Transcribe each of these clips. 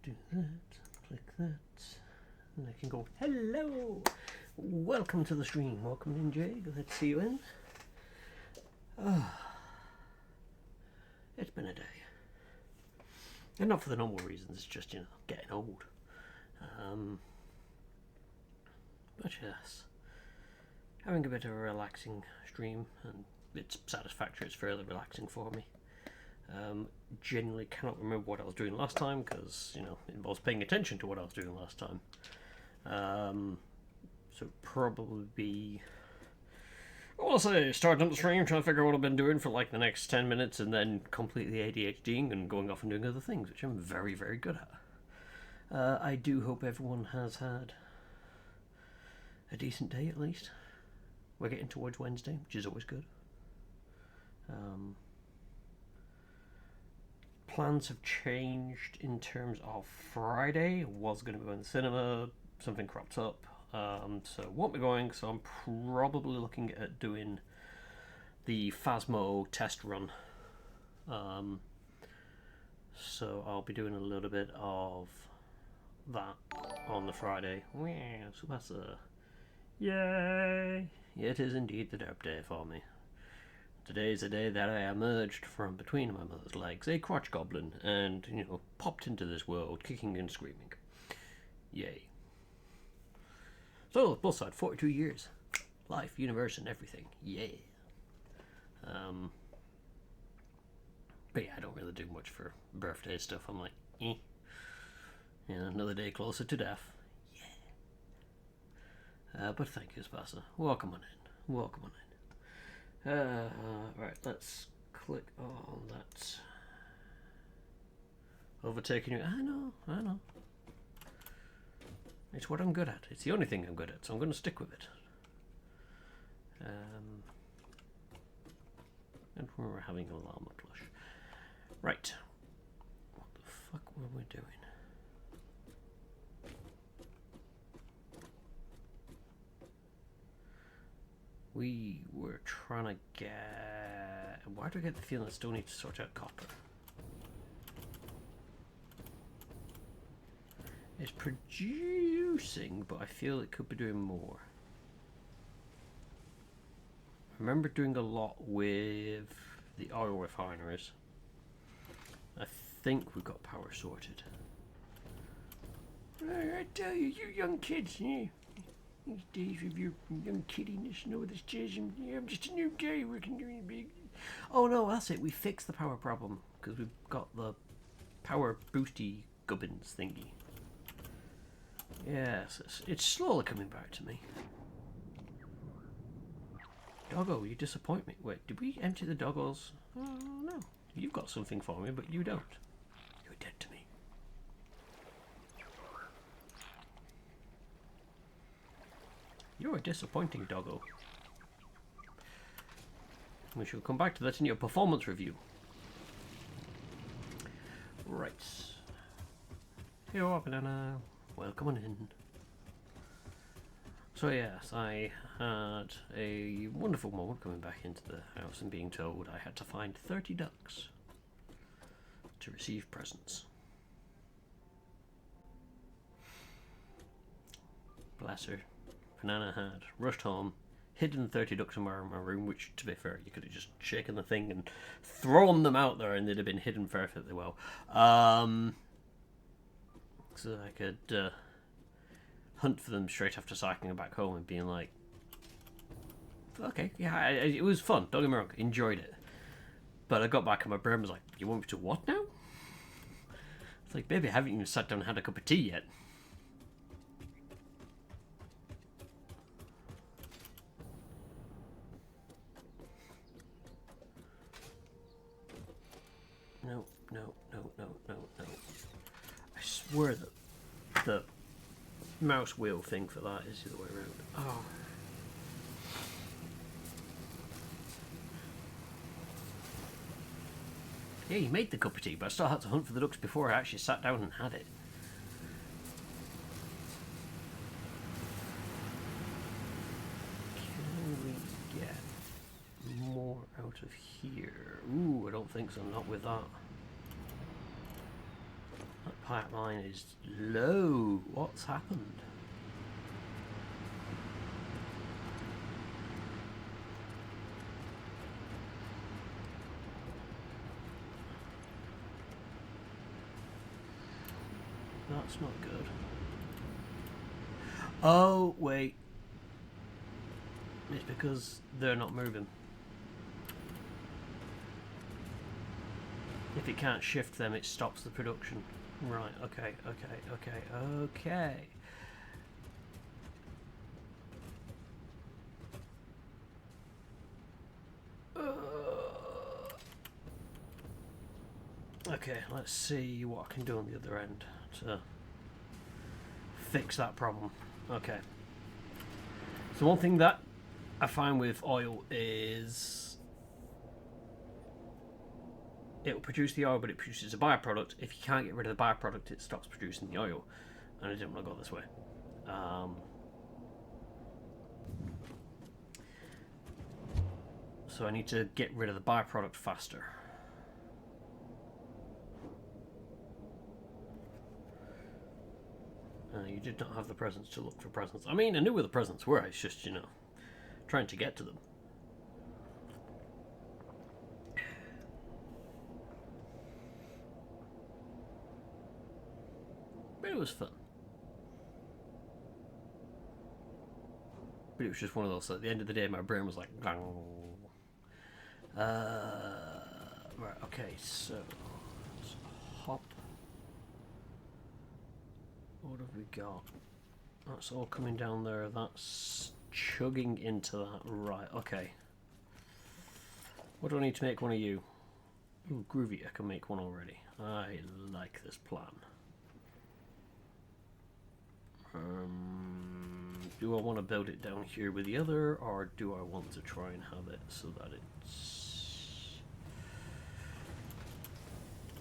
do that, click that, and I can go, hello, welcome to the stream, welcome in Jay, glad to see you in. It's been a day, and not for the normal reasons, it's just, getting old. But yes, having a bit of a relaxing stream, and it's Satisfactory, it's fairly relaxing for me. Generally cannot remember what I was doing last time because, it involves paying attention to what I was doing last time. So probably be, I'll say, starting up the stream, trying to figure out what I've been doing for like the next 10 minutes and then completely ADHDing and going off and doing other things, which I'm very, very good at. I do hope everyone has had a decent day at least. We're getting towards Wednesday, which is always good. Plans have changed in terms of Friday. I was going to be going to the cinema, something cropped up, so won't be going, so I'm probably looking at doing the Phasmo test run. So I'll be doing a little bit of that on the Friday. So that's a yay! It is indeed the derp day for me. Today is the day that I emerged from between my mother's legs, a crotch goblin, and, popped into this world, kicking and screaming. Yay. So, both sides, 42 years. Life, universe, and everything. Yay. But yeah, I don't really do much for birthday stuff. I'm like, eh. Another day closer to death. Yeah. But thank you, Spasa. Welcome on in. Welcome on in. Right, let's click on that. Overtaking you. I know. It's what I'm good at. It's the only thing I'm good at, so I'm going to stick with it. And we're having a llama plush. Right. What the fuck were we doing? We were trying to get... Why do I get the feeling I still need to sort out copper? It's producing, but I feel it could be doing more. I remember doing a lot with the oil refineries. I think we've got power sorted. I tell you, you young kids, yeah. These days with your young kiddiness and all this jazz, and I'm just a new guy working doing big. Oh no, that's it. We fixed the power problem because we've got the power boosty gubbins thingy. Yes, it's slowly coming back to me. Doggo, you disappoint me. Wait, did we empty the doggos? Oh no, you've got something for me, but you don't. You're dead to me. You're a disappointing doggo. We shall come back to that in your performance review. Right. Hello, banana. Welcome on in. So yes, I had a wonderful moment coming back into the house and being told I had to find 30 ducks to receive presents. Bless her. Banana had rushed home, hidden 30 ducks in my room, which, to be fair, you could have just shaken the thing and thrown them out there and they'd have been hidden perfectly well. So I could hunt for them straight after cycling back home and being like, okay, yeah, it was fun, don't get me wrong, enjoyed it. But I got back and my brain was like, you want me to what now? It's like, baby, I haven't even sat down and had a cup of tea yet. No. I swear that the mouse wheel thing for that is the other way around. Oh. Yeah, you made the cup of tea, but I still had to hunt for the ducks before I actually sat down and had it. Can we get more out of here? Ooh, I don't think so, not with that. That pipeline is low. What's happened? That's not good. Oh, wait. It's because they're not moving. If it can't shift them, it stops the production. Right, okay. Okay, let's see what I can do on the other end to fix that problem. Okay. So one thing that I find with oil is it will produce the oil, but it produces a byproduct. If you can't get rid of the byproduct, it stops producing the oil. And I didn't want to go this way. So I need to get rid of the byproduct faster. You did not have the presents to look for presents. I mean, I knew where the presents were. It's just, trying to get to them. But it was fun. But it was just one of those. At the end of the day, my brain was like, right. Okay, so let's hop. What have we got? That's all coming down there. That's chugging into that. Right, okay. What do I need to make one of you? Ooh, groovy. I can make one already. I like this plan. Do I want to build it down here with the other, or do I want to try and have it so that it's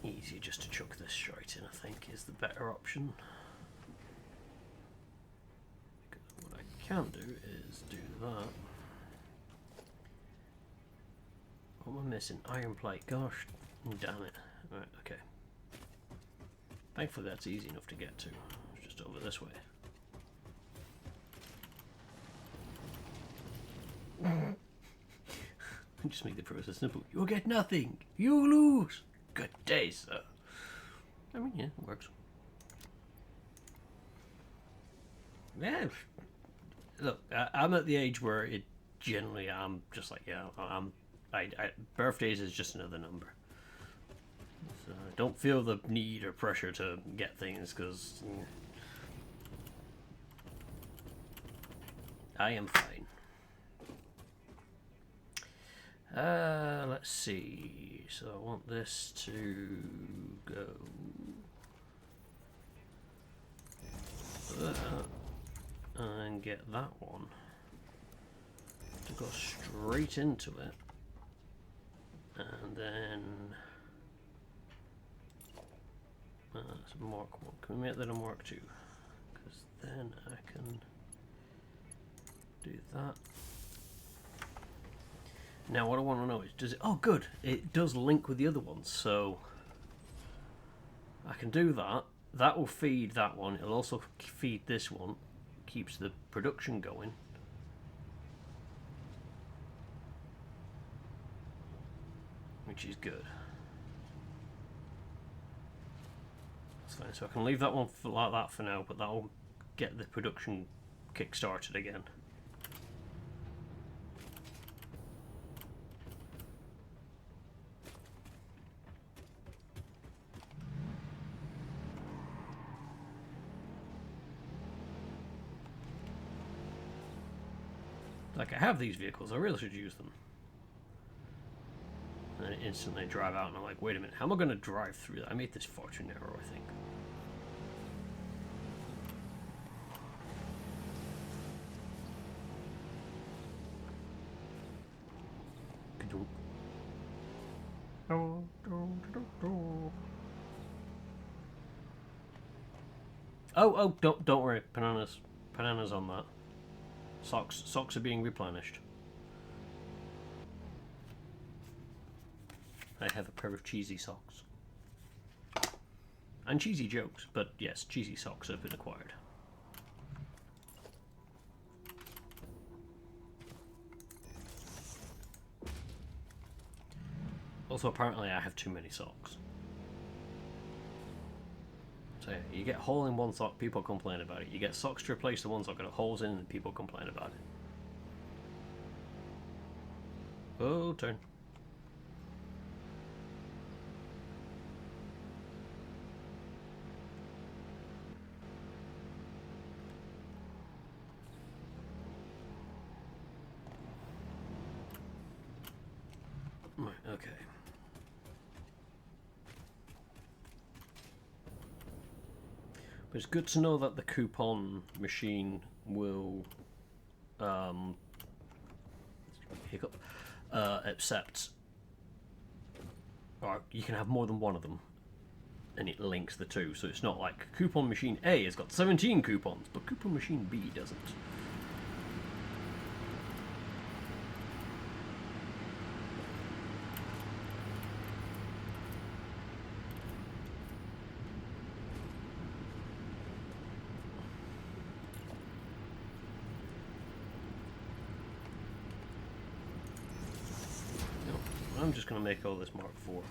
easier just to chuck this straight in, I think, is the better option. What I can do is do that. What am I missing? Iron plate. Gosh, damn it. Right, okay. Thankfully that's easy enough to get to. It's just over this way. Just make the process simple. You'll get nothing. You lose. Good day, sir. I mean, yeah, it works. Yeah. Look, I'm at the age where it generally I'm just like, yeah, birthdays is just another number. So I don't feel the need or pressure to get things because I am fine. Let's see. So I want this to go and get that one to go straight into it, and then it's a Mark 1. Can we make that a Mark 2? Because then I can do that. Now what I want to know is, does it... Oh, good. It does link with the other ones, so I can do that. That will feed that one. It'll also feed this one. Keeps the production going. Which is good. That's fine. So I can leave that one like that for now, but that'll get the production kick-started again. Like, I have these vehicles, I really should use them. And then instantly drive out and I'm like, wait a minute, how am I going to drive through that? I made this fortune arrow, I think. Oh, don't worry, bananas on that. Socks are being replenished. I have a pair of cheesy socks. And cheesy jokes, but yes, cheesy socks have been acquired. Also, apparently I have too many socks. So yeah, you get a hole in one sock, people complain about it. You get socks to replace the ones that got holes in, and people complain about it. Oh, turn. Right, okay. But it's good to know that the coupon machine will hiccup accept, or you can have more than one of them, and it links the two. So it's not like coupon machine A has got 17 coupons, but coupon machine B doesn't. I'm just going to make all this Mark IV.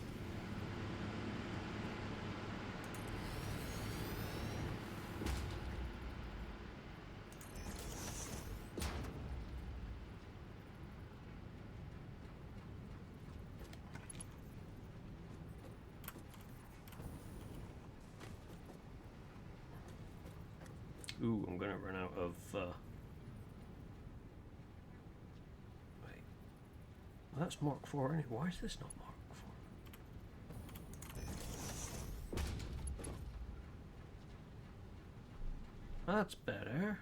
Ooh, I'm going to run out of... Wait. That's Mark IV, isn't it? Why is this not Mark IV? That's better.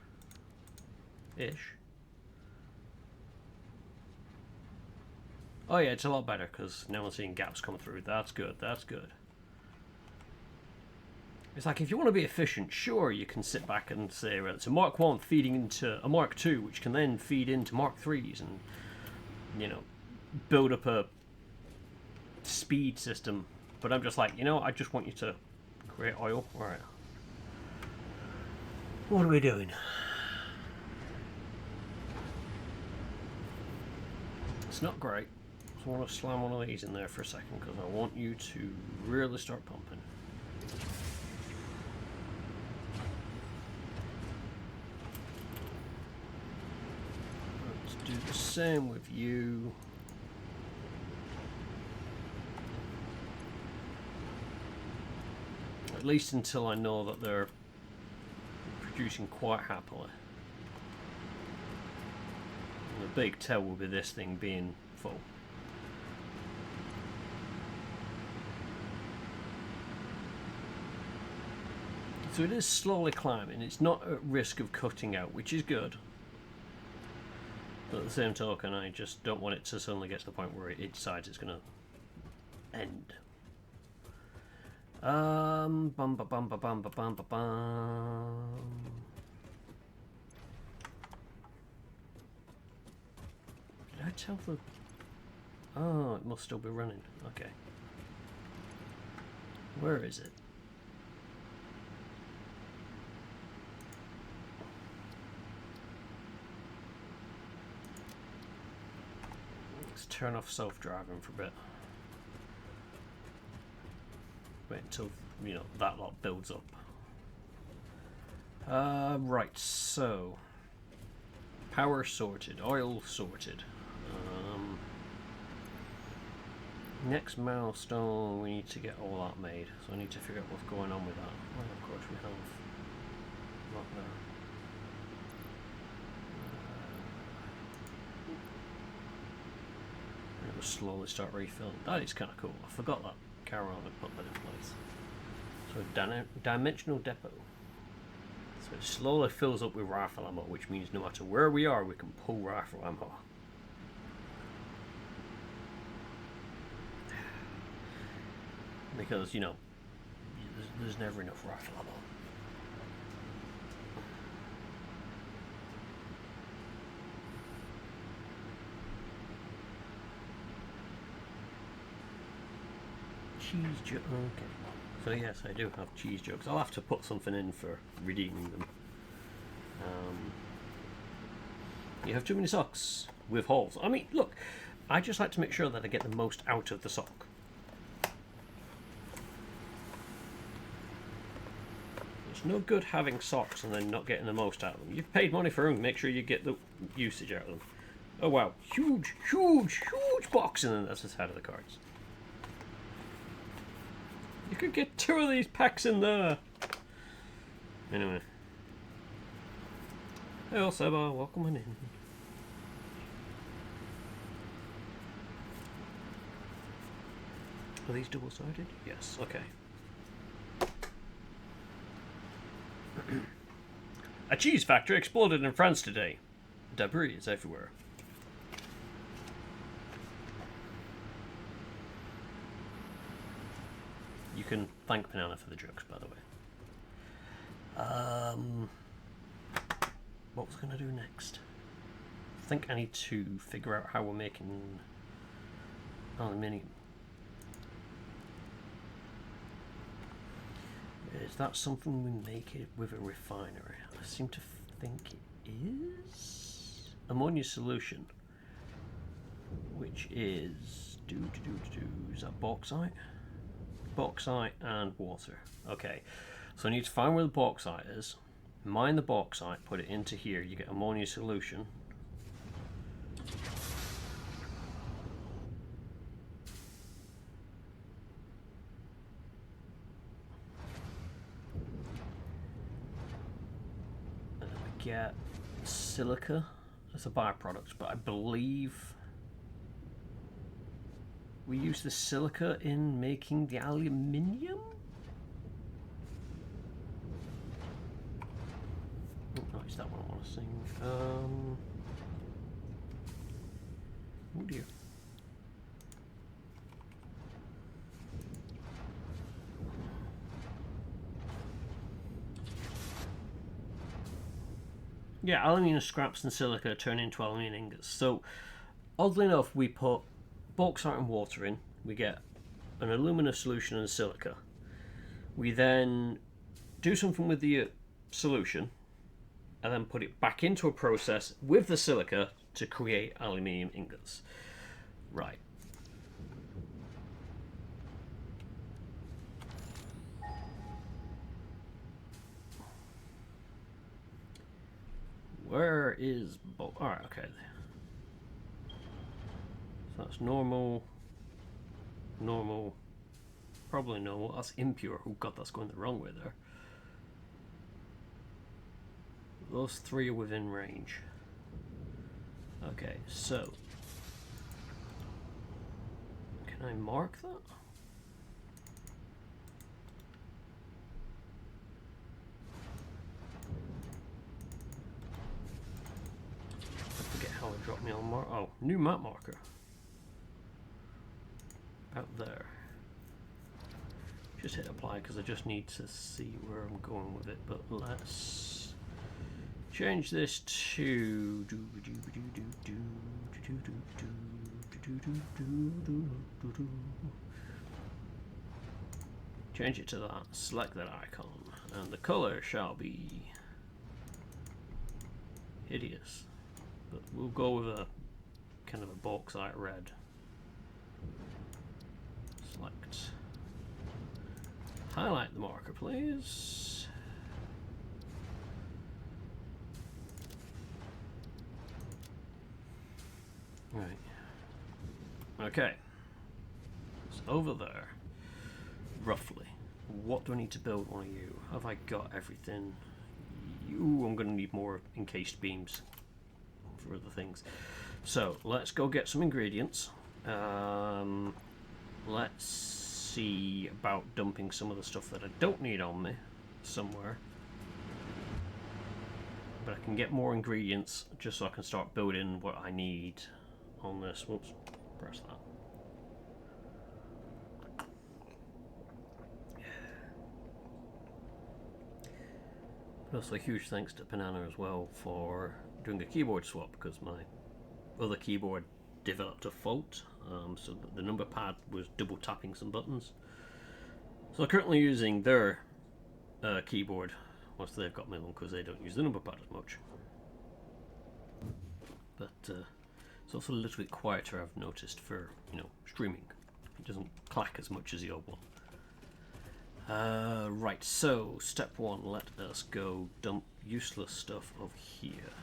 Ish. Oh yeah, it's a lot better because now I'm seeing gaps come through. That's good, that's good. It's like, if you want to be efficient, sure, you can sit back and say, well, it's a Mark 1 feeding into a Mark 2, which can then feed into Mark 3s and, you know, build up a speed system. But I'm just like, you know, I just want you to create oil. Alright. What are we doing? It's not great. So I want to slam one of these in there for a second because I want you to really start pumping. Let's do the same with you. At least until I know that they're producing quite happily. And the big tell will be this thing being full. So it is slowly climbing. It's not at risk of cutting out, which is good. But at the same token, I just don't want it to suddenly get to the point where it decides it's going to end. Bum ba bum ba bum ba bum ba bum. Did I tell the... Oh, it must still be running. Okay. Where is it? Let's turn off self-driving for a bit. Wait until, you know, that lot builds up. Right, so power sorted, oil sorted. Next milestone, we need to get all that made. So I need to figure out what's going on with that. Well, of course we have not there. It will slowly start refilling. That is kind of cool. I forgot that camera had put that in place. So dimensional depot. So it slowly fills up with rifle ammo, which means no matter where we are, we can pull rifle ammo. Because, you know, there's never enough rifle ammo. Okay. So yes, I do have cheese jugs. I'll have to put something in for redeeming them. You have too many socks with holes. I mean, look, I just like to make sure that I get the most out of the sock. It's no good having socks and then not getting the most out of them. You've paid money for them, make sure you get the usage out of them. Oh wow, huge, huge, huge box, and then that's the side of the cards. You could get 2 of these packs in there. Anyway. Hey, Seba, welcome on in. Are these double-sided? Yes, okay. A cheese factory exploded in France today. Debris is everywhere. You can thank Banana for the jokes, by the way. What was I going to do next? I think I need to figure out how we're making aluminium. Is that something we make it with a refinery? I seem to think it is. Ammonia solution, which is is that bauxite? Bauxite and water. Okay, so I need to find where the bauxite is, mine the bauxite, put it into here. You get ammonia solution. Get silica as a byproduct, but I believe we use the silica in making the aluminium. Oh, is that what I want to sing? Oh dear. Yeah, aluminium scraps and silica turn into aluminium ingots. So, oddly enough, we put bauxite and water in. We get an alumina solution and silica. We then do something with the solution and then put it back into a process with the silica to create aluminium ingots. Right. Where is... Alright, okay. So that's normal. Normal. Probably normal. That's impure. Oh god, that's going the wrong way there. Those 3 are within range. Okay, so... Can I mark that? How it dropped me on new map marker. Out there. Just hit apply because I just need to see where I'm going with it, but let's change this to change it to that, select that icon, and the color shall be hideous. But we'll go with a kind of a bauxite red. Select. Highlight the marker, please. Right. Okay. It's over there. Roughly. What do I need to build on you? Have I got everything? I'm going to need more encased beams for other things. So let's go get some ingredients. Let's see about dumping some of the stuff that I don't need on me somewhere. But I can get more ingredients just so I can start building what I need on this. Whoops, press that. Also, a huge thanks to Banana as well for doing a keyboard swap, because my other keyboard developed a fault, so that the number pad was double tapping some buttons. So I'm currently using their keyboard once they've got me one, because they don't use the number pad as much. But it's also a little bit quieter, I've noticed, for, you know, streaming. It doesn't clack as much as the old one. Right, so step one, let us go dump useless stuff over here.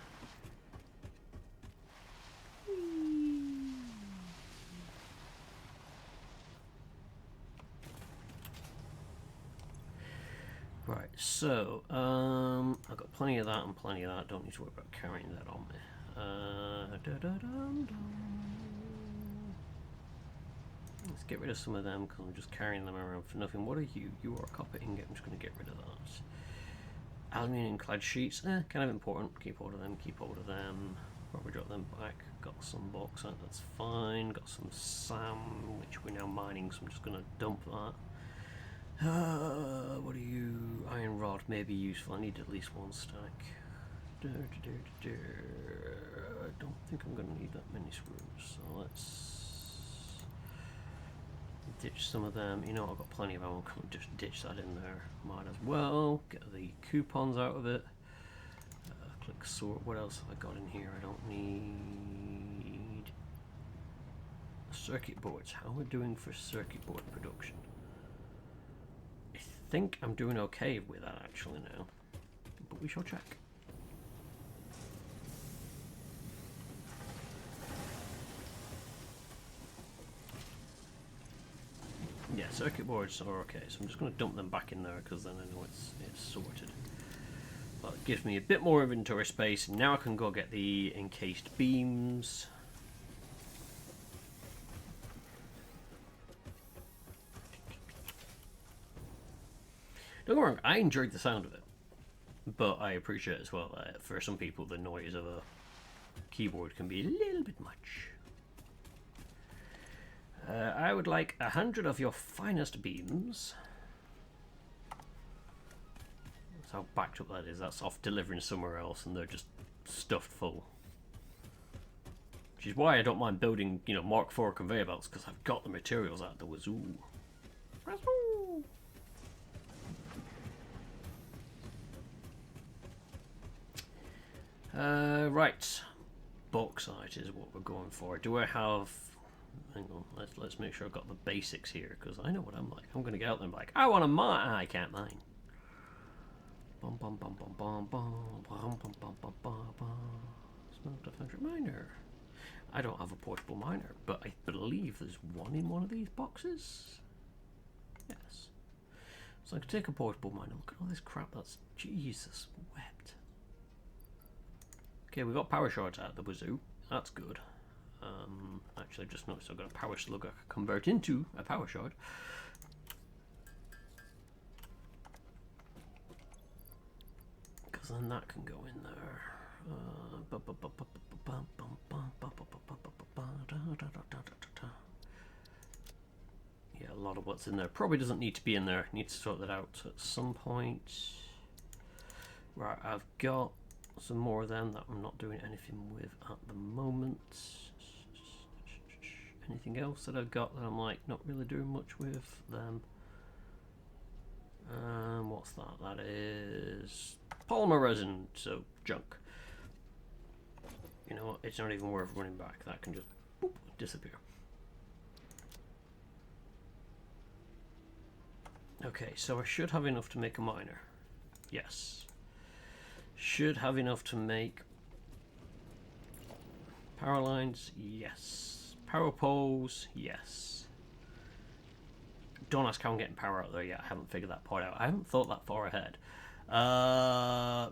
Right, so I've got plenty of that and plenty of that. Don't need to worry about carrying that on me. Let's get rid of some of them because I'm just carrying them around for nothing. What are you? You are a copper ingot. I'm just going to get rid of that. Aluminium clad sheets, kind of important. Keep hold of them, keep hold of them. Probably drop them back. Got some bauxite, that's fine. Got some SAM, which we're now mining, so I'm just going to dump that. What are you? Iron rod may be useful. I need at least one stack. I don't think I'm going to need that many screws, so let's ditch some of them. You know, I've got plenty of them. I'll just ditch that in there. Might as well get the coupons out of it. Click sort. What else have I got in here? I don't need circuit boards. How are we doing for circuit board production? I think I'm doing okay with that actually now, but we shall check. Yeah, circuit boards are okay, so I'm just going to dump them back in there because then I know it's sorted. Well, it gives me a bit more inventory space. Now I can go get the encased beams. Don't get me wrong, I enjoyed the sound of it, but I appreciate as well that for some people the noise of a keyboard can be a little bit much. I would like 100 of your finest beams. That's how backed up that is. That's off delivering somewhere else and they're just stuffed full. Which is why I don't mind building, you know, Mark IV conveyor belts, because I've got the materials out the wazoo. Right. Bauxite is what we're going for. Do I have... Hang on, let's make sure I've got the basics here, because I know what I'm like. I'm going to get out there and be like, I want to mine. I can't mine. Bum bum bum bum bum bum bum bum bum bum bum bum. Smelter foundry miner. I don't have a portable miner, but I believe there's one in one of these boxes. Yes. So I can take a portable miner. Look at all this crap. That's Jesus wept. Okay, we've got power shards out the wazoo. That's good. Actually, I've just noticed I've got a power slug I can convert into a power shard. Because then that can go in there. Yeah, a lot of what's in there probably doesn't need to be in there. Need to sort that out at some point. Right, I've got some more of them that I'm not doing anything with at the moment. Anything else that I've got that I'm like not really doing much with them? What's that? That is polymer resin, so junk. You know what? It's not even worth running back. That can just boop, disappear. Okay, so I should have enough to make a miner. Yes. Should have enough to make power lines. Yes. Power poles. Yes. Don't ask how I'm getting power out there yet. I haven't figured that part out. I haven't thought that far ahead.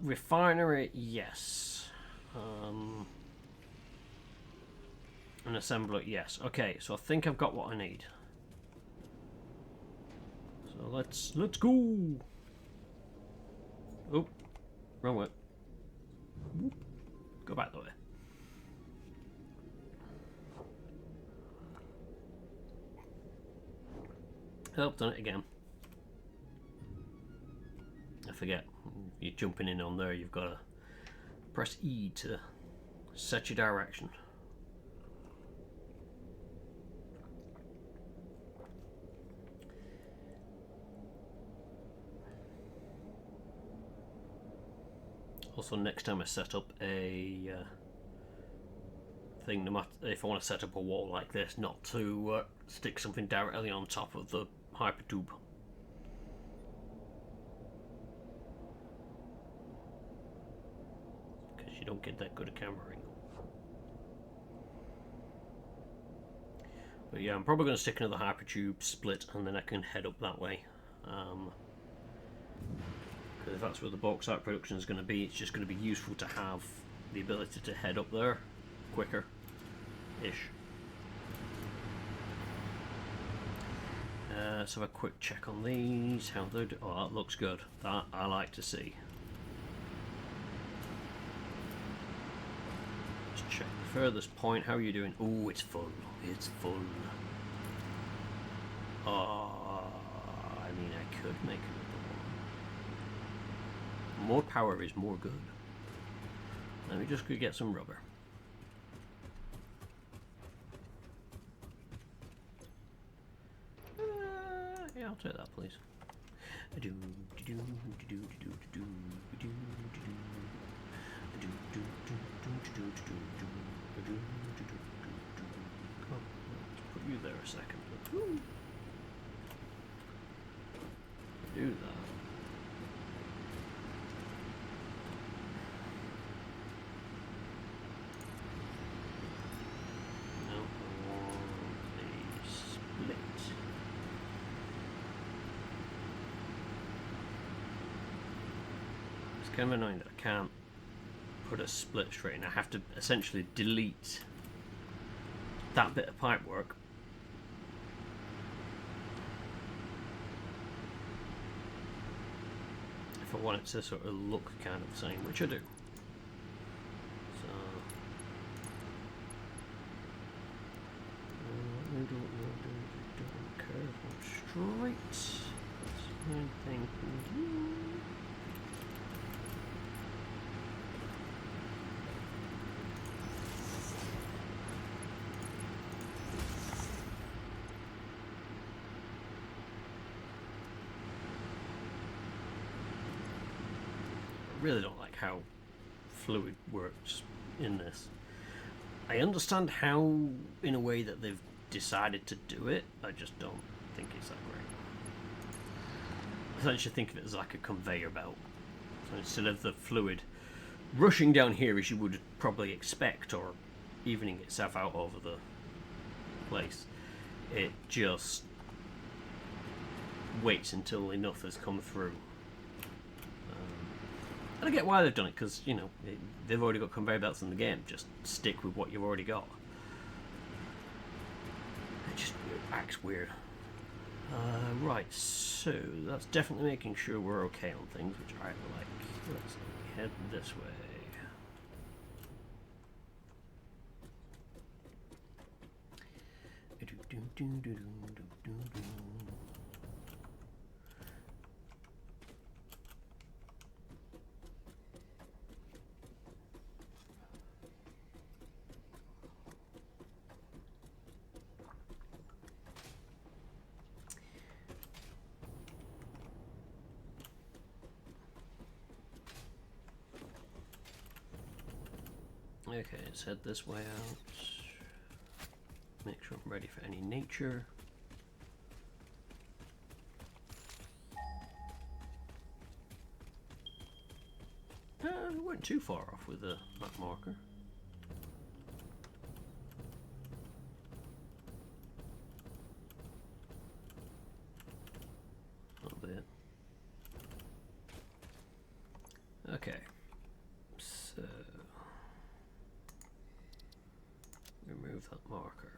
Refinery. Yes. An assembler. Yes. Okay. So I think I've got what I need. So let's go. Oh, wrong way. Go back the way. Oh, done it again. I forget. You're jumping in on there. You've got to press E to set your direction. Also, next time I set up a thing, no matter if I want to set up a wall like this, not to stick something directly on top of the hypertube. Because you don't get that good a camera angle. But yeah, I'm probably going to stick another hypertube split and then I can head up that way. Because if that's where the bauxite production is going to be, it's just going to be useful to have the ability to head up there quicker-ish. Let's have a quick check on these, how they're doing. Oh, that looks good. That I like to see. Let's check the furthest point. How are you doing? Oh, it's full. It's full. Oh, I mean, I could make another one. More power is more good. Let me just go get some rubber. Yeah, I'll take that, please. Put you there a second. Do that. No, a split. It's kind of annoying that I can't put a split straight in. I have to essentially delete that bit of pipe work. If I want it to sort of look kind of the same, which I do. So don't curve on straight. Same thing. Really don't like how fluid works in this. I understand how, in a way, that they've decided to do it. I just don't think it's that great. Essentially, think of it as like a conveyor belt. So instead of the fluid rushing down here as you would probably expect, or evening itself out over the place, it just waits until enough has come through. I get why they've done it, because, you know, they've already got conveyor belts in the game. Just stick with what you've already got. It just acts weird. Right, so that's definitely making sure we're okay on things, which I like. Let's head this way. Okay, let's head this way out. Make sure I'm ready for any nature. We weren't too far off with the map marker. A little bit. Okay. So remove that marker.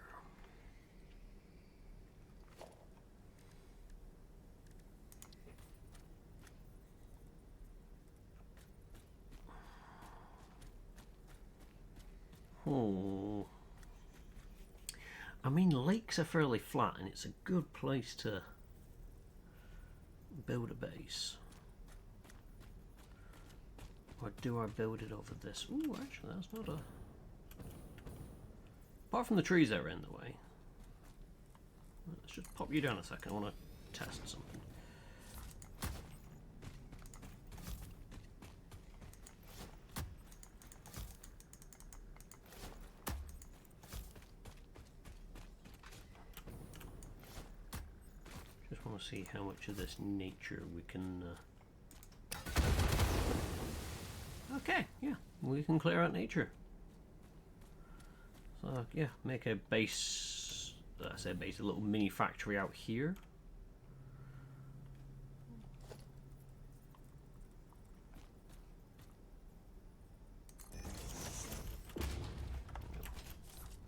Oh, I mean, lakes are fairly flat, and it's a good place to build a base. Or do I build it over this? Ooh, actually, that's not a... Apart from the trees that are in the way. Let's just pop you down a second. I want to test something. We'll see how much of this nature we can... Okay, yeah, we can clear out nature. So, yeah, make a base... I say base, a little mini factory out here.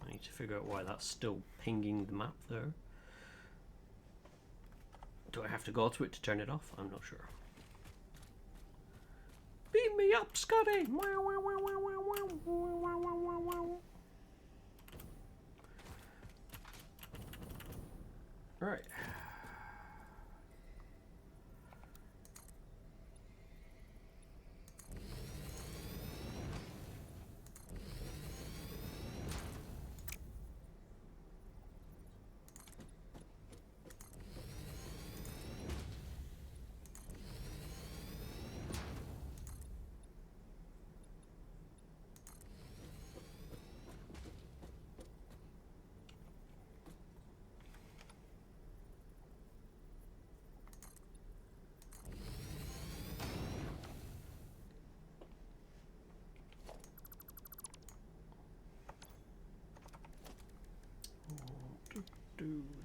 I need to figure out why that's still pinging the map there. Do I have to go to it to turn it off? I'm not sure. Beam me up, Scotty! Right.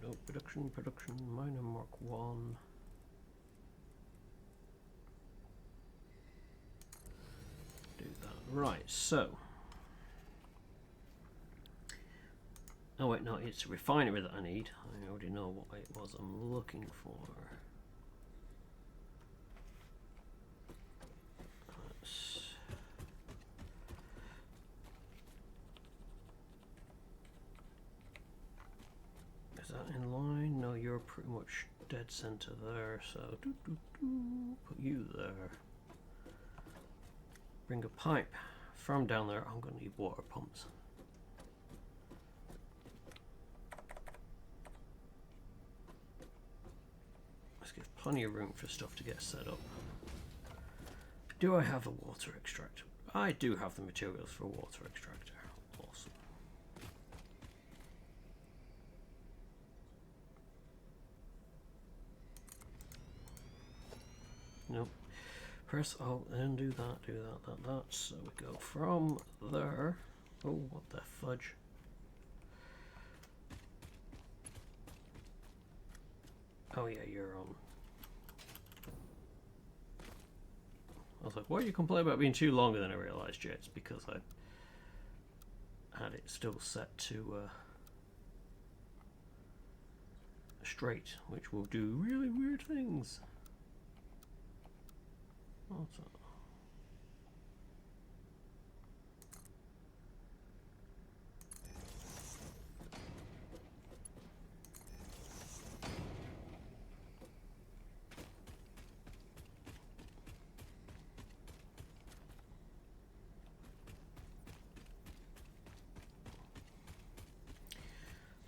No, production, minor Mark 1. Do that. Right, so. Oh wait, no, it's a refinery that I need. I already know what it was I'm looking for. Is that in line? No, you're pretty much dead center there, so put you there. Bring a pipe from down there. I'm going to need water pumps. Let's give plenty of room for stuff to get set up. Do I have a water extractor? I do have the materials for a water extractor. Awesome. Nope. Press Alt and do that. So we go from there. Oh, what the fudge. Oh yeah, you're on. I was like, why are you complaining about being too long? And then I realised, yeah, it's because I had it still set to straight, which will do really weird things. What's that?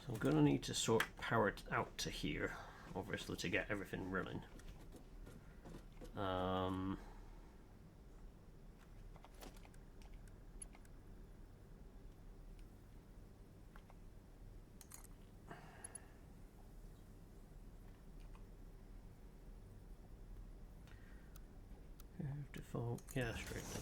So I'm going to need to sort power it out to here, obviously, to get everything running. Default, yeah, straight down.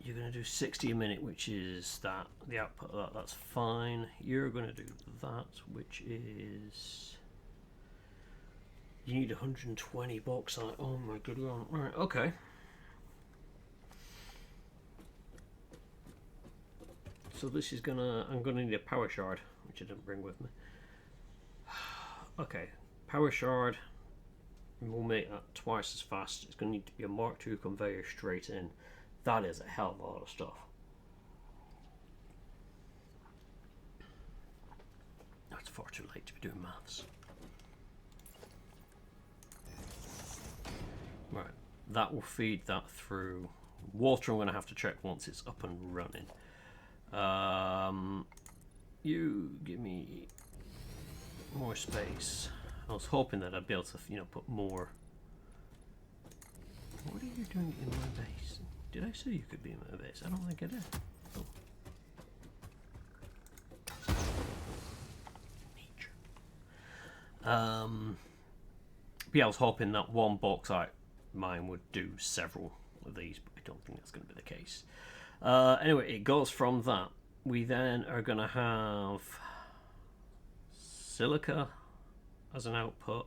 You're going to do 60 a minute, which is that the output of that. That's fine. You're going to do that, which is you need 120 bauxite. Oh my god, right? Okay. So this is gonna. I'm gonna need a power shard, which I didn't bring with me. Okay, power shard. We'll make that twice as fast. It's going to need to be a Mark II conveyor straight in. That is a hell of a lot of stuff. That's far too late to be doing maths. Right, that will feed that through. Water I'm going to have to check once it's up and running. You give me more space. I was hoping that I'd be able to, put more. What are you doing in my base? Did I say you could be in my base? I don't think I did. Oh. Nature. But yeah, I was hoping that one bauxite mine would do several of these, but I don't think that's going to be the case. Anyway, it goes from that. We then are going to have silica as an output.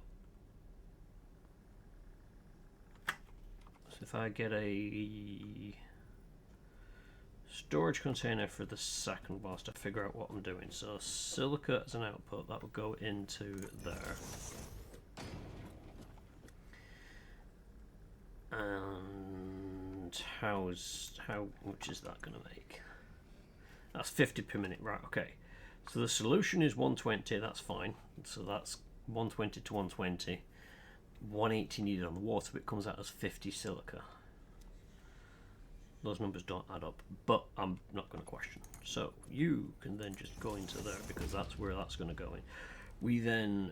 So if I get a storage container for the second whilst I figure out what I'm doing. So silica as an output, that will go into there. And how much is that going to make? That's 50 per minute, right? Okay. So the solution is 120. That's fine. So that's 120 to 120. 180 needed on the water, but it comes out as 50 silica. Those numbers don't add up, but I'm not going to question. So you can then just go into there because that's where that's going to go in. We then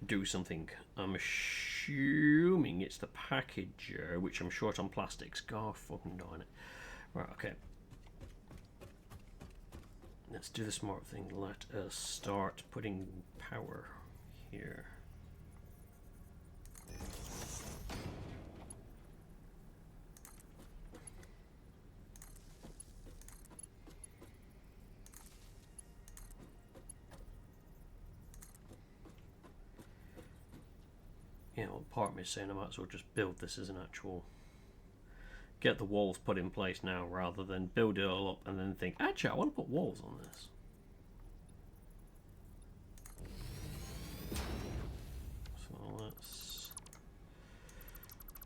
do something. I'm assuming it's the packager, which I'm short on plastics. God fucking darn it. Right, okay. Let's do the smart thing. Let us start putting power here. You know, part of me is saying I might as well just build this as an actual... Get the walls put in place now rather than build it all up and then think, actually, I want to put walls on this. So let's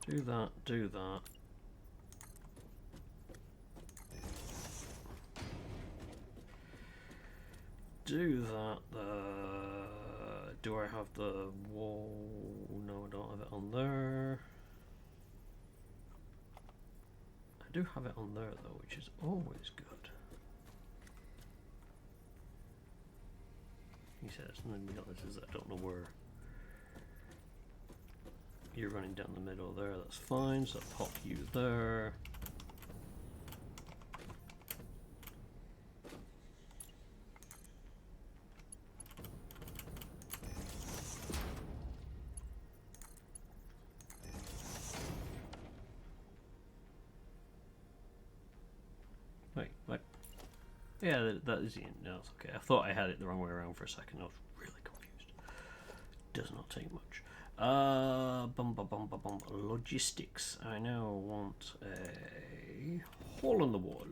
do that, do that. Do that. Do I have the wall? No, I don't have it on there. I do have it on there though, which is always good. He says, and then realizes I don't know where you're running down the middle there. That's fine. So I'll pop you there. Wait. Yeah, that is the end. No, it's okay. I thought I had it the wrong way around for a second. I was really confused. Does not take much. Logistics. I now want a hole in the wall.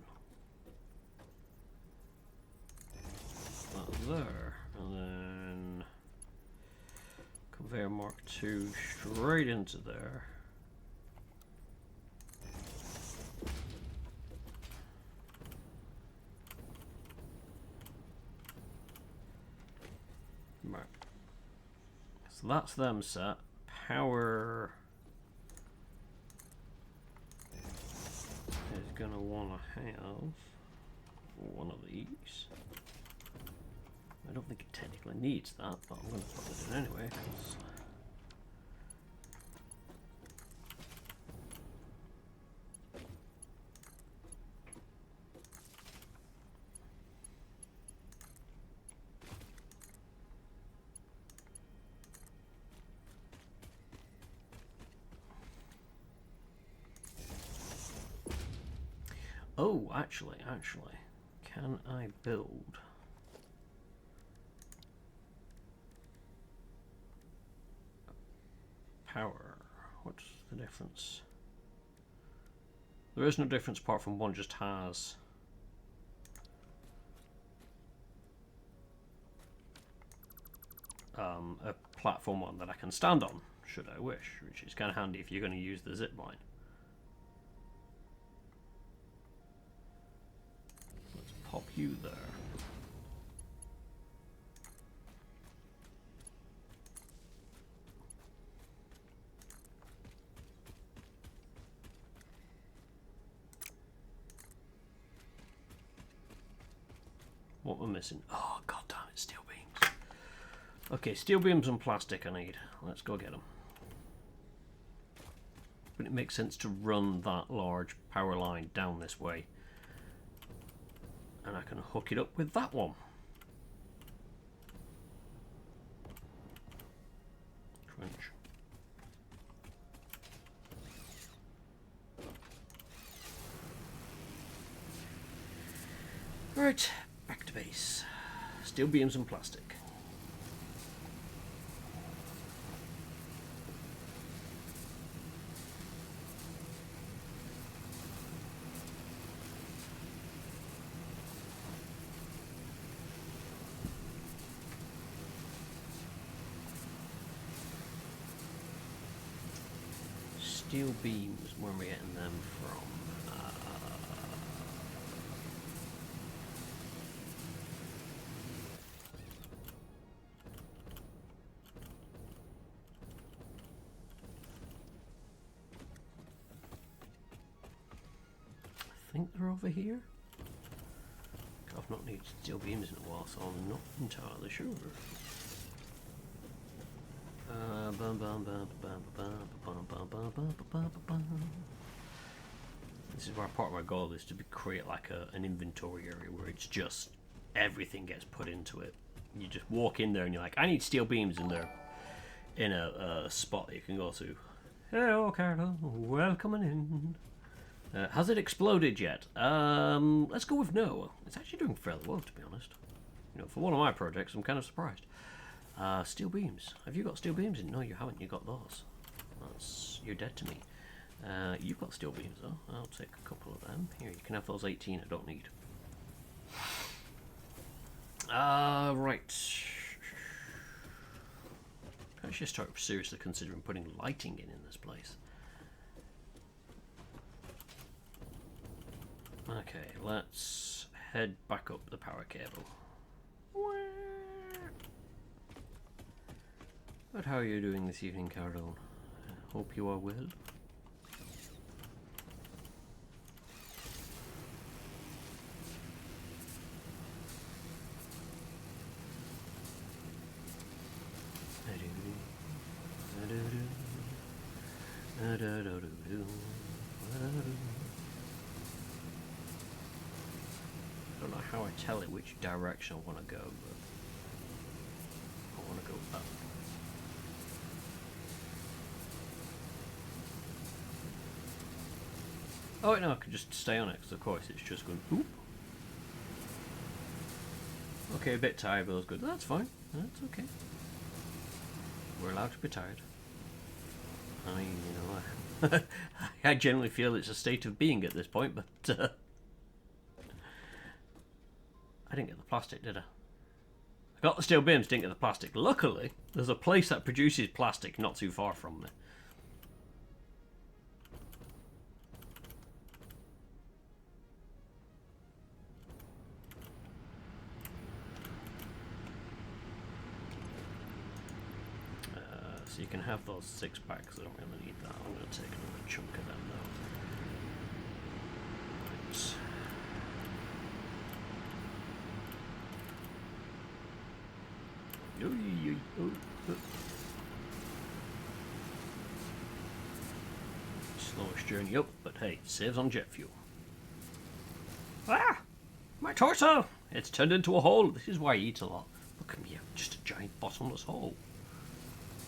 That there, and then conveyor mark 2 straight into there. Right. So that's them set. Power is gonna want to have one of these. I don't think it technically needs that, but I'm going to put it in anyway. Oh, actually, can I build power? What's the difference? There is no difference apart from one just has a platform one that I can stand on, should I wish, which is kind of handy if you're going to use the zip line. Let's pop you there. What we're missing? Oh, god damn it, steel beams. Okay, steel beams and plastic I need. Let's go get them. But it makes sense to run that large power line down this way. And I can hook it up with that one. Right, back to base. Steel beams and plastic. Steel beams, where are we getting them from? I think they're over here. I've not needed steel beams in a while, so I'm not entirely sure. This is where part of my goal is to create like an inventory area where it's just everything gets put into it. You just walk in there and you're like, I need steel beams in there, in a spot that you can go to. Hello, Carlo. Welcome in. Has it exploded yet? Let's go with no. It's actually doing fairly well, to be honest. You know, for one of my projects, I'm kind of surprised. Steel beams. Have you got steel beams? No, you haven't. You got those. You're dead to me. You've got steel beams, though. I'll take a couple of them. Here, you can have those 18 I don't need. Right. I should start seriously considering putting lighting in this place. Okay, let's head back up the power cable. But how are you doing this evening, Carol? Hope you are well. I don't know how I tell it which direction I want to go, but I want to go up. Oh wait, no, I can just stay on it, because of course it's just going, oop. Okay, a bit tired, but it was good. That's fine. That's okay. We're allowed to be tired. I mean, you know, I generally feel it's a state of being at this point, but I didn't get the plastic, did I? I got the steel beams, didn't get the plastic. Luckily, there's a place that produces plastic not too far from me. So you can have those 6 packs. I don't really need that. I'm going to take another chunk of them now. Right. Slowest journey up, but hey, saves on jet fuel. Ah! My torso! It's turned into a hole. This is why I eat a lot. Look at me, I'm just a giant bottomless hole.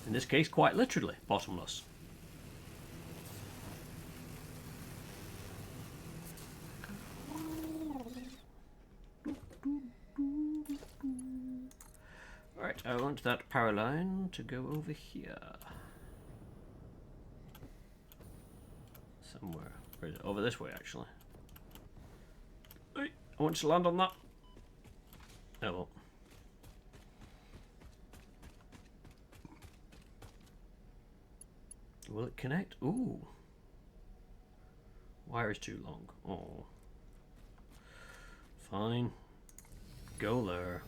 In this case, quite literally, bottomless. Right, I want that power line to go over here. Somewhere. Where is it? Over this way, actually. Hey, I want to land on that. Oh well. Will it connect? Ooh. Wire is too long. Oh. Fine. Go there.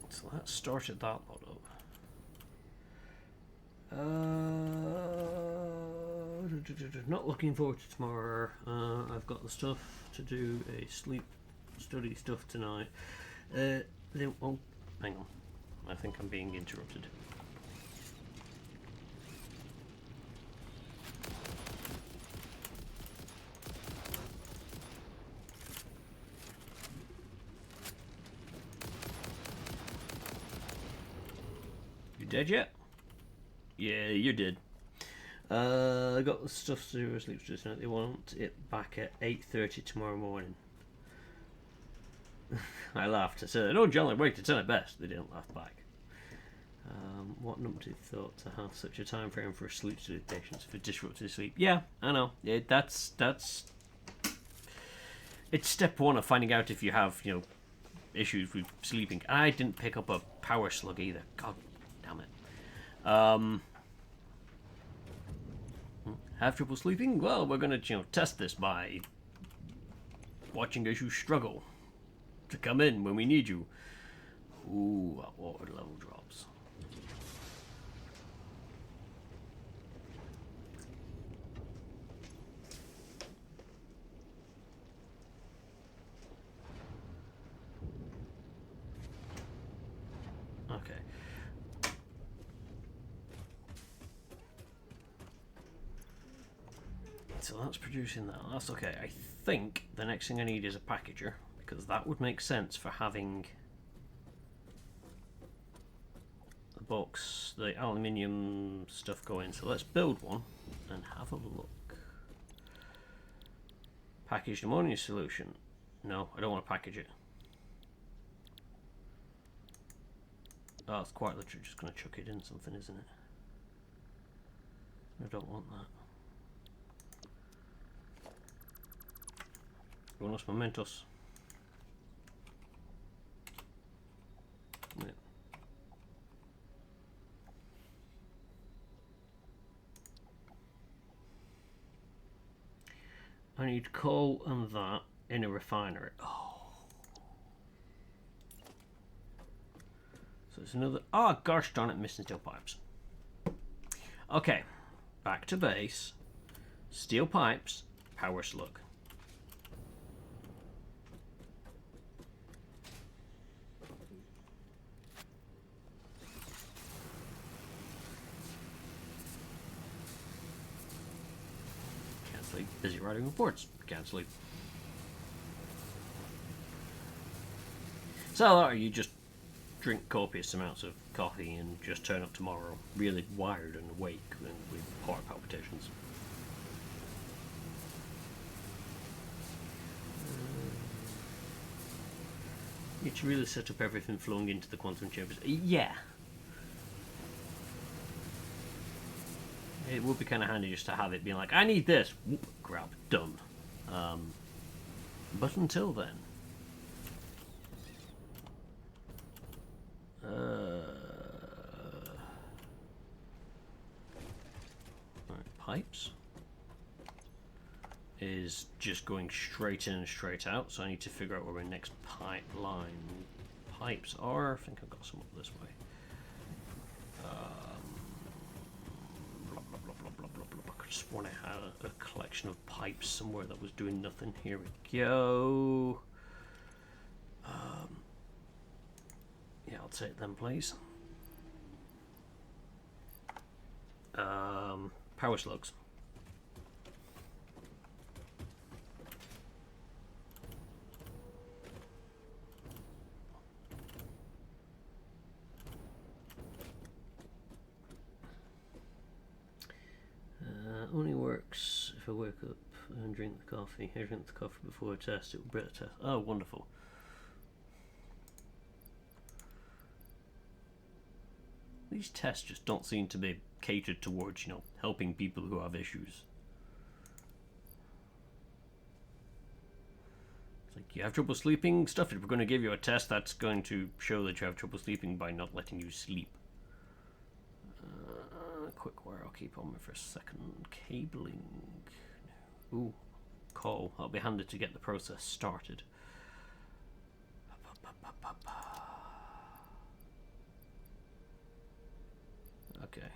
So that started that lot up. Not looking forward to tomorrow. I've got the stuff to do a sleep study stuff tonight. Oh, hang on. I think I'm being interrupted. dead yet? Yeah, you're dead. I got the stuff to do with sleep tonight. They want it back at 8:30 tomorrow morning. I laughed. I said, I don't generally wait to tell it best. They didn't laugh back. What numpty thought to have such a time frame for sleep study patients for disrupted sleep? Yeah, I know. That's it's step one of finding out if you have, you know, issues with sleeping. I didn't pick up a power slug either. God damn it. Have trouble sleeping? Well, we're gonna, you know, test this by watching as you struggle to come in when we need you. Ooh, our water level drops. Okay. So that's producing that. That's okay. I think the next thing I need is a packager, because that would make sense for having the box, the aluminium stuff go in. So let's build one and have a look. Packaged ammonia solution. No, I don't want to package it. Oh, it's quite literally just going to chuck it in something, isn't it? I don't want that. Unos momentos. Yeah. I need coal and that in a refinery. Oh. So it's another. Oh, gosh darn it, missing steel pipes. Okay, back to base. Steel pipes, power slug. Can't sleep. Busy writing reports. Can't sleep. So, or you just drink copious amounts of coffee and just turn up tomorrow really wired and awake and with heart palpitations. Need to really set up everything flowing into the quantum chambers. Yeah. It would be kind of handy just to have it being like, I need this. Whoop, grab, done. But until then. Right, pipes is just going straight in and straight out, so I need to figure out where my next pipeline pipes are. I think I've got some up this way. Blah, blah, blah, blah, blah, blah, blah. I just want to have a collection of pipes somewhere that was doing nothing. Here we go. Yeah, I'll take them, please. Power slugs. Only works if I wake up and drink the coffee. I drink the coffee before a test. It will break the test. Oh, wonderful. These tests just don't seem to be catered towards, you know, helping people who have issues. It's like, you have trouble sleeping? Stuff it. We're going to give you a test that's going to show that you have trouble sleeping by not letting you sleep. Quick wire, I'll keep on for a second. Cabling. Ooh, coal. That'll be handy to get the process started. Okay.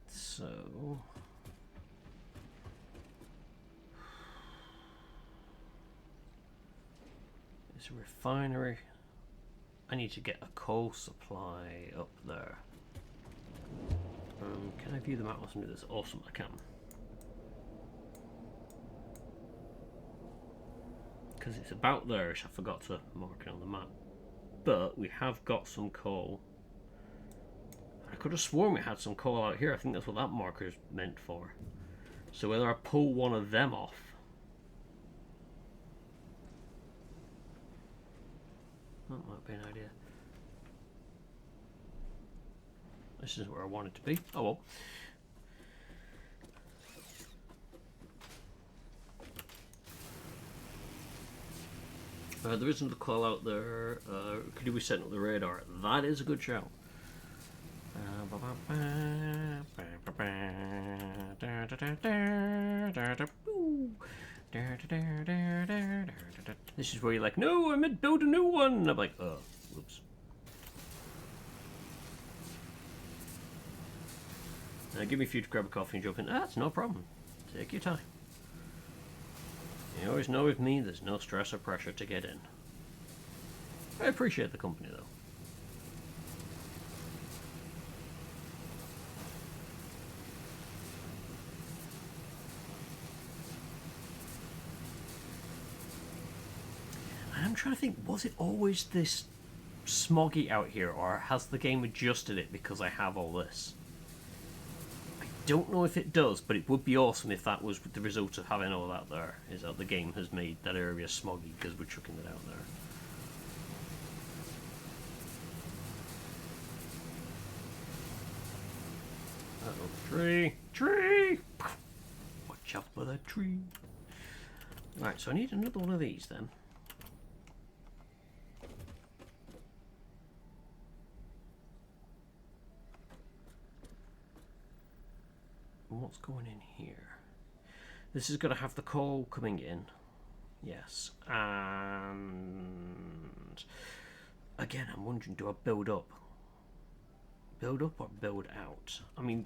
So it's a refinery. I need to get a coal supply up there. Can I view the map whilst I do this? Awesome, I can. Because it's about there, I forgot to mark it on the map. but we have got some coal. I could have sworn we had some coal out here. I think that's what that marker is meant for. So whether I pull one of them off. That might be an idea. This is where I want it to be. Oh well. There is another call out there. Could we set up the radar? That is a good shout. This is where you're like, no, I meant build a new one. And I'm like, oh, whoops. Give me a few to grab a coffee and jump in. That's no problem. Take your time. You always know with me, there's no stress or pressure to get in. I appreciate the company, though. I'm trying to think, was it always this smoggy out here, or has the game adjusted it because I have all this? I don't know if it does, but it would be awesome if that was the result of having all that there, is that the game has made that area smoggy because we're chucking it out there. Uh-oh, tree! Tree! Watch out for that tree. Right, so I need another one of these then. What's going in here? This is going to have the coal coming in. Yes. And again, I'm wondering, do I build up? Build up or build out? I mean,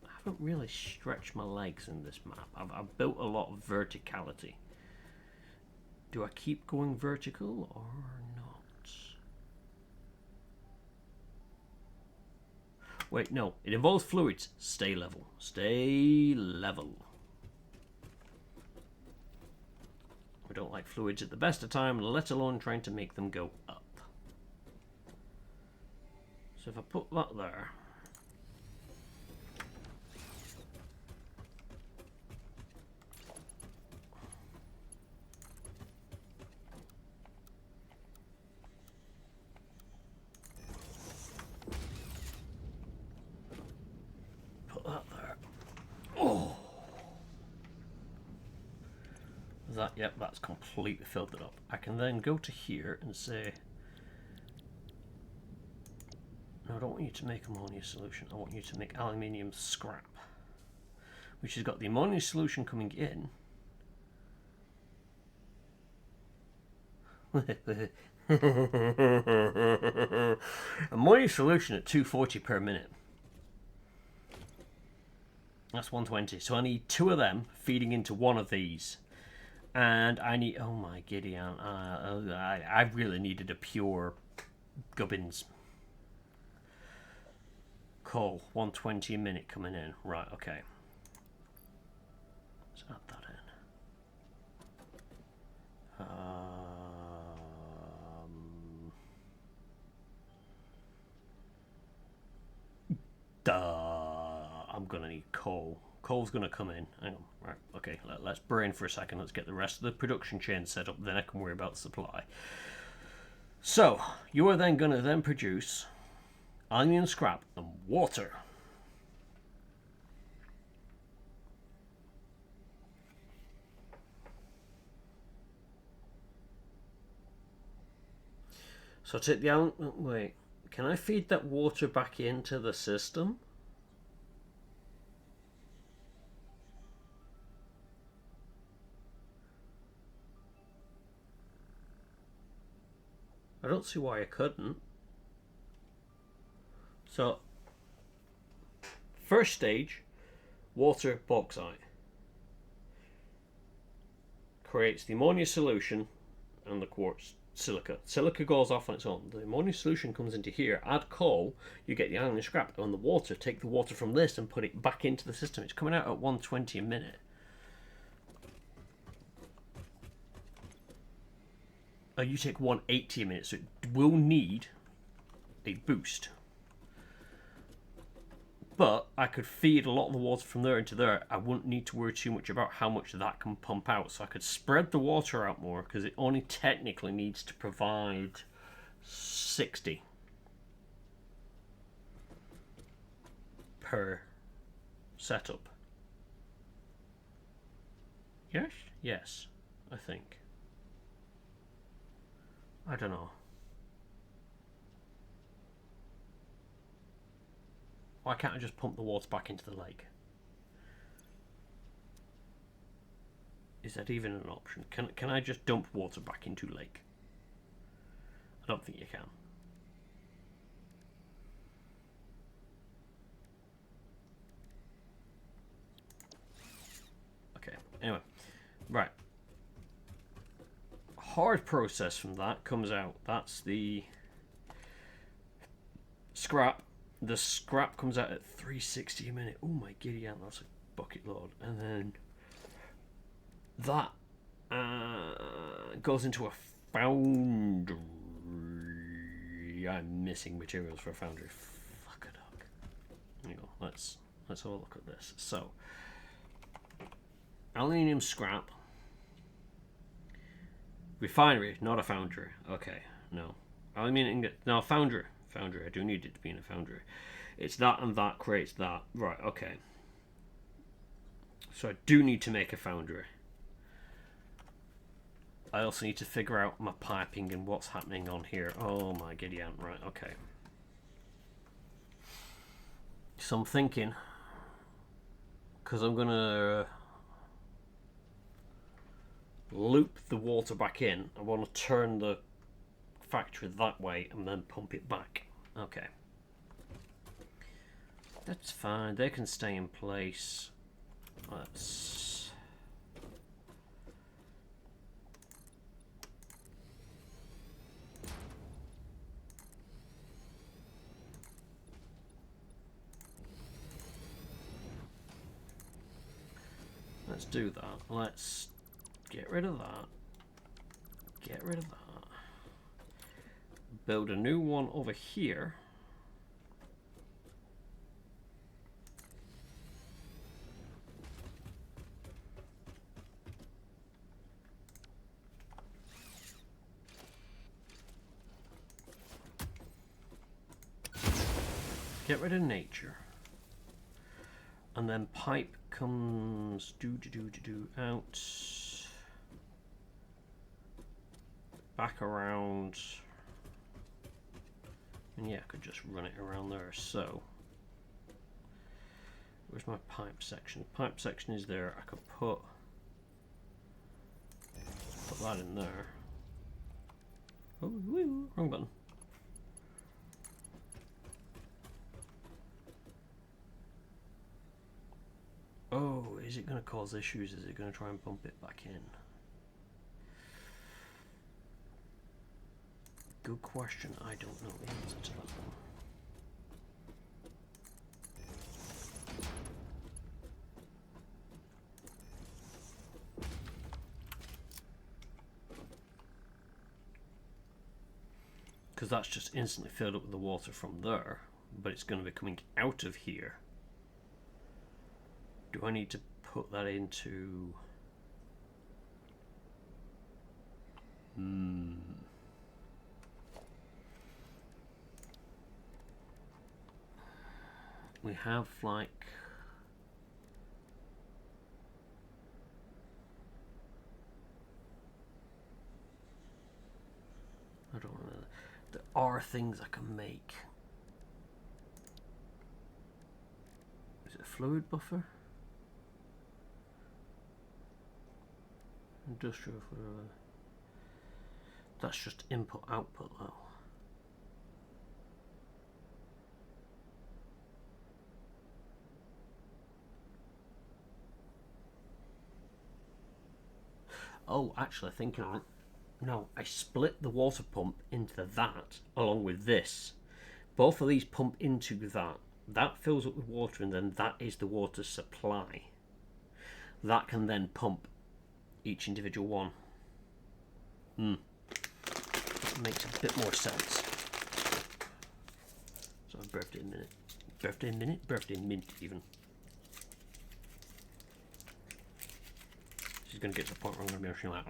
I haven't really stretched my legs in this map. I've built a lot of verticality. Do I keep going vertical or not? Wait, no. It involves fluids. Stay level. Stay level. We don't like fluids at the best of time, let alone trying to make them go up. So if I put that there... That, yep, that's completely filled it up. I can then go to here and say, no, I don't want you to make ammonia solution. I want you to make aluminium scrap, which has got the ammonia solution coming in. Ammonia solution at 240 per minute. That's 120. So I need 2 of them feeding into one of these. And I need, oh my Gideon, I really needed a pure gubbins. Coal, 120 a minute coming in. Right, okay. Let's add that in. I'm gonna need coal. Coal's gonna come in. Hang on. Right, okay, let's brain for a second. Let's get the rest of the production chain set up, then I can worry about supply. So, you are then going to then produce onion scrap and water. So take the wait, can I feed that water back into the system? I don't see why I couldn't. So, first stage, water bauxite. Creates the ammonia solution and the quartz silica. Silica goes off on its own. The ammonia solution comes into here. Add coal, you get the iron scrap. And the water, take the water from this and put it back into the system. It's coming out at 120 a minute. you take 180 a minute, so it will need a boost. But I could feed a lot of the water from there into there. I wouldn't need to worry too much about how much that can pump out. So I could spread the water out more because it only technically needs to provide 60 per setup. Yes? Yes, I think. I don't know. Why can't I just pump the water back into the lake? Is that even an option? Can I just dump water back into lake? I don't think you can. Okay, anyway. Right. Hard process from that comes out. That's the scrap. The scrap comes out at 360 a minute. Oh my giddy aunt, that's a bucket load. And then that goes into a foundry. I'm missing materials for a foundry. Fuck a duck. There you go. Let's have a look at this. So, aluminium scrap. Refinery, not a foundry. Okay, no. Aluminium ingot. No, foundry. Foundry. I do need it to be in a foundry. It's that and that creates that. Right, okay. So I do need to make a foundry. I also need to figure out my piping and what's happening on here. Oh my giddy aunt. Right, okay. So I'm thinking, because I'm going to loop the water back in, I want to turn the factory that way and then pump it back. Okay. That's fine. They can stay in place. Let's... Let's do that. Let's get rid of that. Get rid of that. Build a new one over here. Get rid of nature. And then pipe comes out. Back around. And yeah, I could just run it around there. So, where's my pipe section? Pipe section is there. I could put that in there. Oh, wrong button. Oh, is it going to cause issues? Is it going to try and pump it back in? Good question. I don't know the answer to that one. Because that's just instantly filled up with the water from there, but it's going to be coming out of here. Do I need to put that into... We have like... I don't know. There are things I can make. Is it a fluid buffer? Industrial fluid. That's just input output though. Oh, actually, thinking of it. No, I split the water pump into that along with this. Both of these pump into that. That fills up with water, and then that is the water supply. That can then pump each individual one. makes a bit more sense. So birthday mint even. She's gonna get to the point where I'm gonna be actually like,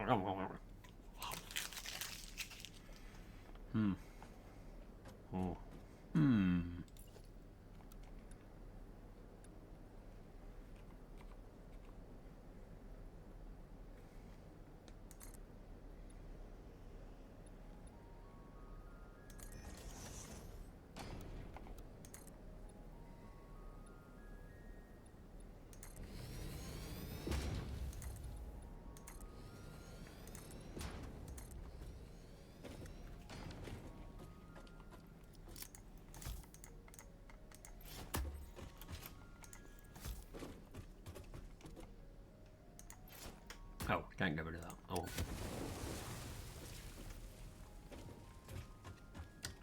oh, can't get rid of that. Oh.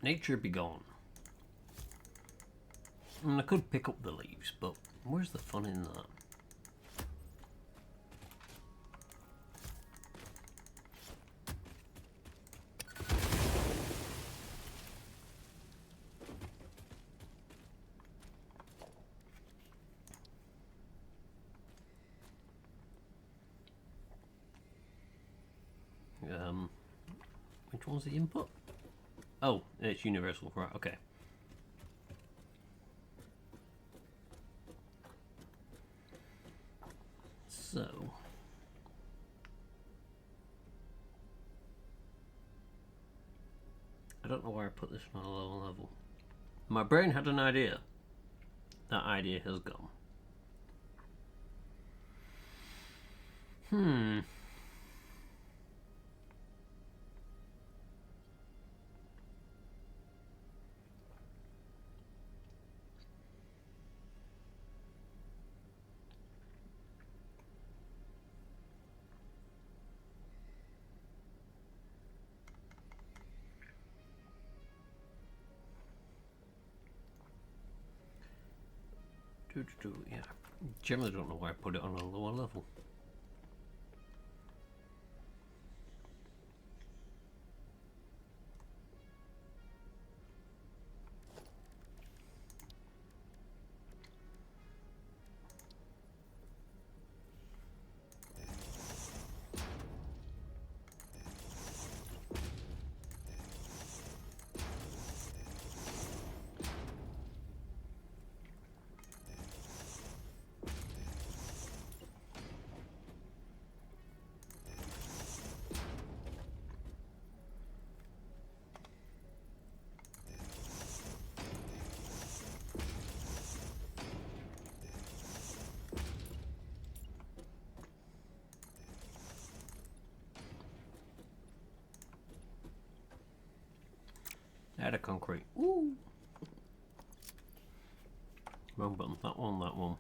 Nature be gone. I mean, I could pick up the leaves, but where's the fun in that? Which one's the input? Oh, it's universal, right, okay. So... I don't know where I put this on a lower level. My brain had an idea. That idea has gone. Yeah, generally don't know why I put it on a lower level. Add a concrete. Ooh. Wrong button. That one, that one.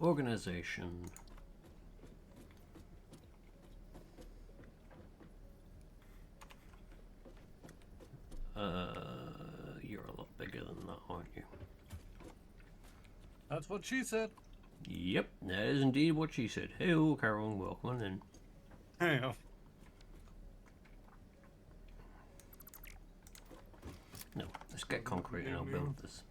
Organization. You're a lot bigger than that, aren't you? That's what she said. Yep, that is indeed what she said. Hey, Carol, welcome in. Hey, No, let's get concrete and I'll build this.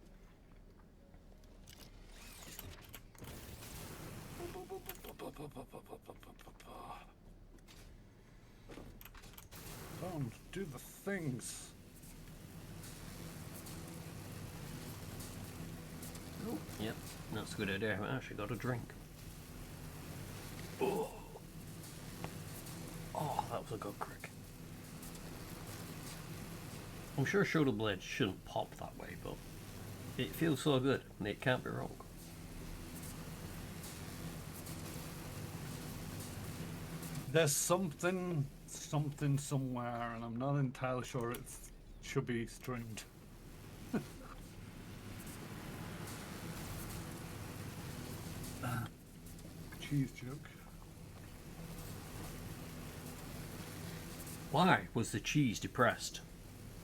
Don't do the things. Oh, yep, that's a good idea. I actually got a drink. Oh, that was a good crick. I'm sure shoulder blades shouldn't pop that way, but it feels so good, and it can't be wrong. There's something somewhere, and I'm not entirely sure it should be streamed. Cheese joke. Why was the cheese depressed?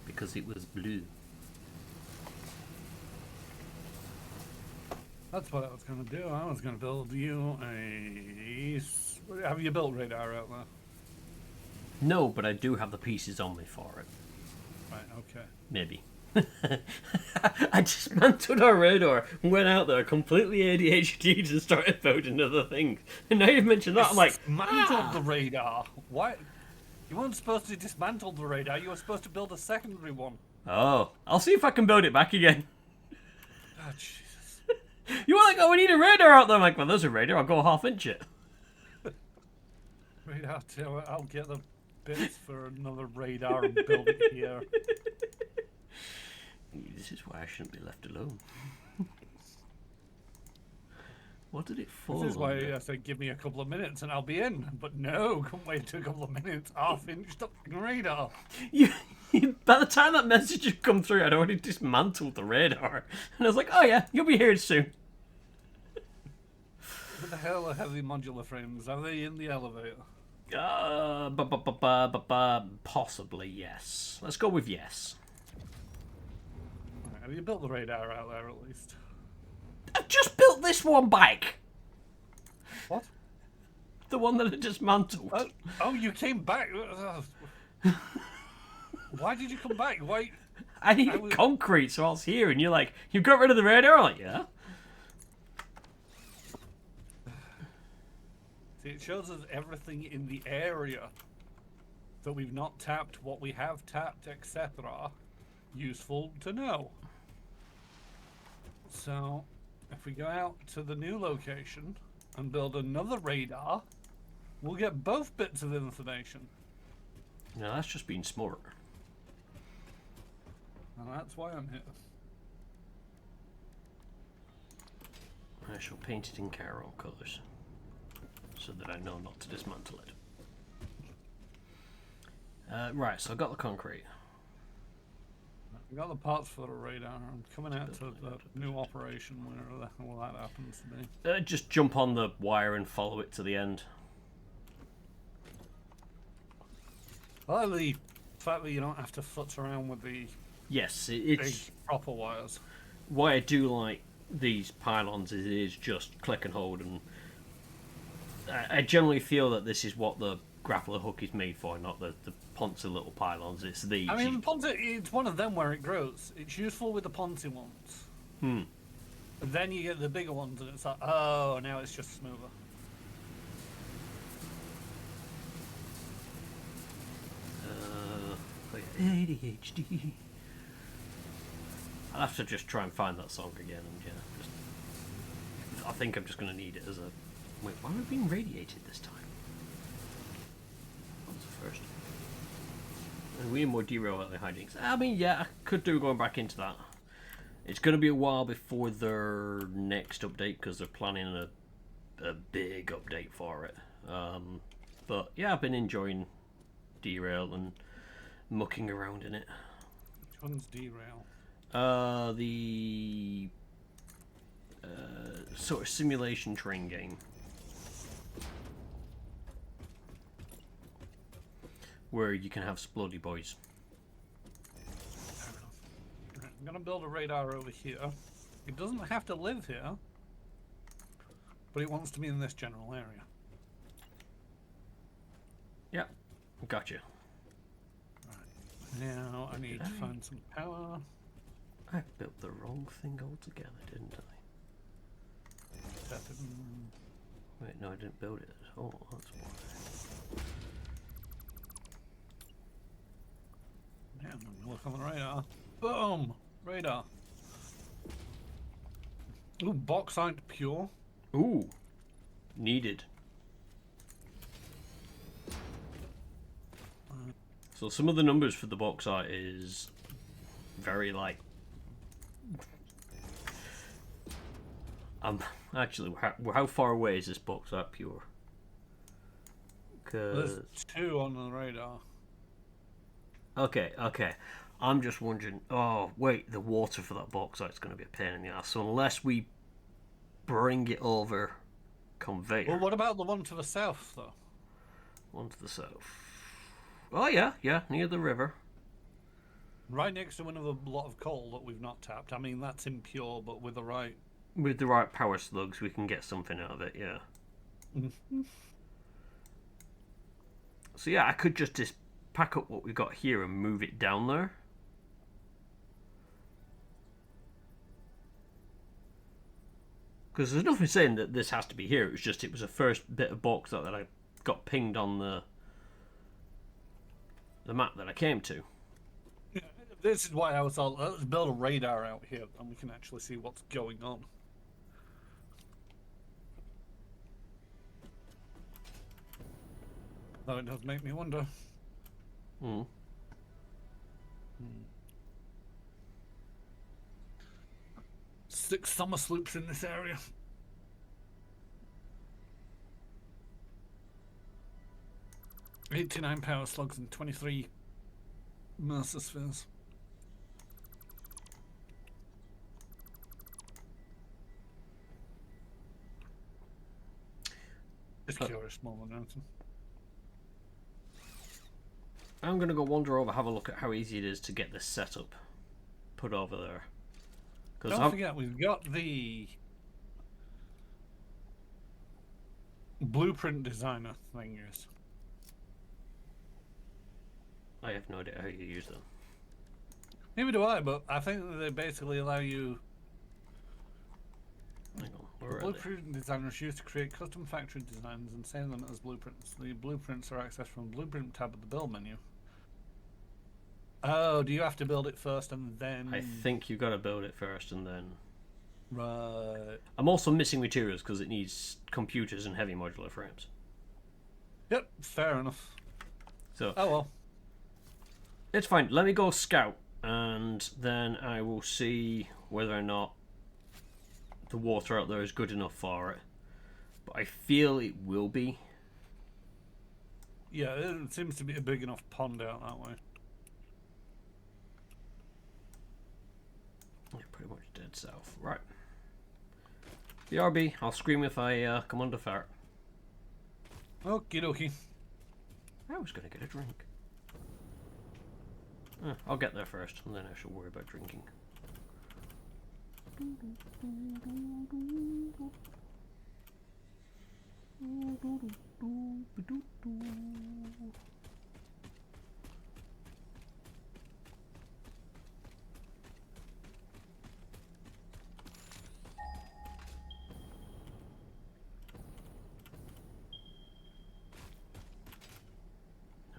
Because it was blue. That's what I was going to do. I was going to build you a... Have you built radar out there? No, but I do have the pieces on me for it. Right, okay. Maybe. I dismantled our radar and went out there completely ADHD and started building other things. And now you've mentioned that, I'm like, Dismantled the radar. Why? You weren't supposed to dismantle the radar. You were supposed to build a secondary one. oh, I'll see if I can build it back again. Oh, Jesus. You want to go? We need a radar out there. I'm like, well, there's a radar. I'll go half-inch it. Radar, I'll get the bits for another radar and build it here. This is why I shouldn't be left alone. What did it fall This is why under? I said, give me a couple of minutes and I'll be in. But no, couldn't wait a couple of minutes. Half-inched up the radar. By the time that message had come through, I'd already dismantled the radar. And I was like, oh yeah, you'll be here soon. What the hell are heavy modular frames? Are they in the elevator? Possibly, yes. Let's go with yes. Right, have you built the radar out there at least? I've just built this one back. What? The one that I dismantled. Oh, you came back. Why did you come back? Why? I needed concrete, so I was here, and you're like, you got rid of the radar? I'm like, yeah. See, it shows us everything in the area that we've not tapped, what we have tapped, etc. Useful to know. So, if we go out to the new location and build another radar, we'll get both bits of information. No, that's just being smart. And that's why I'm here. I shall paint it in Carol colours, so that I know not to dismantle it. Right, so I got the concrete. I got the parts for the radar. I'm coming out to the new operation whenever the hell that happens to be. Just jump on the wire and follow it to the end. I like the fact that you don't have to futz around with the Yes, big it's proper wires. why I do like these pylons is it is just click and hold, and I generally feel that this is what the grappler hook is made for, not the Ponzi little pylons. It's these. I mean, Ponzi, it's one of them where it grows. It's useful with the Ponzi ones. But then you get the bigger ones, and it's like, oh, now it's just smoother. ADHD. I'll have to just try and find that song again, and I think I'm just going to need it as a. Wait, why am I being radiated this time? That was the first. And we need more derail at the hijinks. I mean, yeah, I could do going back into that. It's going to be a while before their next update because they're planning a big update for it. But yeah, I've been enjoying derail and mucking around in it. Which one's derail? The sort of simulation train game where you can have sploddy boys. Fair enough. Right, I'm gonna build a radar over here. It doesn't have to live here, but it wants to be in this general area. Yeah, gotcha. Right. Now I need to find some power. I built the wrong thing altogether, didn't I? Tap it in. Wait, no, I didn't build it at all. That's why. Yeah, I'm gonna look on the radar. Boom! Radar. Ooh, bauxite pure. Ooh, needed. So some of the numbers for the bauxite is very like. Actually, how far away is this bauxite pure? There's 2 on the radar. Okay. I'm just wondering. Oh, wait, the water for that bauxite's going to be a pain in the ass. So unless we bring it over conveyor. Well, what about the one to the south, though? One to the south. Oh yeah, near the river. Right next to another lot of coal that we've not tapped. I mean, that's impure, but with the right. With the right power slugs, we can get something out of it. Yeah. So yeah, I could just pack up what we got here and move it down there. Because there's nothing saying that this has to be here. It was a first bit of box that I got pinged on the map that I came to. Yeah, this is why I was all, let's build a radar out here and we can actually see what's going on. Though it does make me wonder. Hmm. 6 summer sloops in this area. $89 power slugs and 23 Mercer spheres. Just curious more than anything. I'm going to go wander over, have a look at how easy it is to get this set up. Put over there. Don't forget, we've got the blueprint designer thing used. I have no idea how you use them. Neither do I, but I think that they basically allow you. Hang on, where are Blueprint designers used to create custom factory designs and save them as blueprints. The blueprints are accessed from the blueprint tab of the build menu. Oh, do you have to build it first and then? I think you've got to build it first and then. Right. I'm also missing materials because it needs computers and heavy modular frames. Yep, fair enough. So. Oh well. It's fine. Let me go scout, and then I will see whether or not the water out there is good enough for it. But I feel it will be. Yeah, it seems to be a big enough pond out that way. Yeah, pretty much dead south. Right. BRB, I'll scream if I come under fire. Okie dokie. I was going to get a drink. I'll get there first, and then I shall worry about drinking. Now,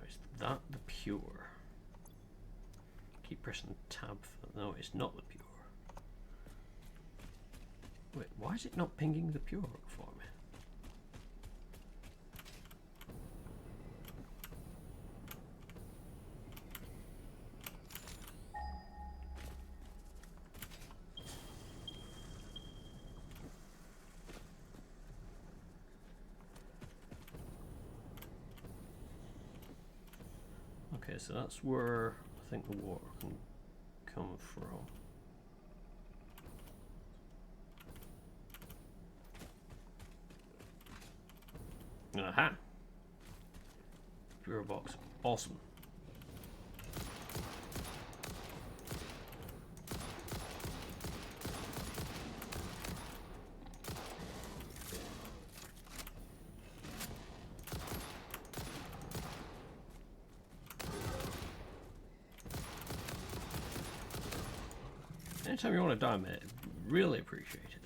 is that the pure? Keep pressing tab for... No, it's not the pure. Wait, why is it not pinging the pure for me? Okay, so that's where I think the water can come from. Aha! Pure box. Awesome. Anytime you want to die, mate, really appreciate it.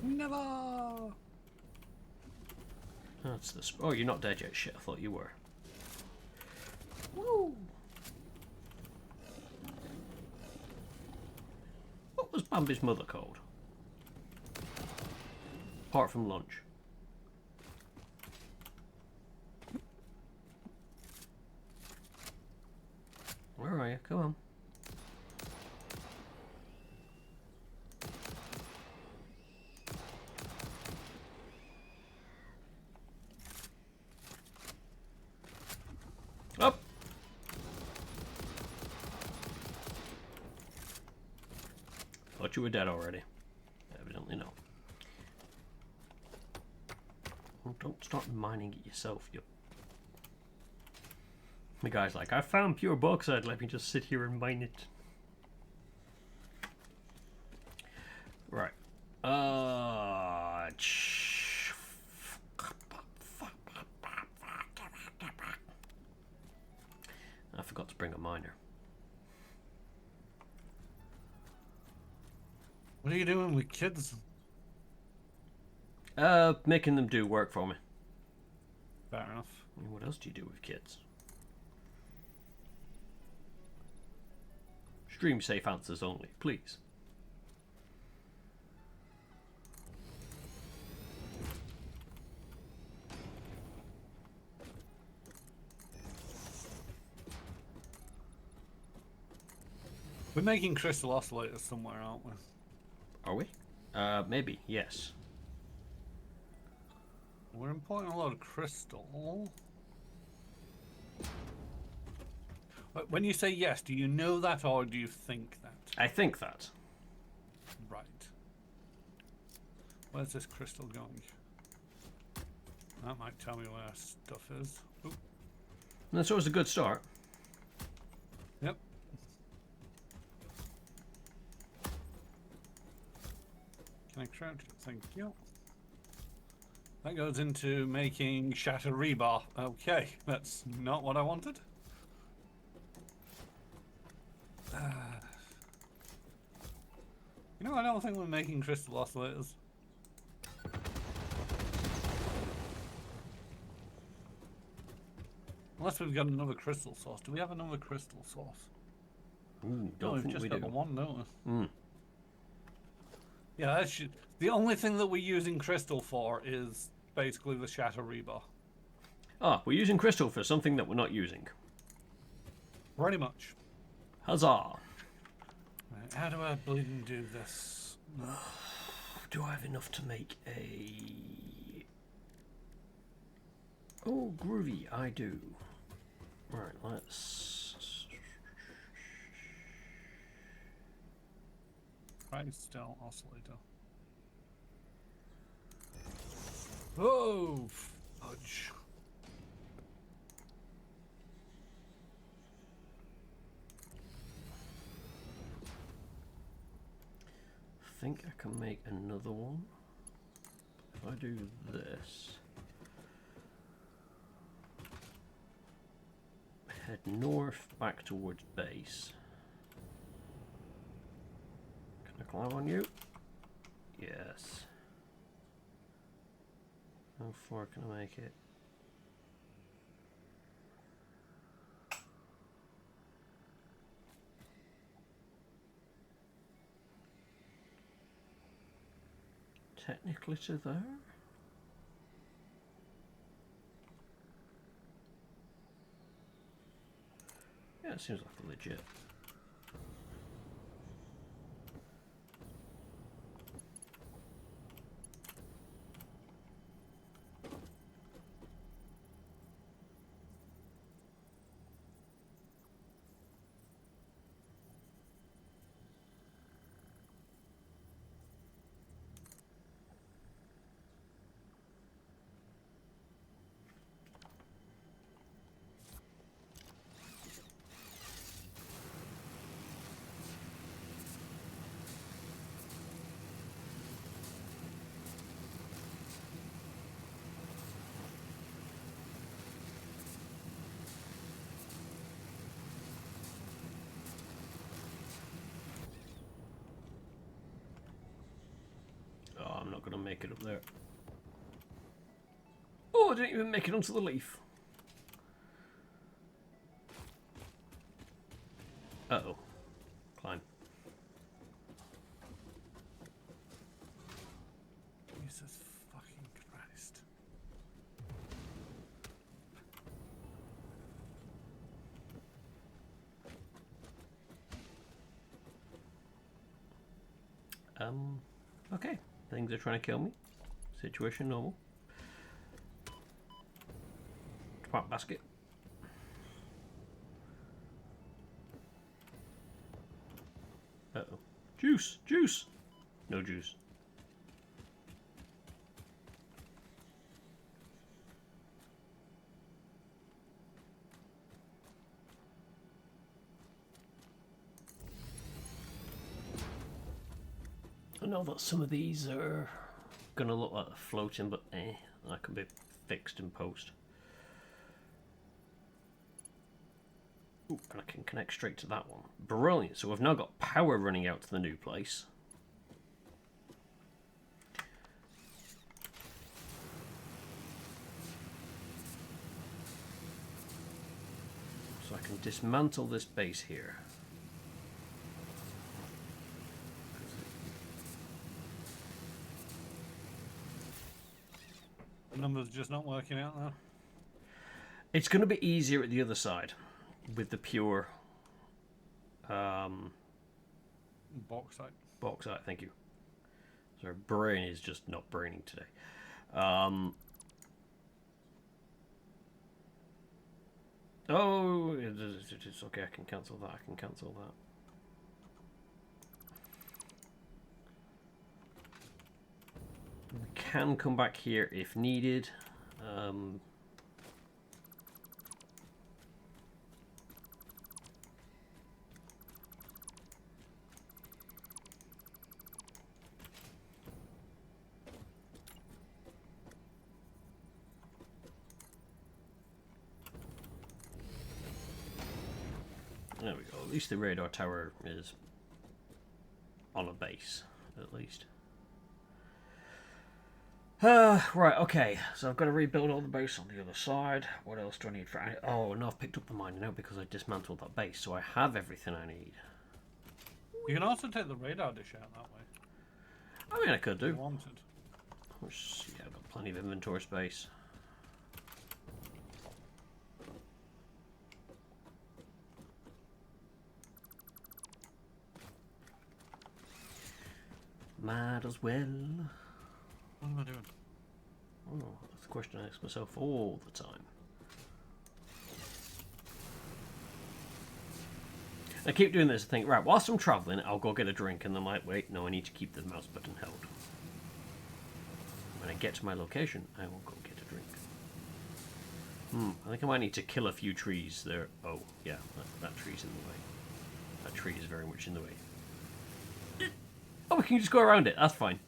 Never. That's the. Oh, you're not dead yet. Shit, I thought you were. Woo! What was Bambi's mother called? Apart from lunch. Where are you? Come on. Up. Thought you were dead already. Evidently no. Well, don't start mining it yourself, you. The guy's like, I found pure bauxite. Let me just sit here and mine it. Right. kids? Making them do work for me. Fair enough. I mean, what else do you do with kids? Stream safe answers only, please. We're making crystal oscillators somewhere, aren't we? Are we? Maybe, yes. We're importing a lot of crystal. When you say yes, do you know that or do you think that? I think that. Right. Where's this crystal going? That might tell me where stuff is. Oop. And that's always a good start. Yep. Connect route. Thank you. That goes into making shatter rebar. Okay, that's not what I wanted. You know, I don't think we're making crystal oscillators. Unless we've got another crystal source. Do we have another crystal source? Don't we've think just we got do. the one, don't we? Mm. Yeah, that's the only thing that we're using crystal for is basically the shatter rebar. Ah, we're using crystal for something that we're not using. Pretty much. Huzzah! Right, how do I bleeding do this? No. Do I have enough to make a... Oh, groovy, I do. Right, let's... Crystal oscillator. Oh, fudge. I think I can make another one. If I do this... Head north, back towards base. Can I climb on you? Yes. How far can I make it? Technically to there? Yeah, it seems like legit. Oh, I'm not going to make it up there. Oh, I didn't even make it onto the leaf. Uh-oh. Climb. Jesus fucking Christ. Okay. Things are trying to kill me. Situation normal. Twat basket. Uh-oh. Juice! Juice! No juice. I know that some of these are gonna look like they're floating, but that can be fixed in post. Ooh, and I can connect straight to that one. Brilliant. So we've now got power running out to the new place. I can dismantle this base here. The numbers just not working out there. It's going to be easier at the other side with the pure Bauxite. bauxite. Thank you. Sorry, brain is just not braining today. Oh, it's okay. I can cancel that. I can cancel that. We can come back here if needed. There we go. At least the radar tower is on a base, at least. Right, okay. So I've got to rebuild all the base on the other side. What else do I need for... Oh, no, I've picked up the mine now because I dismantled that base, so I have everything I need. You can also take the radar dish out that way. I mean, I could do. If you wanted. Yeah, I've got plenty of inventory space. Might as well. What am I doing? Oh, that's the question I ask myself all the time. I keep doing this. I think, right, whilst I'm travelling, I'll go get a drink, and then I'm like, wait, no, I need to keep the mouse button held. When I get to my location, I will go get a drink. I think I might need to kill a few trees there. Oh, yeah, that tree's in the way. That tree is very much in the way. Oh, we can just go around it. That's fine.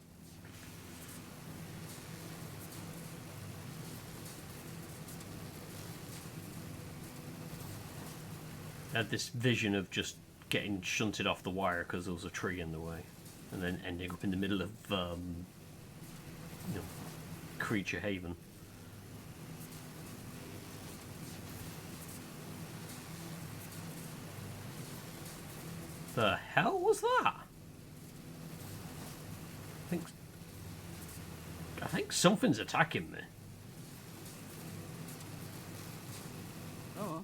I had this vision of just getting shunted off the wire because there was a tree in the way, and then ending up in the middle of, creature haven. The hell was that? I think something's attacking me. Oh.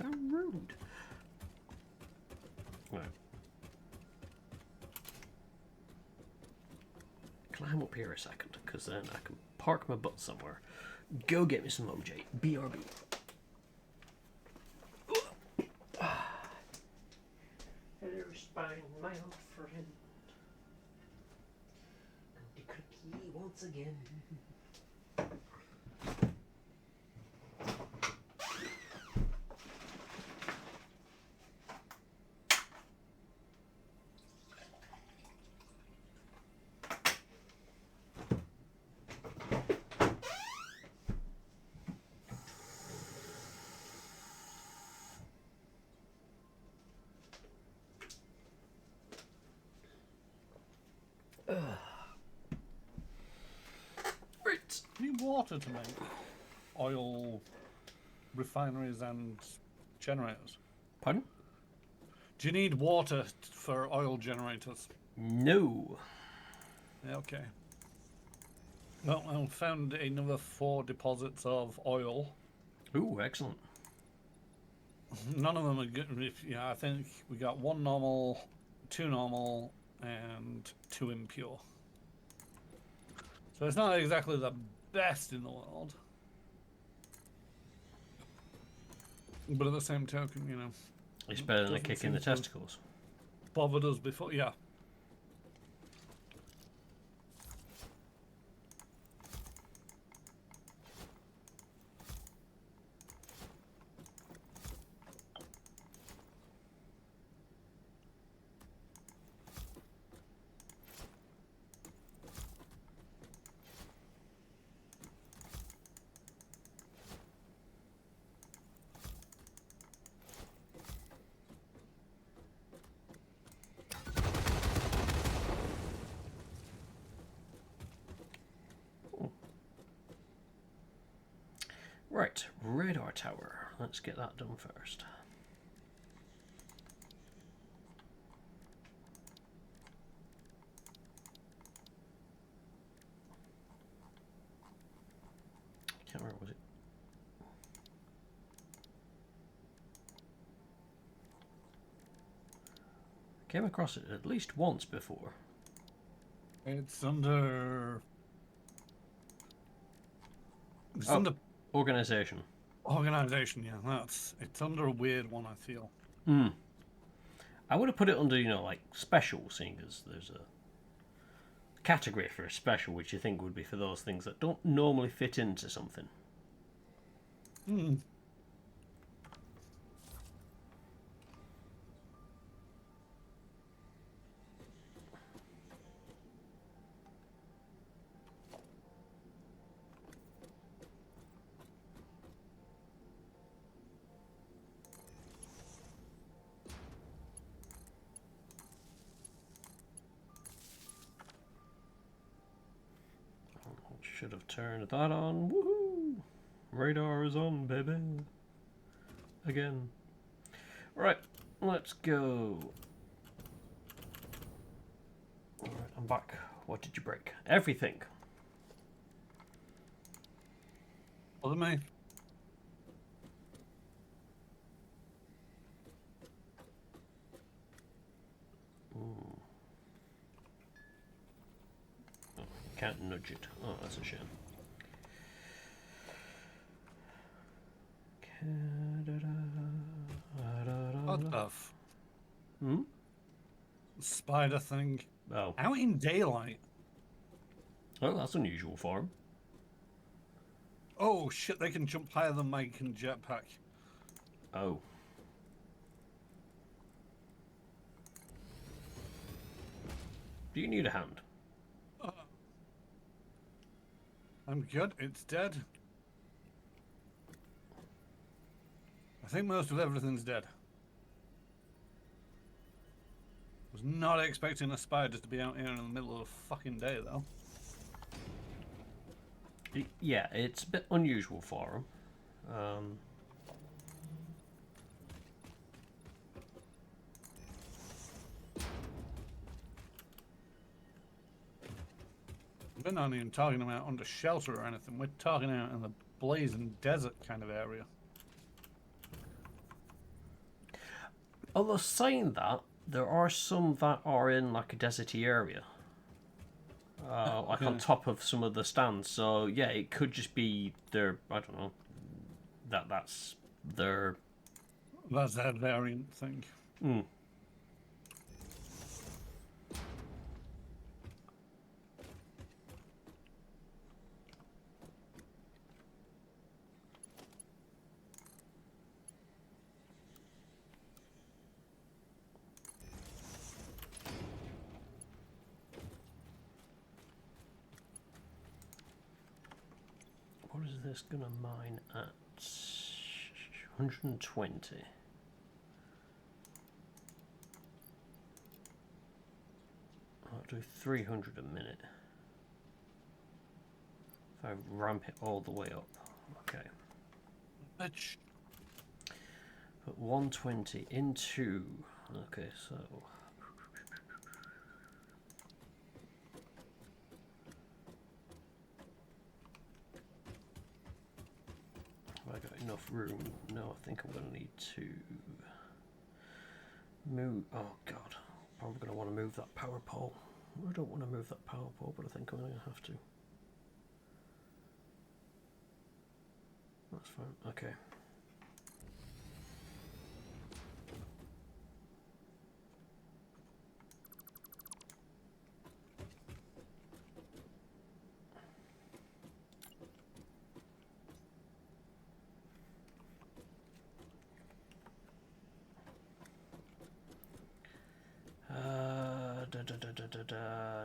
How rude. Right. Climb up here a second, because then I can park my butt somewhere. Go get me some OJ. BRB. Hello, Spine, my old friend. And the cookie once again. Right. You need water to make oil refineries and generators. Pardon? Do you need water for oil generators? No. Yeah, okay. Well, I found another 4 deposits of oil. Ooh, excellent. None of them are good. I think we got 1 normal, 2 normal, and 2 impure. So it's not exactly the best in the world. But at the same token, It's better than a doesn't kick in the seem to testicles. bothered us before. Yeah. Right, radar tower. Let's get that done first. Can't remember, was it? Came across it at least once before. It's under. It's Oh, under organization. organization. Yeah, it's under a weird one. I feel. Hmm. I would have put it under, like special, seeing as there's a category for a special, which you think would be for those things that don't normally fit into something. Hmm. Should have turned that on. Woohoo! Radar is on, baby. Again. Right, let's go. Alright, I'm back. What did you break? Everything. Other me. Ooh. Oh, can't nudge it. Oh, that's a shame. What the f? Hmm? Spider thing. Oh. Out in daylight. Oh, that's unusual for him. Oh shit! They can jump higher than Mike can jetpack. Oh. Do you need a hand? I'm good. It's dead. I think most of everything's dead. Was not expecting a spider to be out here in the middle of the fucking day, though. Yeah, it's a bit unusual for him. We're not even talking about under shelter or anything. We're talking out in the blazing desert kind of area. Although saying that, there are some that are in like a deserty area. Like on top of some of the stands. So yeah, it could just be their, I don't know, that's their... That's that variant thing. Mm. What is this gonna mine at? 120. I'll do 300 a minute. If I ramp it all the way up. Okay. Bitch. Put 120 into... Okay, so... Have I got enough room? No, I think I'm going to need to move... Oh god, probably going to want to move that power pole. I don't want to move that power pole, but I think I'm going to have to. That's fine, okay.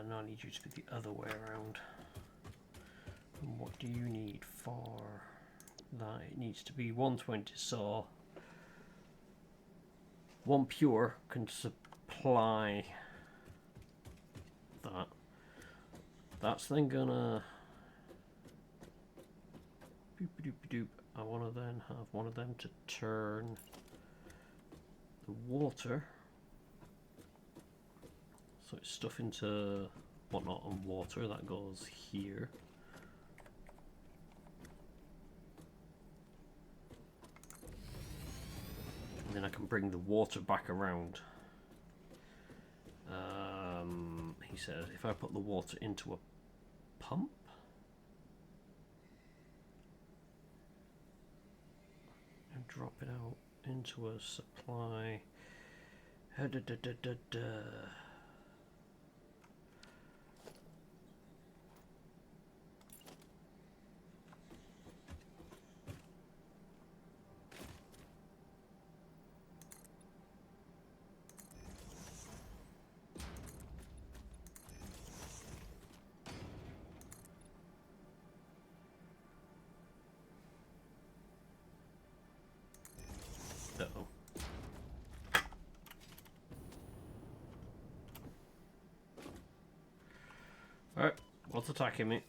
No, I need you to be the other way around. And what do you need for that? It needs to be 120, so one pure can supply that. That's then gonna I want to then have one of them to turn the water. So it's stuff into whatnot and water that goes here. And then I can bring the water back around. He says if I put the water into a pump, and drop it out into a supply. Uh-oh. Alright, what's attacking me?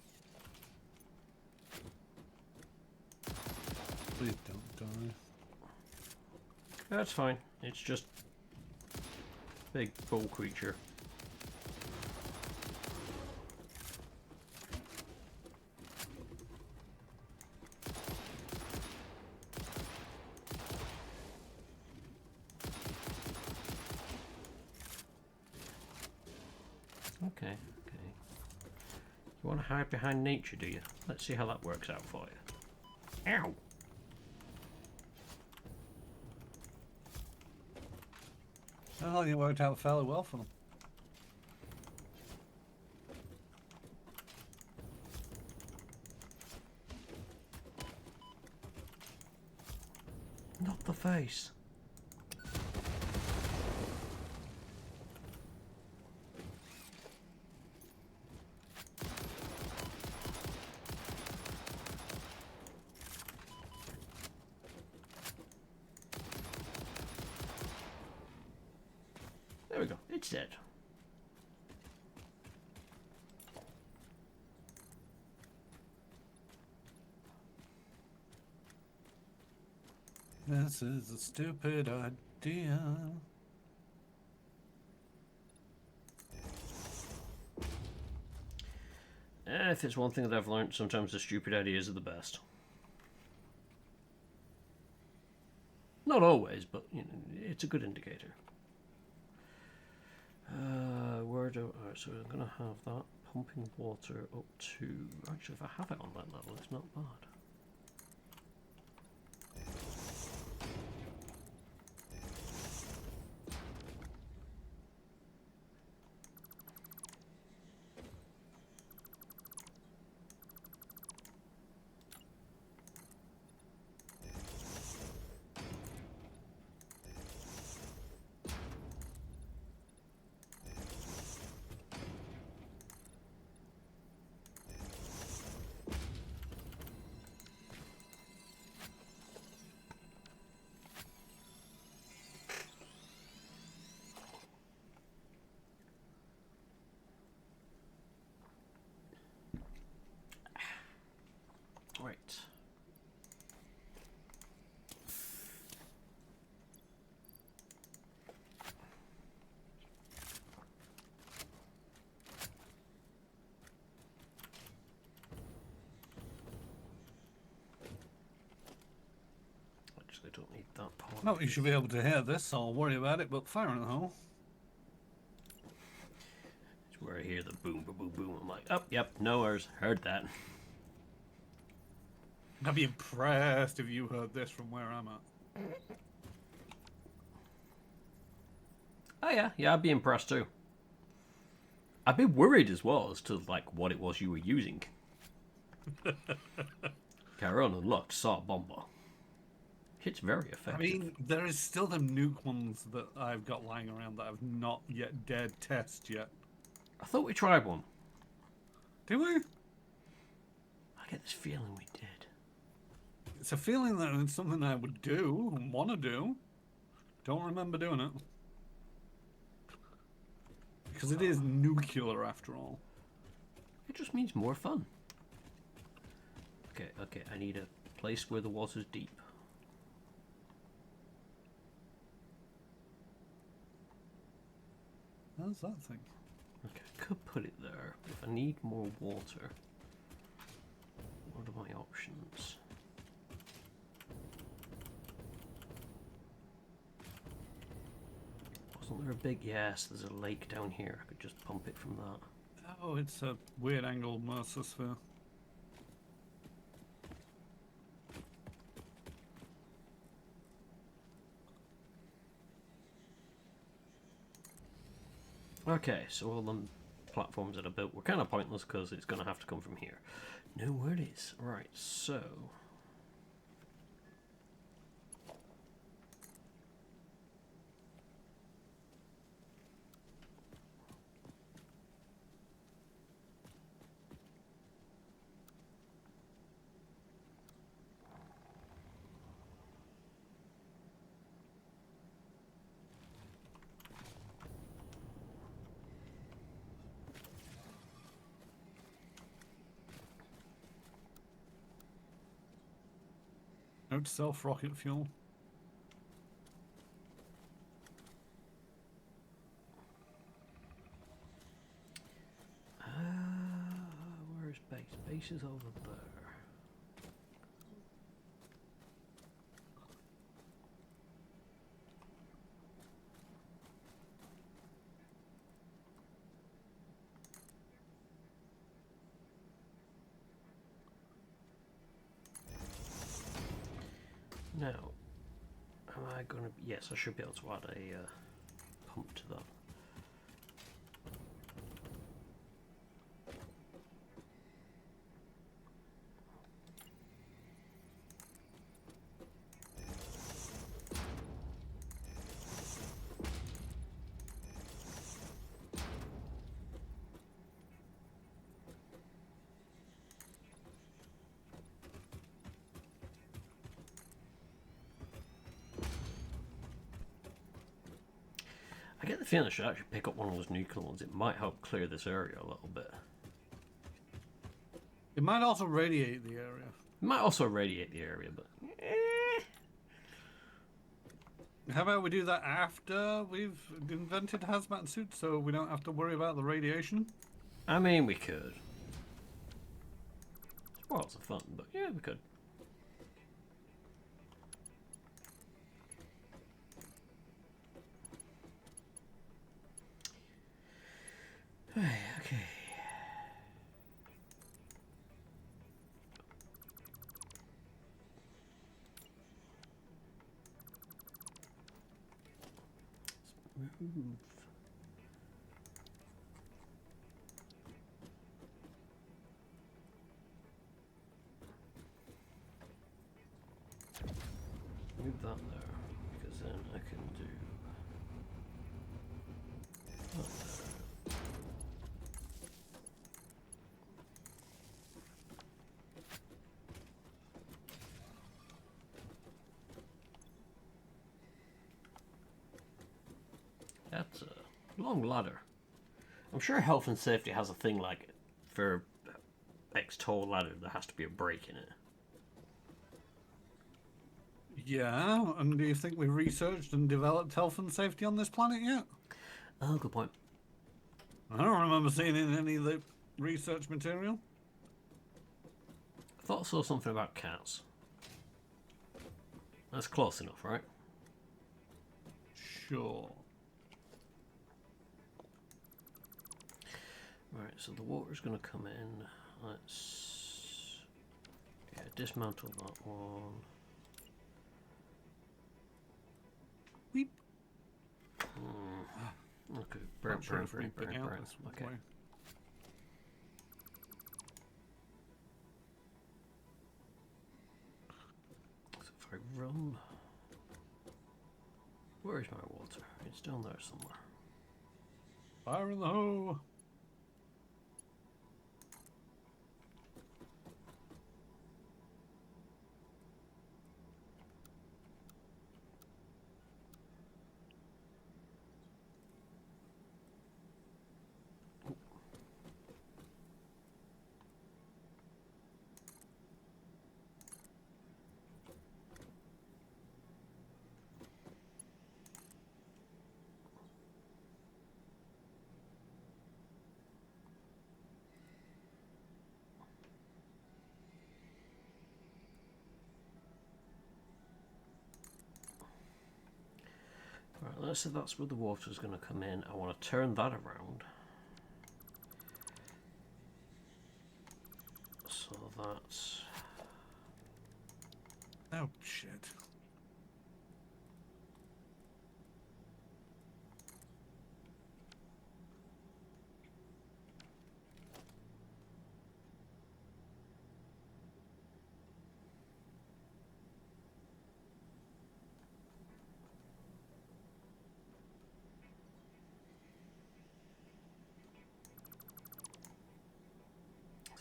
Please don't die. That's fine. It's just big bull creature. Okay, okay. You want to hide behind nature, do you? Let's see how that works out for you. Ow! I think it worked out fairly well for them. Not the face. There we go. It's dead. This is a stupid idea. If it's one thing that I've learned, sometimes the stupid ideas are the best. Not always, but you know, it's a good indicator. Where do? Alright, so I'm gonna have that pumping water up to. Actually, if I have it on that level, it's not bad. Right. Actually, don't need that part. No, you should be able to hear this, so I'll worry about it, but fire in the hole. It's where I hear the boom, boom, boom, boom. I'm like, oh, yep, nowhere's heard that. I'd be impressed if you heard this from where I'm at. Oh yeah, I'd be impressed too. I'd be worried as well as to like what it was you were using. Caron unlocked Saw Bomber. It's very effective. I mean, there is still the nuke ones that I've got lying around that I've not yet dared test yet. I thought we tried one. Do we? I get this feeling we did. It's a feeling that it's something I would do and want to do. Don't remember doing it. Because it is nuclear after all. It just means more fun. Okay, I need a place where the water's deep. How's that thing? Okay, I could put it there. If I need more water, what are my options? Wasn't there a big... Yes, there's a lake down here. I could just pump it from that. Oh, it's a weird angle Mercer sphere. Okay, so all the platforms that are built were kind of pointless because it's going to have to come from here. No, where it is. Right, so... Note to self, rocket fuel. Where's base? Base is over there. Now, am I going to... Yes, I should be able to add a pump to that. I get the feeling I should actually pick up one of those nuclear ones. It might help clear this area a little bit. It might also radiate the area. It might also radiate the area, but... How about we do that after we've invented hazmat suits so we don't have to worry about the radiation? I mean, we could. It's lots of fun, but yeah, we could. Okay. Let's move. Move that there, because then I can do that there. That's a long ladder. I'm sure health and safety has a thing like for X tall ladder there has to be a break in it. Yeah, and do you think we've researched and developed health and safety on this planet yet? Oh, good point. I don't remember seeing it in any of the research material. I thought I saw something about cats. That's close enough, right? Sure. Right, so the water's going to come in. Let's dismantle that one. Weep. Okay, burn. Okay. So if I run... Where is my water? It's down there somewhere. Fire in the hole. let's say that's where the water's going to come in. I want to turn that around. So that's... Oh, shit.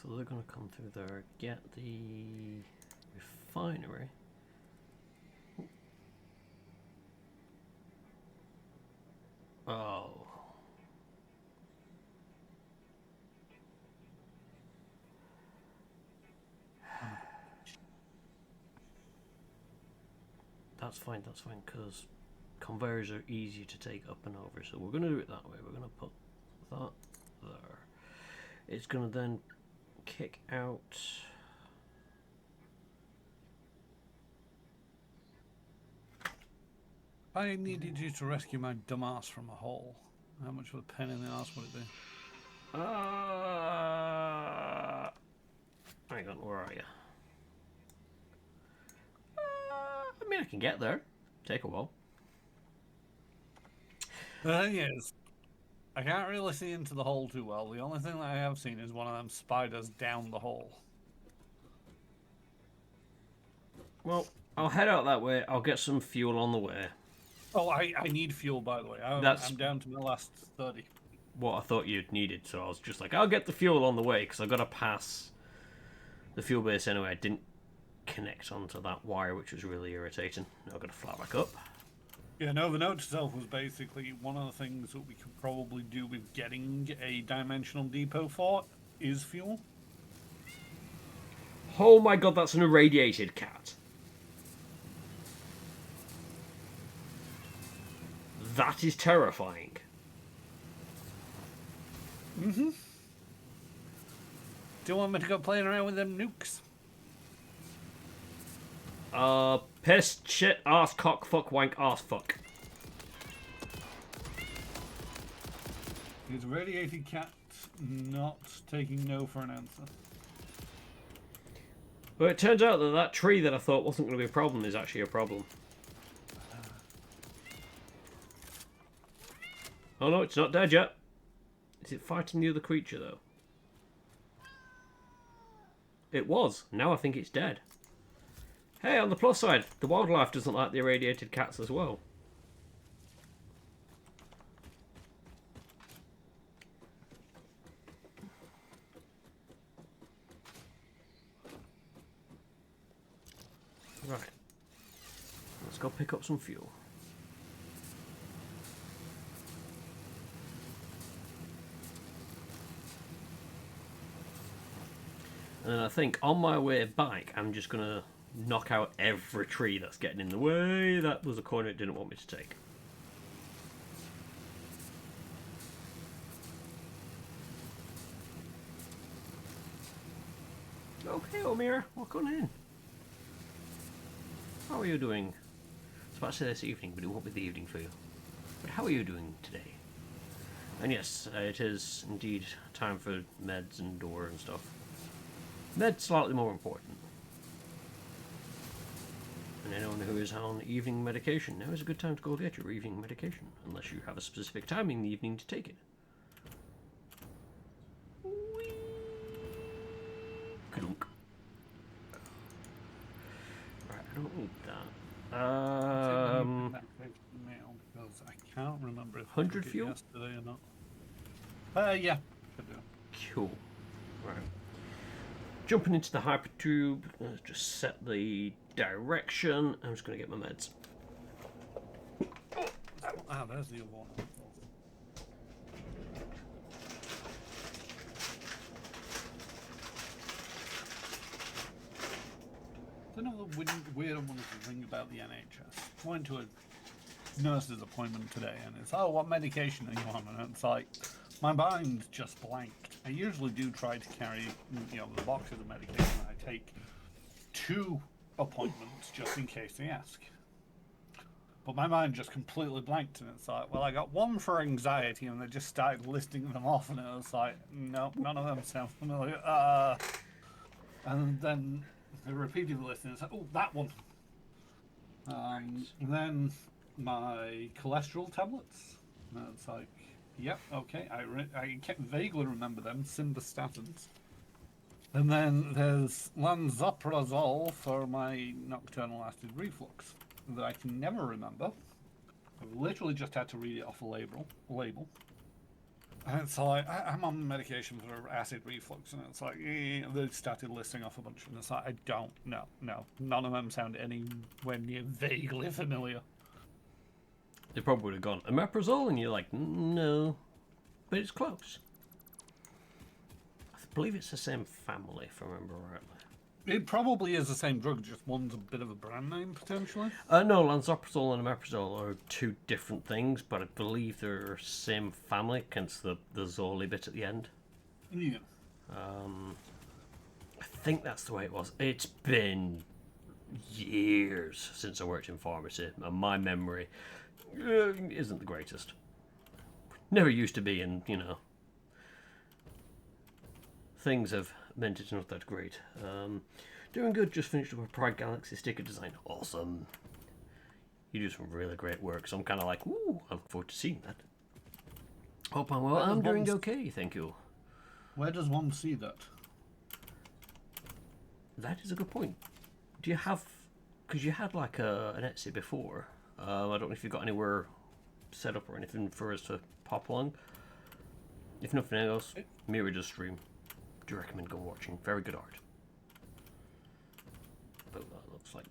So they're going to come through there, get the refinery. Oh. That's fine, because conveyors are easy to take up and over, so we're going to do it that way. We're going to put that there. It's going to then kick out... I needed you to rescue my dumbass from a hole. How much of a pain in the ass would it be? Hang on, where are you? I mean, I can get there. Take a while. The thing is, I can't really see into the hole too well. The only thing that I have seen is one of them spiders down the hole. Well, I'll head out that way. I'll get some fuel on the way. Oh, I need fuel, by the way. I'm down to my last 30. What I thought you'd needed, so I was just like, I'll get the fuel on the way, because I've got to pass the fuel base anyway. I didn't connect onto that wire, which was really irritating. Now I've got to fly back up. Yeah, no, the note itself was basically one of the things that we could probably do with getting a dimensional depot for is fuel. Oh my god, that's an irradiated cat. That is terrifying. Mm-hmm. Do you want me to go playing around with them nukes? Piss, shit, ass, cock, fuck, wank, ass, fuck. Is radiated cat not taking no for an answer? Well, it turns out that that tree that I thought wasn't going to be a problem is actually a problem. Oh no, it's not dead yet. Is it fighting the other creature, though? It was. Now I think it's dead. Hey, on the plus side, the wildlife doesn't like the irradiated cats as well. Right. Let's go pick up some fuel. And I think on my way back, I'm just going to knock out every tree that's getting in the way. That was a corner it didn't want me to take. Okay, Omir, welcome in. How are you doing? I was about to say this evening, but it won't be the evening for you. But how are you doing today? And yes, it is indeed time for meds and door and stuff. Meds slightly more important. And anyone who is on evening medication, now is a good time to go get your evening medication, unless you have a specific time in the evening to take it. Klunk. Right, I don't need that. Because I can't remember if 100 I fuel? yesterday or not. Yeah. Could do. Cool. Right. Jumping into the hypertube, let's just set the direction. I'm just going to get my meds. Ah, there's the other one. Another weird one thing about the NHS. I went to a nurse's appointment today, and it's, oh, what medication are you on? And it's like, my mind's just blanked. I usually do try to carry, the boxes of medication that I take to appointments just in case they ask. But my mind just completely blanked, and it's like, well, I got one for anxiety, and they just started listing them off, and it was like, no, none of them sound familiar. And then they repeated the list, and it's like, oh, that one. And then my cholesterol tablets. And it's like, yep, okay, I vaguely remember them, simvastatins. And then there's lansoprazole for my nocturnal acid reflux that I can never remember. I've literally just had to read it off a label. And it's like, I'm on medication for acid reflux, and it's like, they started listing off a bunch, and it's like, I don't know, no. None of them sound anywhere near vaguely familiar. They probably would have gone omeprazole, and you're like, no, but it's close. I believe it's the same family, if I remember rightly. It probably is the same drug, just one's a bit of a brand name, potentially. No, lansoprazole and omeprazole are two different things, but I believe they're same family, hence the Zoli bit at the end. Yeah. I think that's the way it was. It's been years since I worked in pharmacy, and my memory isn't the greatest. Never used to be, and, things have meant it's not that great. Doing good, just finished up a Pride Galaxy sticker design. Awesome. You do some really great work, so I'm kind of like, ooh, I look forward to seeing that. Hope I'm well. I'm doing okay, thank you. Where does one see that? That is a good point. Do you have... Because you had like an Etsy before. I don't know if you've got anywhere set up or anything for us to pop along. If nothing else, Mirror does stream. Do recommend go watching. Very good art. Oh, that looks like...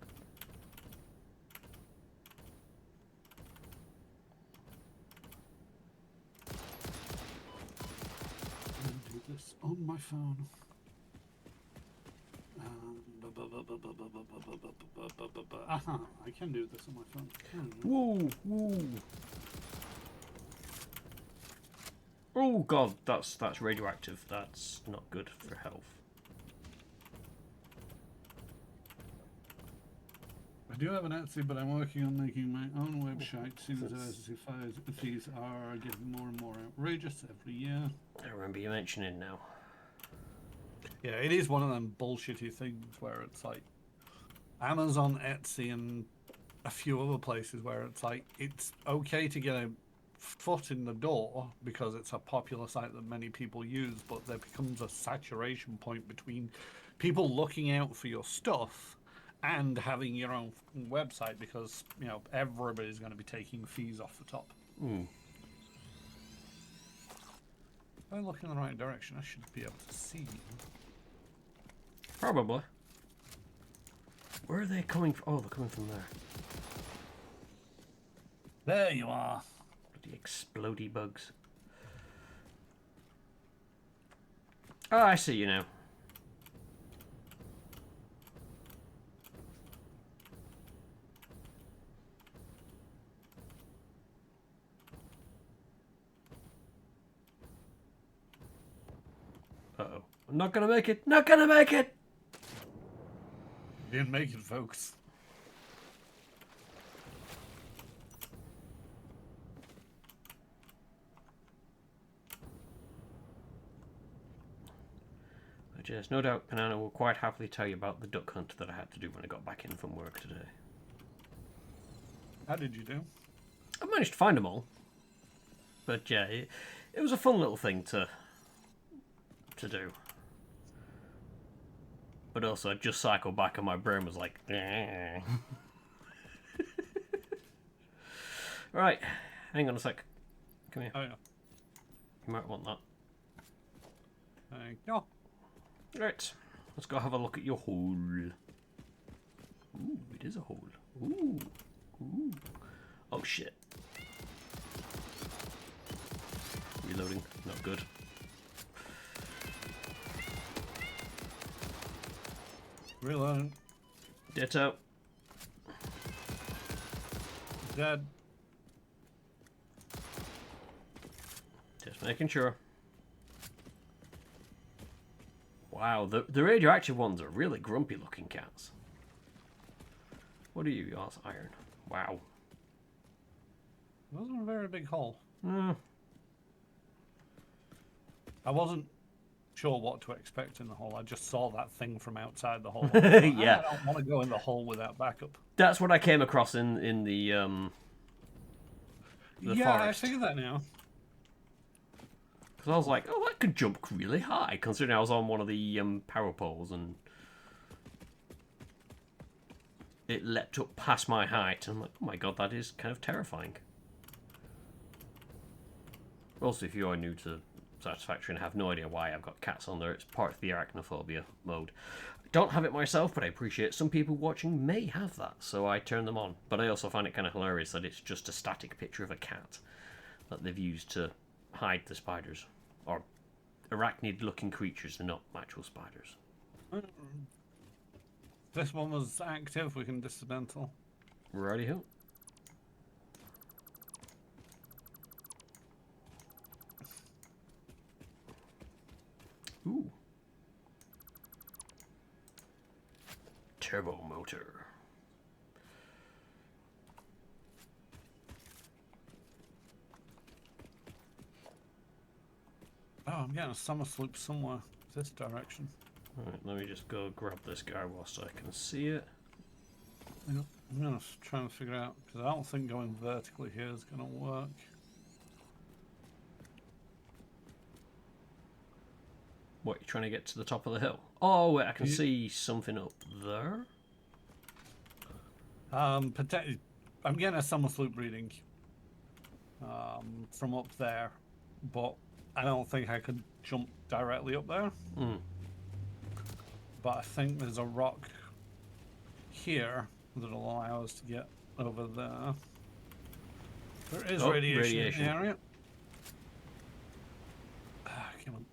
Do this on my phone. I can do this on my phone. Whoa, whoa. Oh god, that's radioactive. That's not good for health. I do have an Etsy, but I'm working on making my own website. Seems as if fees are getting more and more outrageous every year. I remember you mentioning now. Yeah, it is one of them bullshitty things where it's like Amazon, Etsy, and a few other places where it's like it's okay to get a foot in the door because it's a popular site that many people use, but there becomes a saturation point between people looking out for your stuff and having your own website because, everybody's going to be taking fees off the top. Mm. If I look in the right direction, I should be able to see. Probably. Where are they coming from? Oh, they're coming from there. There you are. The explodey bugs. Oh, I see you now. Uh-oh. I'm not gonna make it! Not gonna make it! Didn't make it, folks. But yes, no doubt Banana will quite happily tell you about the duck hunt that I had to do when I got back in from work today. How did you do? I managed to find them all. But yeah, it was a fun little thing to do. But also, I just cycled back and my brain was like... Right, hang on a sec. Come here. Oh, yeah. You might want that. Thank you. Right, let's go have a look at your hole. Ooh, it is a hole. Ooh, ooh. Oh shit. Reloading, not good. Reload. Ditto. Dead. Just making sure. Wow, the radioactive ones are really grumpy looking cats. What are you? Yours iron. Wow. It wasn't a very big hole. Hmm. I wasn't sure what to expect in the hole. I just saw that thing from outside the hole. I thought, Yeah, I don't want to go in the hole without backup. that's what I came across in the Yeah, I forest. figured that now. Because I was like, oh, that could jump really high, considering I was on one of the power poles and it leapt up past my height. And I'm like, oh my god, that is kind of terrifying. Also, if you are new to Satisfactory and have no idea why I've got cats on there, it's part of the arachnophobia mode. I don't have it myself, but I appreciate some people watching may have that, so I turn them on. But I also find it kind of hilarious that it's just a static picture of a cat that they've used to hide the spiders. Or arachnid-looking creatures, they're not actual spiders. This one was active. We can dismantle. Righty-ho. Ooh. Turbo motor. Oh, I'm getting a summer sloop somewhere. This direction. Alright, let me just go grab this guy whilst I can see it. I'm gonna try and figure out because I don't think going vertically here is gonna work. What, you trying to get to the top of the hill? Oh, wait, I can see something up there. I'm getting a summer sloop reading from up there, but I don't think I could jump directly up there. Mm. But I think there's a rock here that'll allow us to get over there. There is radiation in the area. Come on.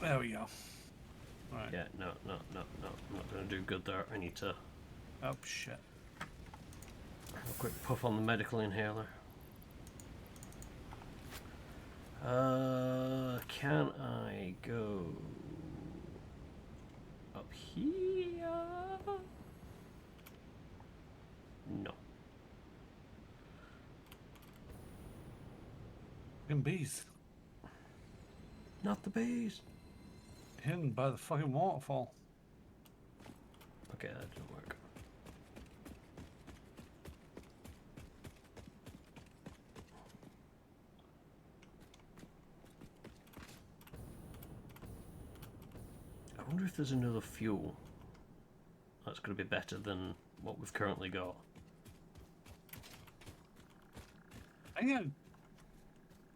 There we go. Right. Yeah, no. I'm not going to do good there. I need to Oh, shit. have a quick puff on the medical inhaler. Can I go up here? No. Fucking bees. Not the bees. Hidden by the fucking waterfall. Okay, that didn't work. I wonder if there's another fuel that's going to be better than what we've currently got. I think I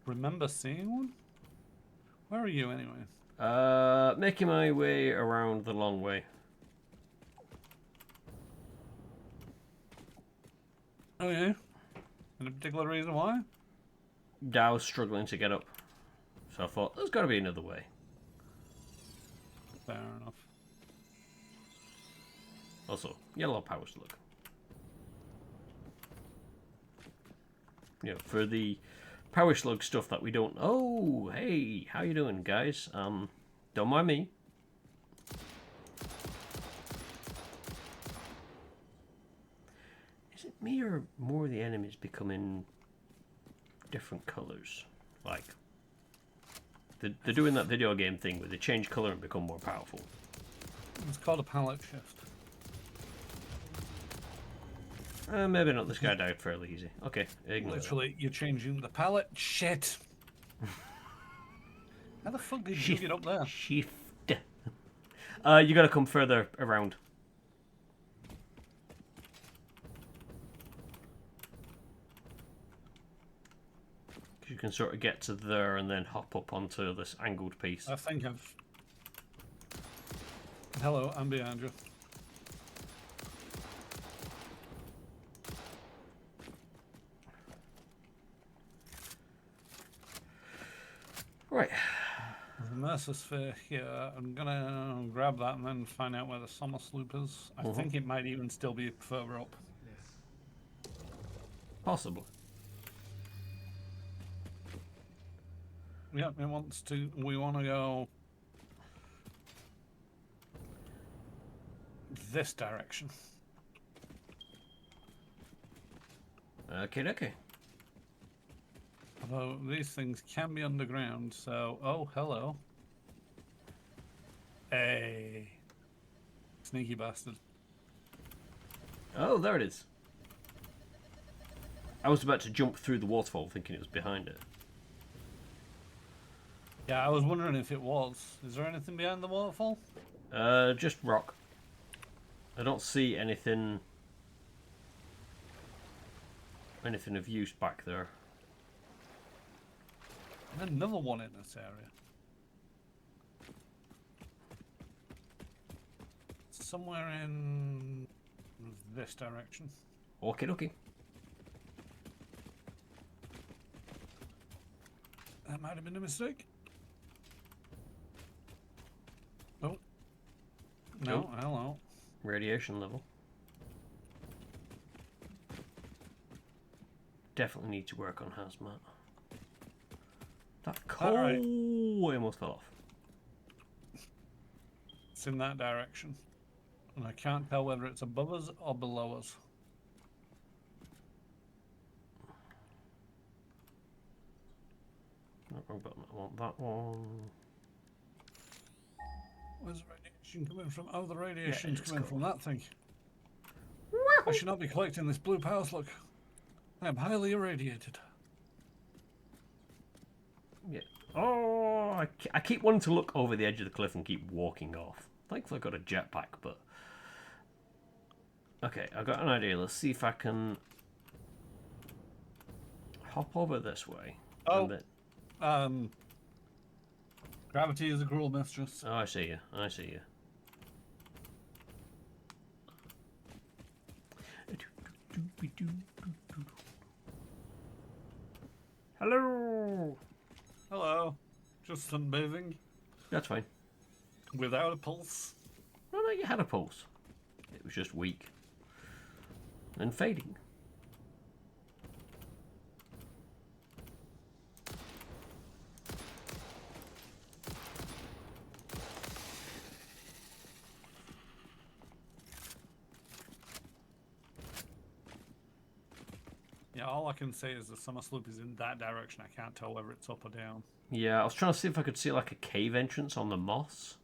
remember seeing one. Where are you anyway? Making my way around the long way. Oh yeah? Any particular reason why? I was struggling to get up, so I thought there's got to be another way. Fair enough. Also, yellow power slug. You know, for the power slug stuff that we don't. Oh, hey, how you doing, guys? Don't mind me. Is it me or more of the enemies becoming different colors? Like, they're doing that video game thing where they change color and become more powerful. It's called a palette shift. Maybe not. This guy died fairly easy. Okay, ignore Literally, you're changing the palette. Shit. How the fuck did you get up there? Shift. You gotta come further around. You can sort of get to there and then hop up onto this angled piece. I think I've... Hello, I'm behind you. Right. There's a Mercer sphere here. I'm gonna grab that and then find out where the summer sloop is. I think it might even still be further up. Possible. Yep, it wants to. We want to go this direction. Okay. Although these things can be underground, so... Oh, hello. Hey. Sneaky bastard. Oh, there it is. I was about to jump through the waterfall thinking it was behind it. Yeah, I was wondering if it was. Is there anything behind the waterfall? Just rock. I don't see anything of use back there. And another one in this area. Somewhere in this direction. Okay. That might have been a mistake. Oh. No, Oh. hello. Radiation level. Definitely need to work on hazmat. That coal almost fell off. It's in that direction. And I can't tell whether it's above us or below us. No, wrong button. I want that one. Where's the radiation coming from? Oh, the radiation's it's coming cool. from that thing. I should not be collecting this blue power slug. I am highly irradiated. Yeah. Oh, I keep wanting to look over the edge of the cliff and keep walking off. Thankfully, I got a jetpack, but... Okay, I got an idea. Let's see if I can hop over this way. Oh, then... gravity is a cruel mistress. Oh, I see you. Hello. Hello. Just sunbathing. That's fine. Without a pulse. No, you had a pulse. It was just weak. And fading. Yeah, all I can say is the summer sloop is in that direction. I can't tell whether it's up or down. Yeah, I was trying to see if I could see like a cave entrance on the moss.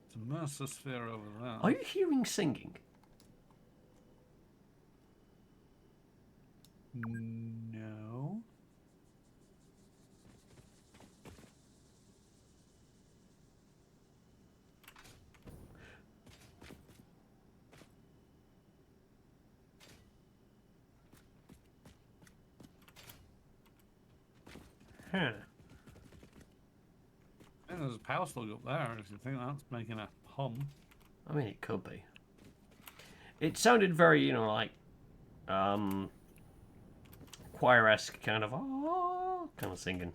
It's a Mercer sphere over there. Are you hearing singing? No. Huh. I think there's a power slug up there if you think that's making a hum. I mean, it could be. It sounded very, like, choir-esque kind of singing.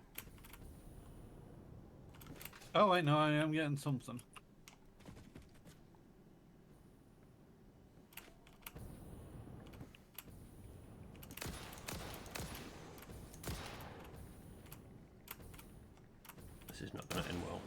Oh, wait, no, I am getting something. This is not going to end well.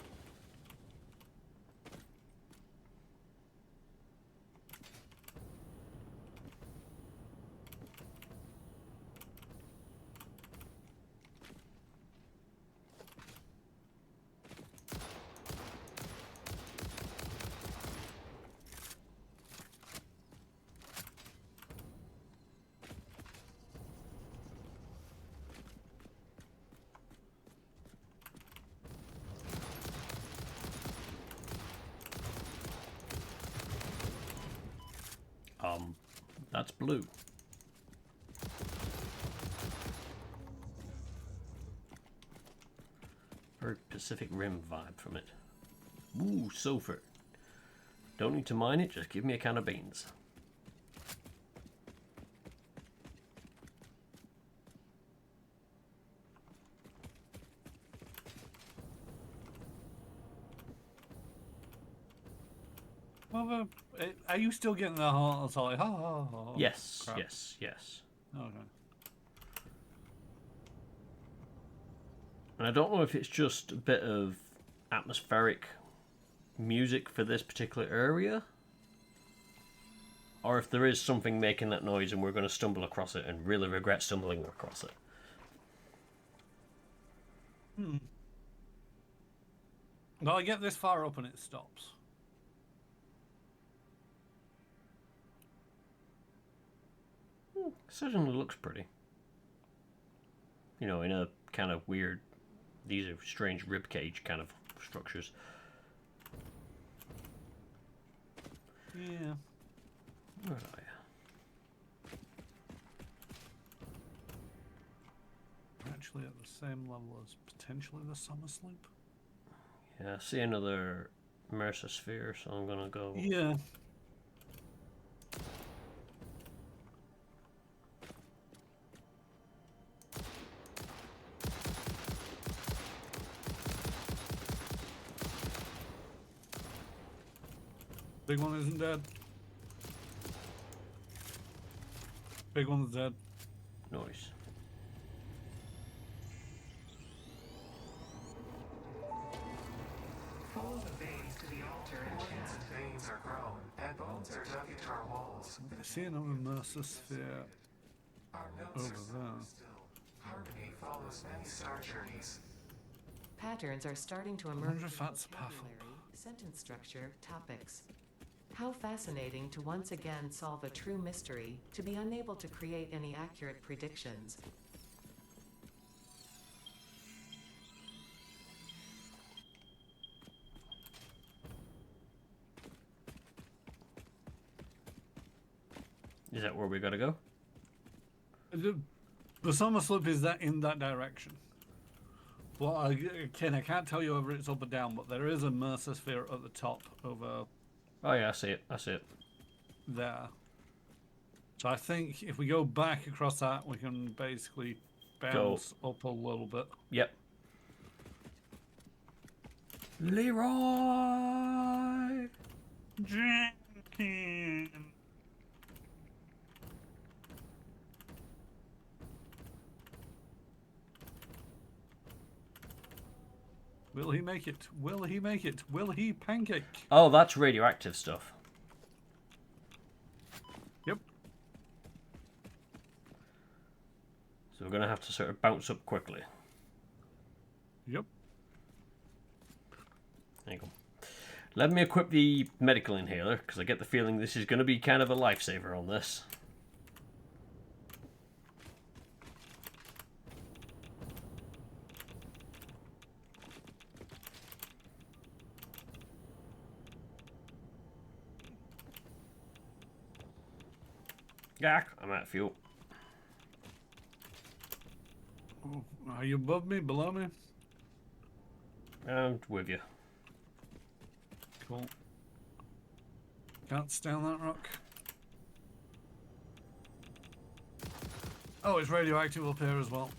That's blue. Very Pacific Rim vibe from it. Ooh, sulfur. Don't need to mine it, just give me a can of beans. Well, are you still getting the heart? Sorry. Yes, crap. yes. Okay. And I don't know if it's just a bit of atmospheric music for this particular area, or if there is something making that noise and we're going to stumble across it and really regret stumbling across it. Well, I get this far up and it stops. Certainly looks pretty. You know, in a kind of weird, these are strange ribcage kind of structures. Yeah. Where are you? Actually at the same level as potentially the summer sloop. Yeah, I see another Mercer sphere, so I'm gonna go. Yeah. Big one isn't dead. Big one's dead. Noise. Follow the veins to the altar and Organs and veins are grown, and bones are dug into our walls. I see another Mercer sphere Our notes over are there. still. Harmony follows many star journeys. patterns are starting to emerge. wonder if in that's vocabulary, sentence structure, topics. How fascinating to once again solve a true mystery, to be unable to create any accurate predictions. Is that where we gotta go? The summer sloop is that in that direction. Well, I can't tell you whether it's up or down, but there is a Mercer sphere at the top over Oh yeah, I see it. I see it. there. So I think if we go back across that, we can basically bounce up a little bit. Yep. Leroy. Jenkins. Will he make it? Will he make it? Will he pancake? Oh, that's radioactive stuff. Yep. So we're gonna have to sort of bounce up quickly. Yep. There you go. Let me equip the medical inhaler, because I get the feeling this is going to be kind of a lifesaver on this. Yeah, I'm out of fuel. Are you above me? Below me? And with you. Cool. Can't stand that rock. Oh, it's radioactive up here as well.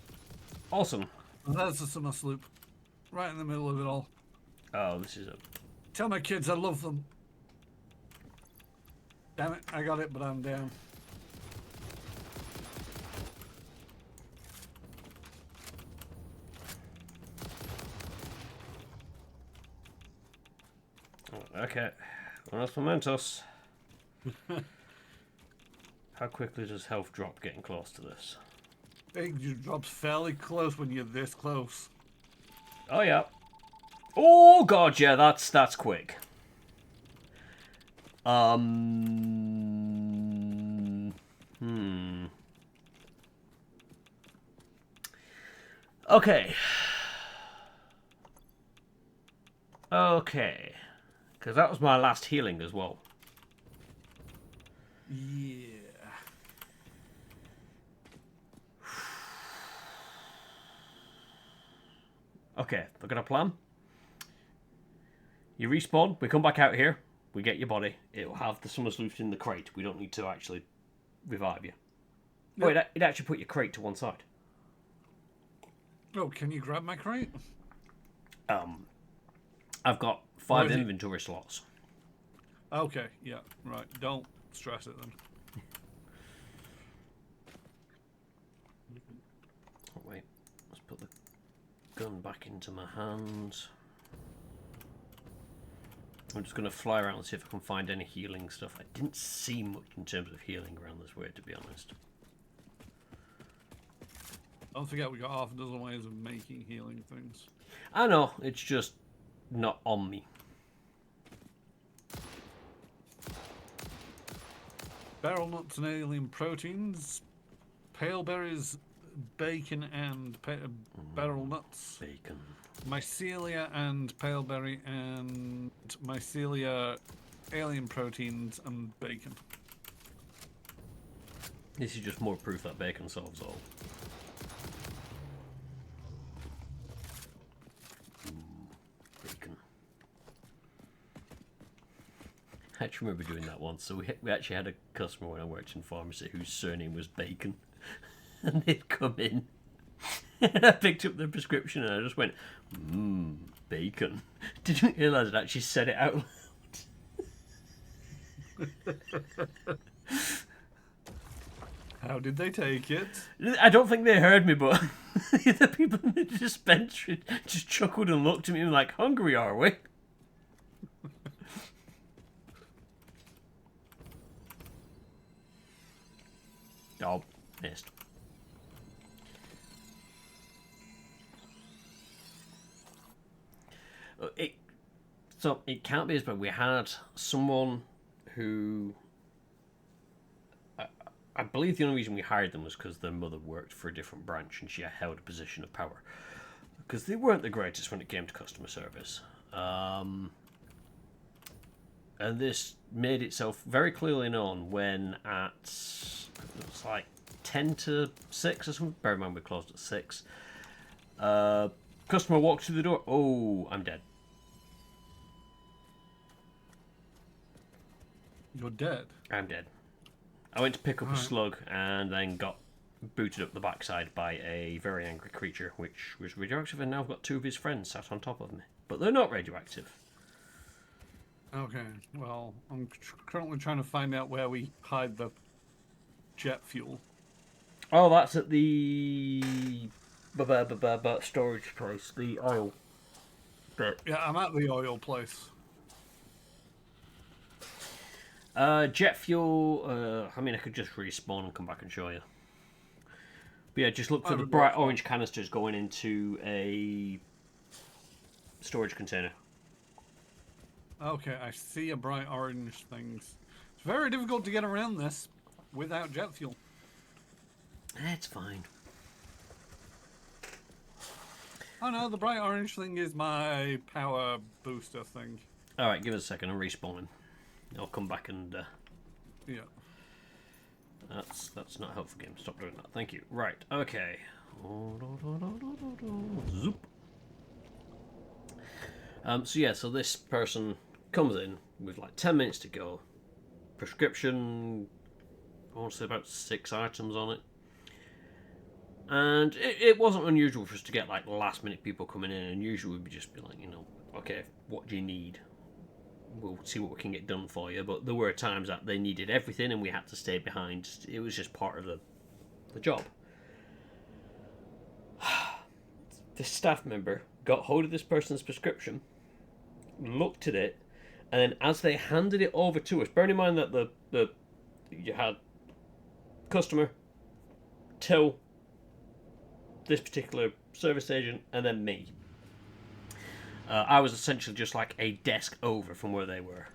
Awesome. And there's the summer sloop. Right in the middle of it all. Oh, this is a... Tell my kids I love them. Damn it, I got it, but I'm down. Okay. Unos momentos. How quickly does health drop getting close to this? It just drops fairly close when you're this close. Oh, yeah. Oh, God, yeah, that's quick. Okay. Okay. Because that was my last healing as well. Yeah. Okay, I've got a plan. You respawn, we come back out here, we get your body. It'll have the summer sleuth in the crate. We don't need to actually revive you. Yep. Oh, it actually put your crate to one side. Oh, can you grab my crate? I've got 5 inventory slots. Okay, yeah, right. Don't stress it then. Oh, wait, let's put the gun back into my hands. I'm just going to fly around and see if I can find any healing stuff. I didn't see much in terms of healing around this way, to be honest. Don't forget we got half a dozen ways of making healing things. I know, it's just not on me. Barrel nuts and alien proteins, pale berries, bacon and barrel nuts, Bacon. mycelia and pale berry, and mycelia, alien proteins and bacon. This is just more proof that bacon solves all. Bacon. I actually remember doing that once. So we actually had a customer when I worked in pharmacy whose surname was Bacon. And they'd come in. And I picked up the prescription and I just went, bacon. Didn't realise I'd actually said it out loud. How did they take it? I don't think they heard me, but the people in the dispensary just chuckled and looked at me and like, hungry are we? Oh, missed. So it can't be as bad. We had someone who I believe the only reason we hired them was because their mother worked for a different branch and she held a position of power. Because they weren't the greatest when it came to customer service. And this made itself very clearly known when at, it was like 10 to 6 or something. Bear in mind we closed at 6. Customer walked through the door. Oh, I'm dead. You're dead. I'm dead. I went to pick up a slug and then got booted up the backside by a very angry creature, which was radioactive, and now I've got 2 of his friends sat on top of me. But they're not radioactive. Okay, well, I'm currently trying to find out where we hide the jet fuel. Oh, that's at the storage place, the oil bit. Yeah, I'm at the oil place. Jet fuel, I mean, I could just respawn and come back and show you. But yeah, just look for the bright orange canisters going into a storage container. Okay, I see a bright orange things. It's very difficult to get around this without jet fuel. It's fine. Oh no, the bright orange thing is my power booster thing. Alright, give us a second, I'm respawning. I'll come back and... Yeah. That's not a helpful game. Stop doing that. Thank you. Right, okay. Zoop. So yeah, so this person comes in with like 10 minutes to go. Prescription, I want to say about 6 items on it. And it wasn't unusual for us to get like last minute people coming in, and usually we'd just be like, you know, okay, what do you need? We'll see what we can get done for you. But there were times that they needed everything and we had to stay behind. It was just part of the job. This staff member got hold of this person's prescription, looked at it, and then as they handed it over to us, bearing in mind that you had customer, till this particular service agent, and then me. I was essentially just like a desk over from where they were.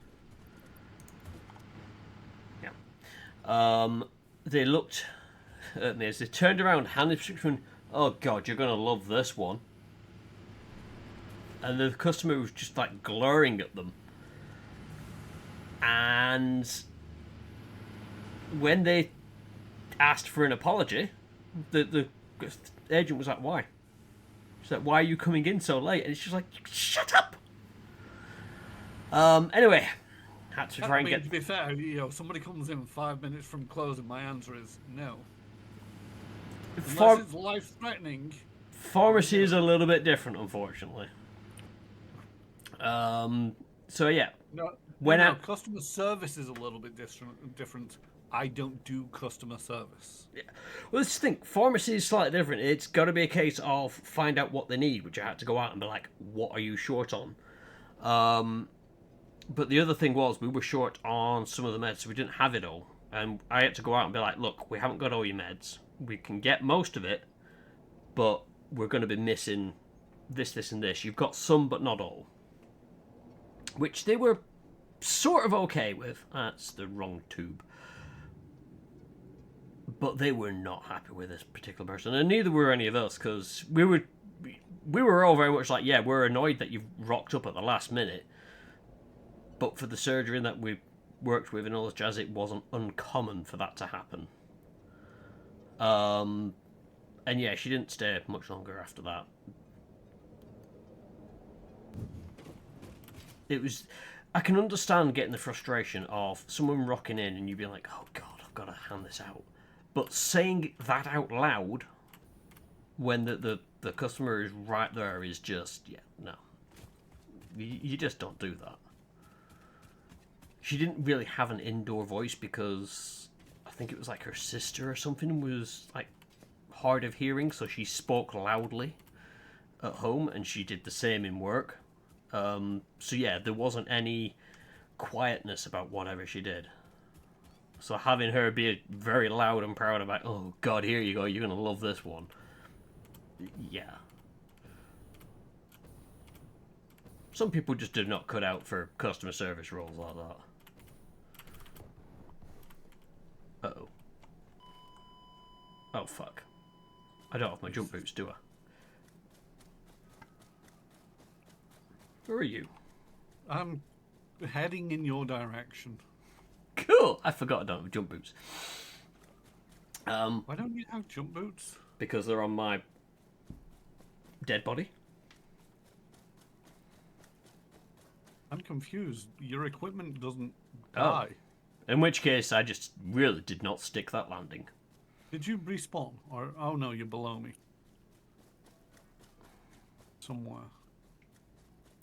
Yeah. They looked at me as they turned around, handed the prescription. Oh God, you're gonna love this one. And the customer was just like glaring at them. And when they asked for an apology, the agent was like, "Why?" She's like, "Why are you coming in so late?" And it's just like, "Shut up." Anyway, had to try and get. To be fair, you know, somebody comes in 5 minutes from closing. My answer is no. Unless it's life-threatening. Pharmacy is a little bit different, unfortunately. So yeah. No, customer service is a little bit different. I don't do customer service. Yeah. Well, let's think. Pharmacy is slightly different. It's got to be a case of find out what they need, which I had to go out and be like, what are you short on? But the other thing was we were short on some of the meds, so we didn't have it all. And I had to go out and be like, look, we haven't got all your meds. We can get most of it, but we're going to be missing this, this, and this. You've got some, but not all. Which they were sort of okay with. That's the wrong tube. But they were not happy with this particular person, and neither were any of us, because we were all very much like, yeah, we're annoyed that you've rocked up at the last minute. But for the surgery that we worked with and all this jazz, it wasn't uncommon for that to happen. And yeah, she didn't stay much longer after that. It was... I can understand getting the frustration of someone rocking in and you being like, oh god, I've got to hand this out. But saying that out loud when the customer is right there is just, yeah, no. You just don't do that. She didn't really have an indoor voice because I think it was like her sister or something was like hard of hearing, so she spoke loudly at home and she did the same in work. So yeah, there wasn't any quietness about whatever she did. So having her be very loud and proud about, oh god, here you go, you're gonna love this one. Yeah. Some people just do not cut out for customer service roles like that. Uh-oh. Oh, fuck. I don't have my jump boots, do I? Where are you? I'm heading in your direction. Cool! I forgot I don't have jump boots. Why don't you have jump boots? Because they're on my dead body. I'm confused. Your equipment doesn't Oh. die. In which case, I just really did not stick that landing. Did you respawn? Or oh no, you're below me. Somewhere.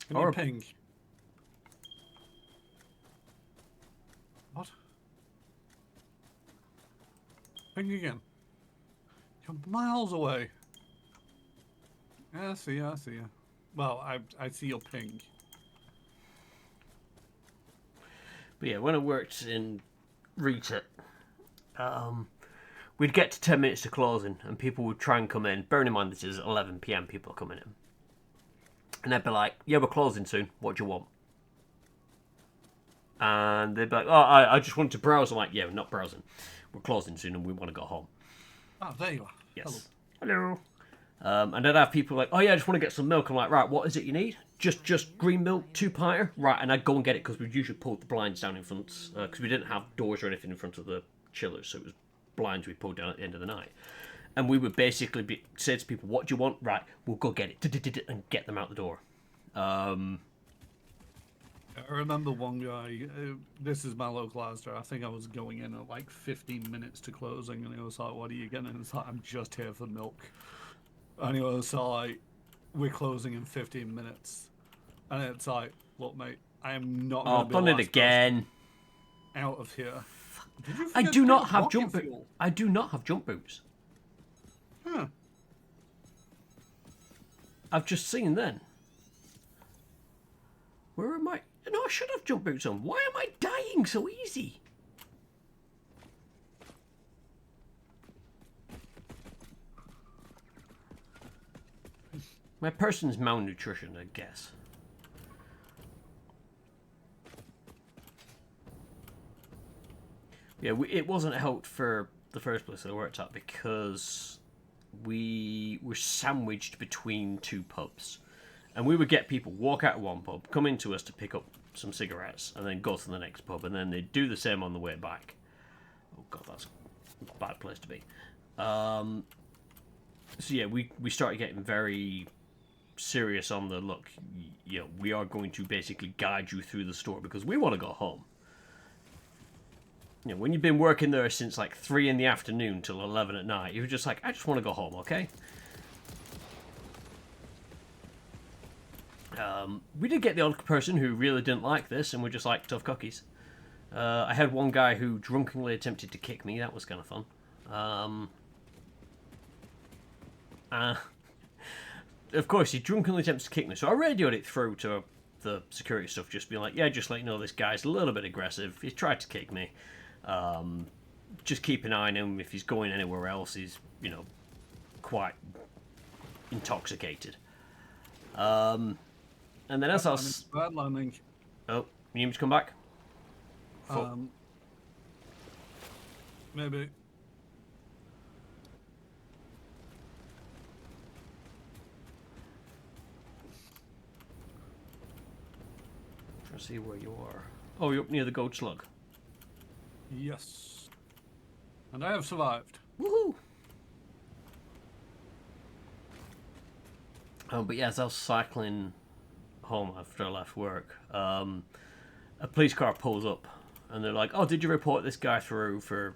Can Or- you ping? What? Ping again. You're miles away. Yeah, I see you, I see you. Well, I see your ping. But yeah, when I worked in Rita, we'd get to 10 minutes to closing and people would try and come in. Bearing in mind this is 11 PM, people are coming in. And they'd be like, yeah, we're closing soon. What do you want? And they'd be like, oh, I just wanted to browse. I'm like, yeah, we're not browsing. We're closing soon and we want to go home. Oh, there you are. Yes. Hello. And I'd have people like, oh yeah, I just want to get some milk. I'm like, right, what is it you need? Just green milk, 2-pinter? Right, and I'd go and get it because we'd usually pull the blinds down in front, because we didn't have doors or anything in front of the chillers, so it was blinds we pulled down at the end of the night. And we would basically say to people, what do you want? Right, we'll go get it, and get them out the door. I remember one guy, this is my local Asda, I think I was going in at like 15 minutes to closing, and he was like, what are you getting? And it's like, I'm just here for milk. And he was like, we're closing in 15 minutes. And it's like, look mate, I am not going to be done the it last again. person out of here. Did you I forget do to not get have rocket jump boots. fuel? I do not have jump boots. Huh. I've just seen then. Where am I? No, I should have jump boots on. Why am I dying so easy? My person's malnutrition, I guess. Yeah, it wasn't helped for the first place that I worked at because we were sandwiched between two pubs. And we would get people walk out of one pub, come into us to pick up some cigarettes, and then go to the next pub, and then they'd do the same on the way back. Oh god, that's a bad place to be. So yeah, we started getting very serious on the look. You know, we are going to basically guide you through the store because we want to go home. You know, when you've been working there since like 3 in the afternoon till 11 at night, you're just like, I just want to go home, okay? We did get the odd person who really didn't like this and were just like tough cookies. I had one guy who drunkenly attempted to kick me. That was kind of fun. Of course, he drunkenly attempted to kick me, so I radioed it through to the security stuff, just being like, yeah, just let you know this guy's a little bit aggressive. He's tried to kick me. Just keep an eye on him. If he's going anywhere else, he's, quite intoxicated. And then as I was... Bad landing. Oh, you need me to come back? Maybe. Trying to see where you are. Oh, you're up near the goat slug. Yes. And I have survived. Woohoo! But yeah, as I was cycling home after I left work, a police car pulls up, and they're like, "Oh, did you report this guy through for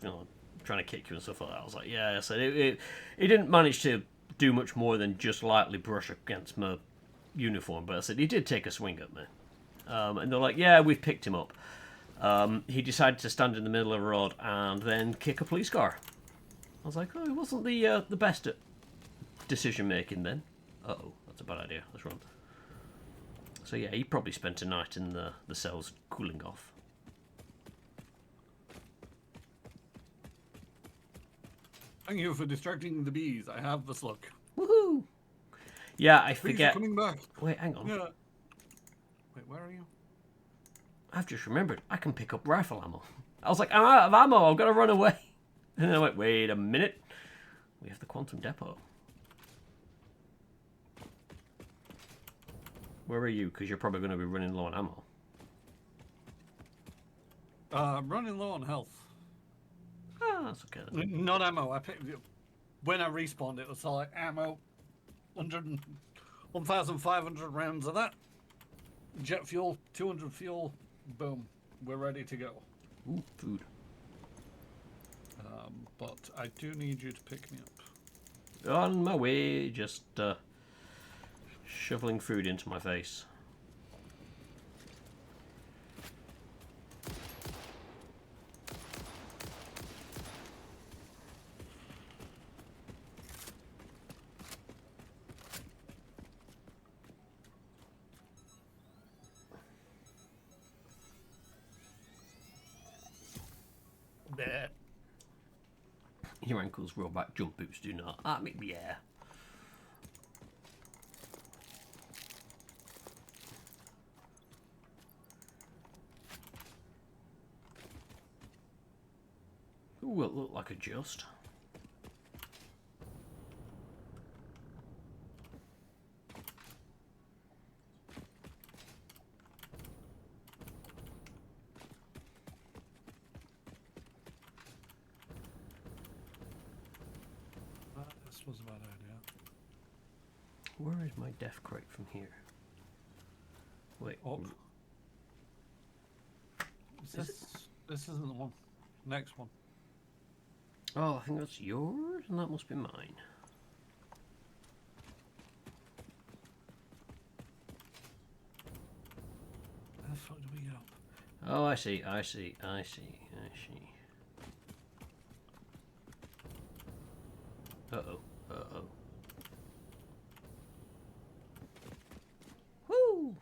trying to kick you and stuff like that?" I was like, "Yeah." I said it didn't manage to do much more than just lightly brush against my uniform, but I said he did take a swing at me. And they're like, "Yeah, we've picked him up." He decided to stand in the middle of the road and then kick a police car. I was like, "Oh, it wasn't the best at decision making then." Uh-oh, that's a bad idea. Let's run. So yeah, he probably spent a night in the cells cooling off. Thank you for distracting the bees. I have the slug. Woohoo! Yeah, I Bees are forget. coming back. Wait, hang on. Yeah. Wait, where are you? I've just remembered I can pick up rifle ammo. I was like, I'm out of ammo. I've got to run away. And then I went, wait a minute. We have the quantum depot. Where are you? Because you're probably going to be running low on ammo. I'm running low on health. Ah, that's okay then. Not ammo. When I respawned, it was like ammo. 1,500 rounds of that. Jet fuel, 200 fuel. Boom. We're ready to go. Ooh, food. But I do need you to pick me up. On my way, just shoveling food into my face. There. Your ankles roll back jump boots do not. Ah, make the air. Ooh, it looked like a just. This was a bad idea. Where is my death crate from here? Wait. Up. This isn't the one. Next one. Oh, I think that's yours, and that must be mine. Where the fuck do we get up? Oh, I see. Uh-oh. Woo!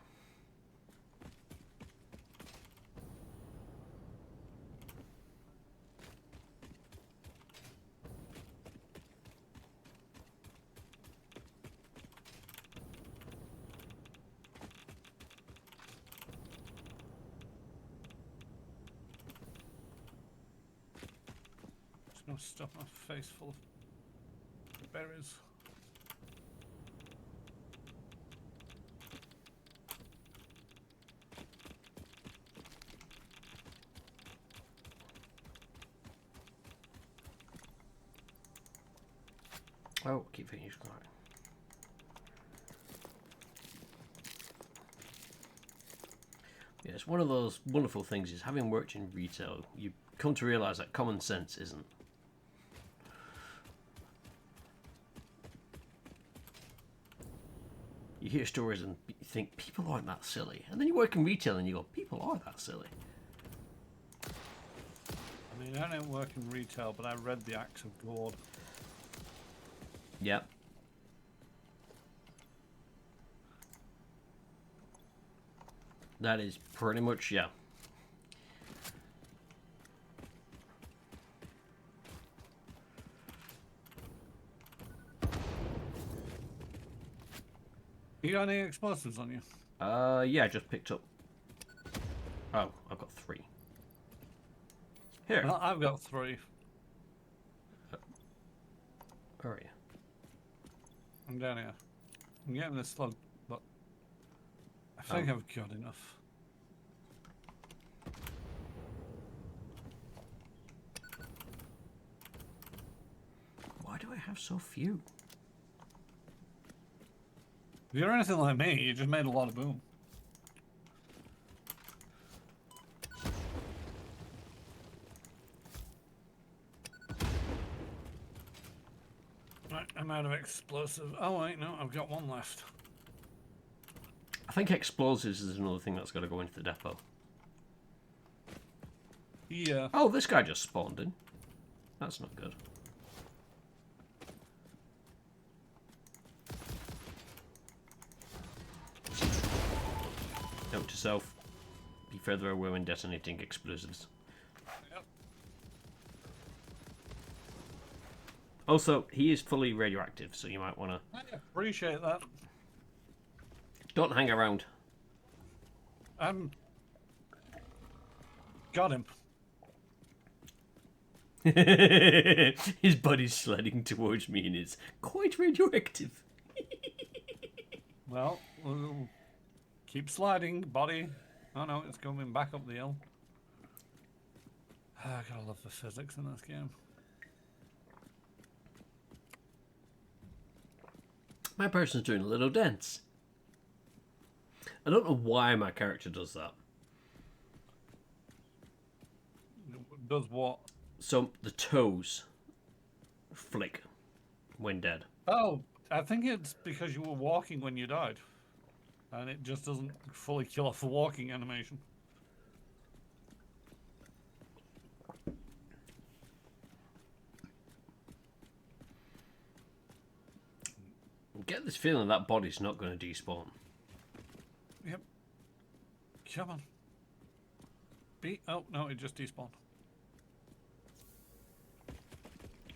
Just gonna stuff my face full of berries. Oh, keep hitting your screen. Yeah, it's one of those wonderful things is having worked in retail, you come to realise that common sense isn't. You hear stories and you think, people aren't that silly. And then you work in retail and you go, people are that silly. I mean, I don't work in retail, but I read the Acts of God. That is pretty much, yeah. You got any explosives on you? Yeah, I just picked up. Oh, I've got 3. Here. Well, I've got 3. Where are you? I'm down here. I'm getting this slug, but I think I've got enough. Why do I have so few? If you're anything like me, you just made a lot of boom. Right, I'm out of explosive. Oh wait, no, I've got 1 left. I think explosives is another thing that's got to go into the depot. Yeah. Oh, this guy just spawned in. That's not good. Note to self, be further away when detonating explosives. Yep. Also, he is fully radioactive, so you might want to... I appreciate that. Don't hang around. Got him. His body's sliding towards me and it's quite radioactive. Well, we'll keep sliding, body. Oh no, it's coming back up the hill. I gotta love the physics in this game. My person's doing a little dance. I don't know why my character does that. Does what? So the toes flick when dead. Oh, I think it's because you were walking when you died. And it just doesn't fully kill off the walking animation. I get this feeling that body's not going to despawn. Yep. Come on. Oh, no, it just despawned.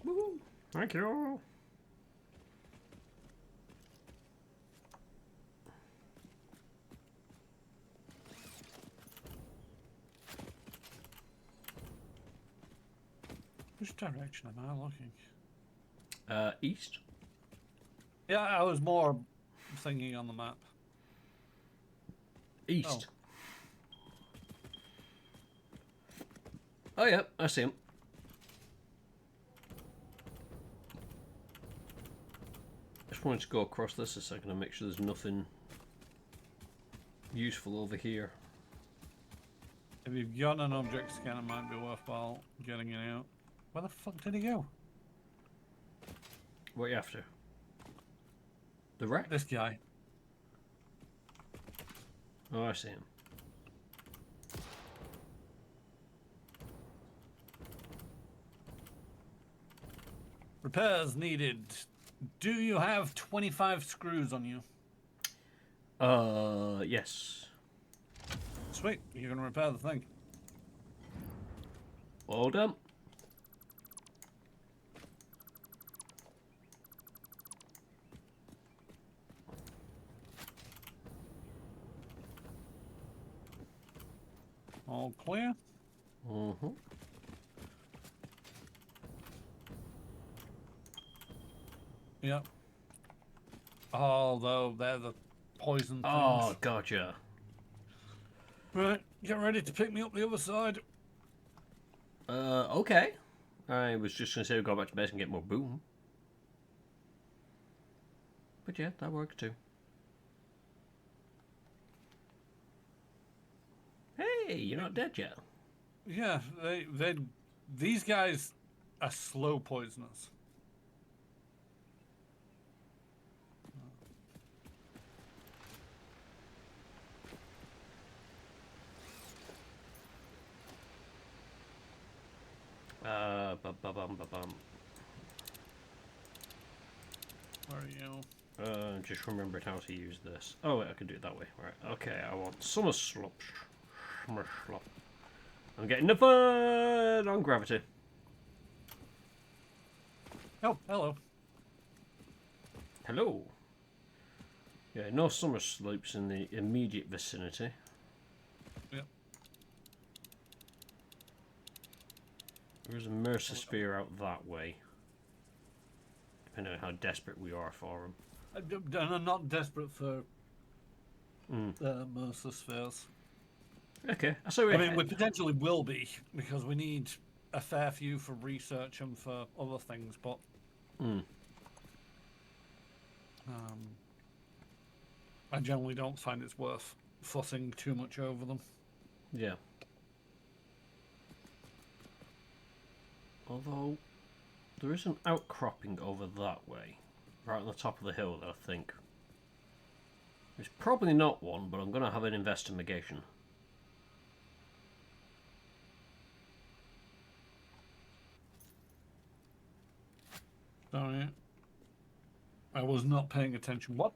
Woo! Thank you. Which direction am I looking? East. Yeah, I was more thinking on the map. East. Oh yeah, I see him. Just wanted to go across this a second and make sure there's nothing useful over here. If you've got an object scan, it might be worthwhile getting it out. Where the fuck did he go? What are you after? The wreck? This guy. Oh, I see him. Repairs needed. Do you have 25 screws on you? Yes. Sweet, you're gonna repair the thing. Well done. All clear? Mm-hmm. Yep. Although they're the poison things. Oh, gotcha. Right, get ready to pick me up the other side. Okay. I was just going to say we'll go back to base and get more boom. But yeah, that works too. Hey, you're not dead yet. Yeah, these guys are slow poisoners. Ba-bum, ba-bum. Where are you? Just remembered how to use this. Oh, wait, I can do it that way. Right. Okay, I want summer slop. Summer slop. I'm getting nothing on gravity. Oh, hello. Hello. Yeah, no summer slopes in the immediate vicinity. Yep. There's a Mercer Sphere out that way. Depending on how desperate we are for them. And I'm not desperate for Mercer spheres. Okay, so I mean, we potentially will be, because we need a fair few for research and for other things, but... I generally don't find it's worth fussing too much over them. Yeah. Although, there is an outcropping over that way. Right on the top of the hill, that I think. There's probably not one, but I'm going to have an investigation. Sorry. I was not paying attention. What?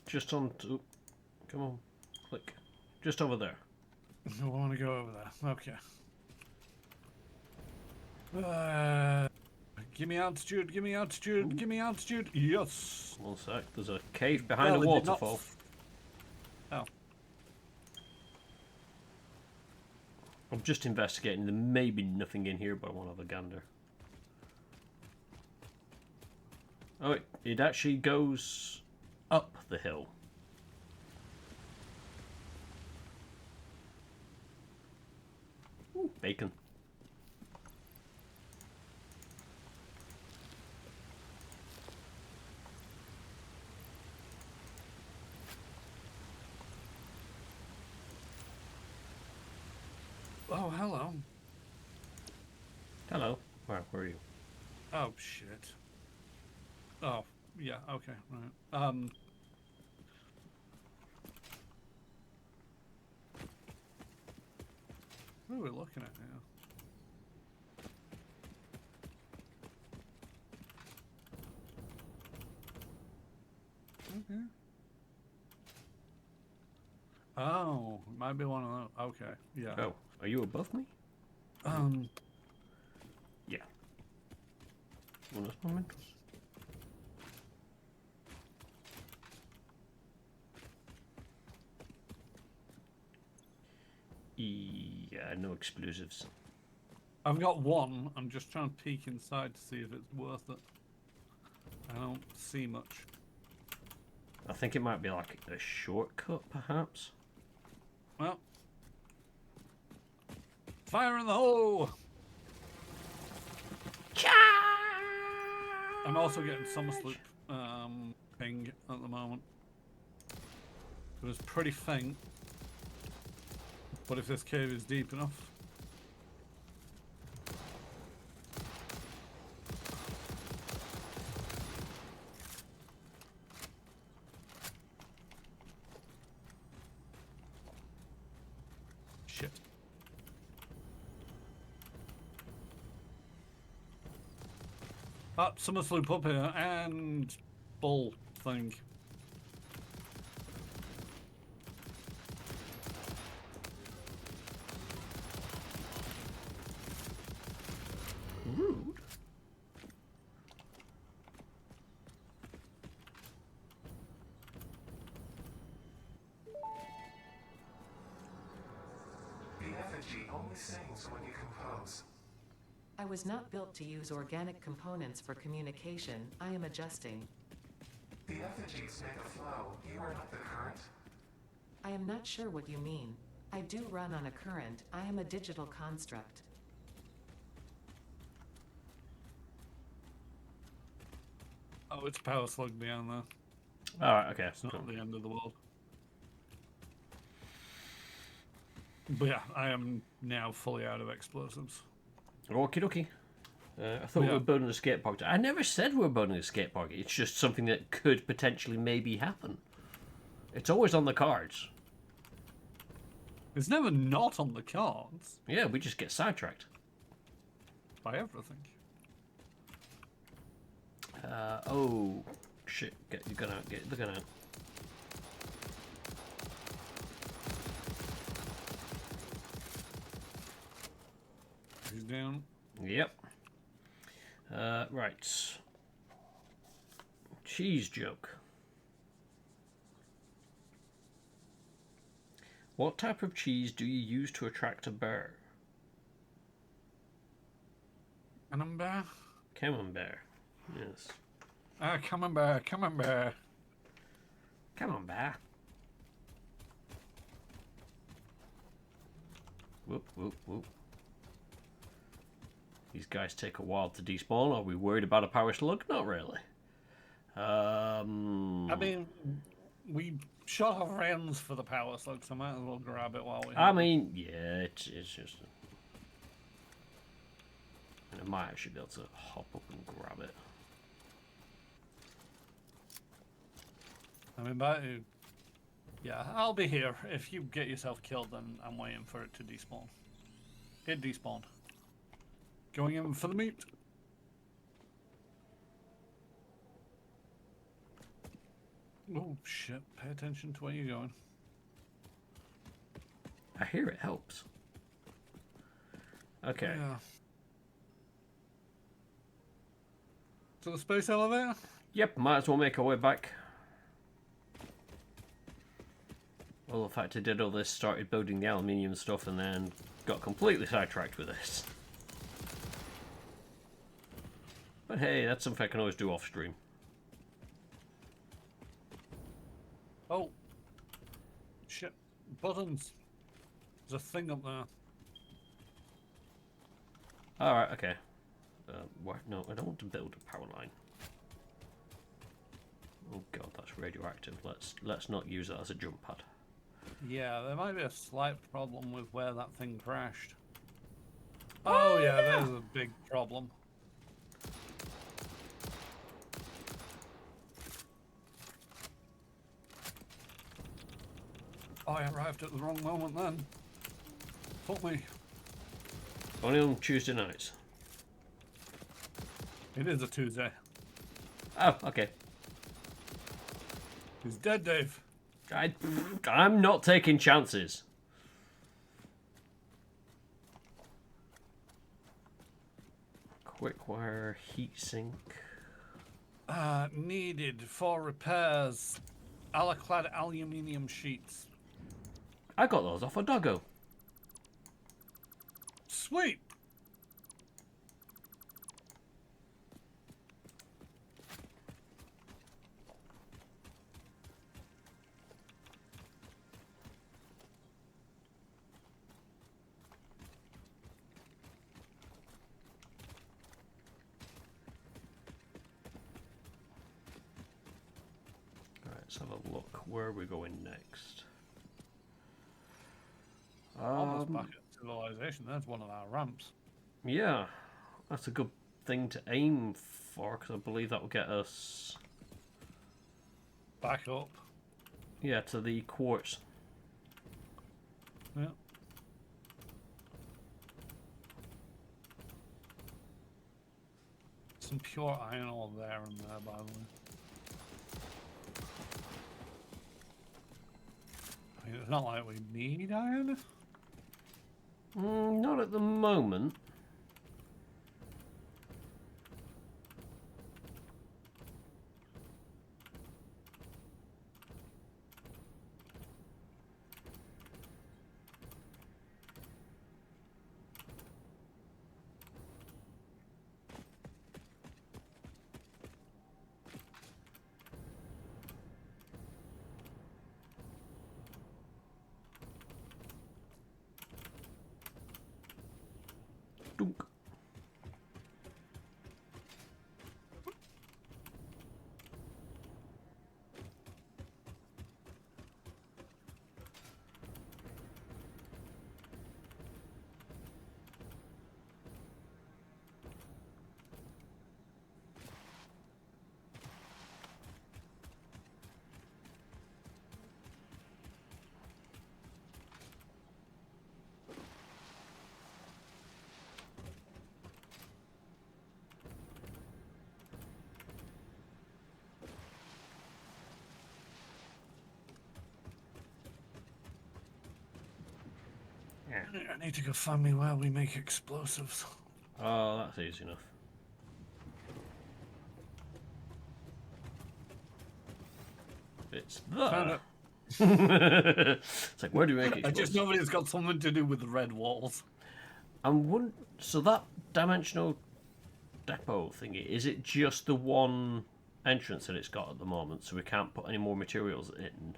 Just on to... Come on. Click. Just over there. I want to go over there. Okay. Give me altitude, give me altitude, give me altitude. Yes. One sec. There's a cave behind Well, a it did not waterfall. Oh. I'm just investigating. There may be nothing in here, but I want to have a gander. Oh, it actually goes up the hill. Ooh, bacon. Oh, hello. Hello. Where are you? Oh, shit. Oh, yeah, okay, right. What are we looking at now? Okay. Oh, it might be one of those. Okay, yeah. Oh, are you above me? Yeah. Unos momentos. Yeah, no explosives. I've got one. I'm just trying to peek inside to see if it's worth it. I don't see much. I think it might be like a shortcut, perhaps. Well, fire in the hole! I'm also getting summer sloop ping at the moment. It was pretty faint, but if this cave is deep enough. Shit. Summer sloop up here and bull thing. Rude. The effigy only sings when you compose. I was not built to use organic components for communication. I am adjusting. The effigies make a flow. You are not the current. I am not sure what you mean. I do run on a current. I am a digital construct. Oh, it's power slug beyond there. Alright, okay. It's not the end of the world. But yeah, I am now fully out of explosives. Okie dokie. I thought we were building a skate park. I never said we were building a skate park. It's just something that could potentially maybe happen. It's always on the cards. It's never not on the cards. Yeah, we just get sidetracked. By everything. Oh, shit. Get the gun out. Get the gun out. He's down. Yep. Right. Cheese joke. What type of cheese do you use to attract a bear? Camembert? Camembert. Yes. Camembert, camembert. Camembert. Whoop, whoop, whoop. These guys take a while to despawn. Are we worried about a power slug? Not really. I mean, we shot off rounds for the power slug, so might as well grab it while we I have it. mean, yeah, it's just... And I might actually be able to hop up and grab it. I mean, but yeah, I'll be here. If you get yourself killed, then I'm waiting for it to despawn. It despawned. Going in for the meat. Oh shit! Pay attention to where you're going. I hear it helps. Okay. Yeah. To the space elevator. Yep, might as well make our way back. Well, the fact I did all this, started building the aluminium stuff, and then got completely sidetracked with this. But hey, that's something I can always do off stream. Oh. Shit. Buttons. There's a thing up there. Alright, okay. What? No, I don't want to build a power line. Oh god, that's radioactive. Let's not use that as a jump pad. Yeah, there might be a slight problem with where that thing crashed. Oh yeah, there's a big problem. Oh, I arrived at the wrong moment then. Fuck me. Only on Tuesday nights. It is a Tuesday. Oh, okay. He's dead, Dave. I'm not taking chances. Quick wire heatsink. Needed for repairs. Alaclad aluminium sheets. I got those off a doggo. Sweet. Let's have a look. Where are we going next? Almost back at civilization. That's one of our ramps. Yeah, that's a good thing to aim for, because I believe that will get us, Back up. yeah, to the quartz. Yeah. Some pure iron ore there and there, by the way. I mean, it's not like we need iron. Not at the moment. Yeah. I need to go find me where we make explosives. Oh, that's easy enough. It's Found there. it. It's like, where do we make I explosives? just know it's got something to do with the red walls. So that dimensional depot thingy, is it just the one entrance that it's got at the moment, so we can't put any more materials in?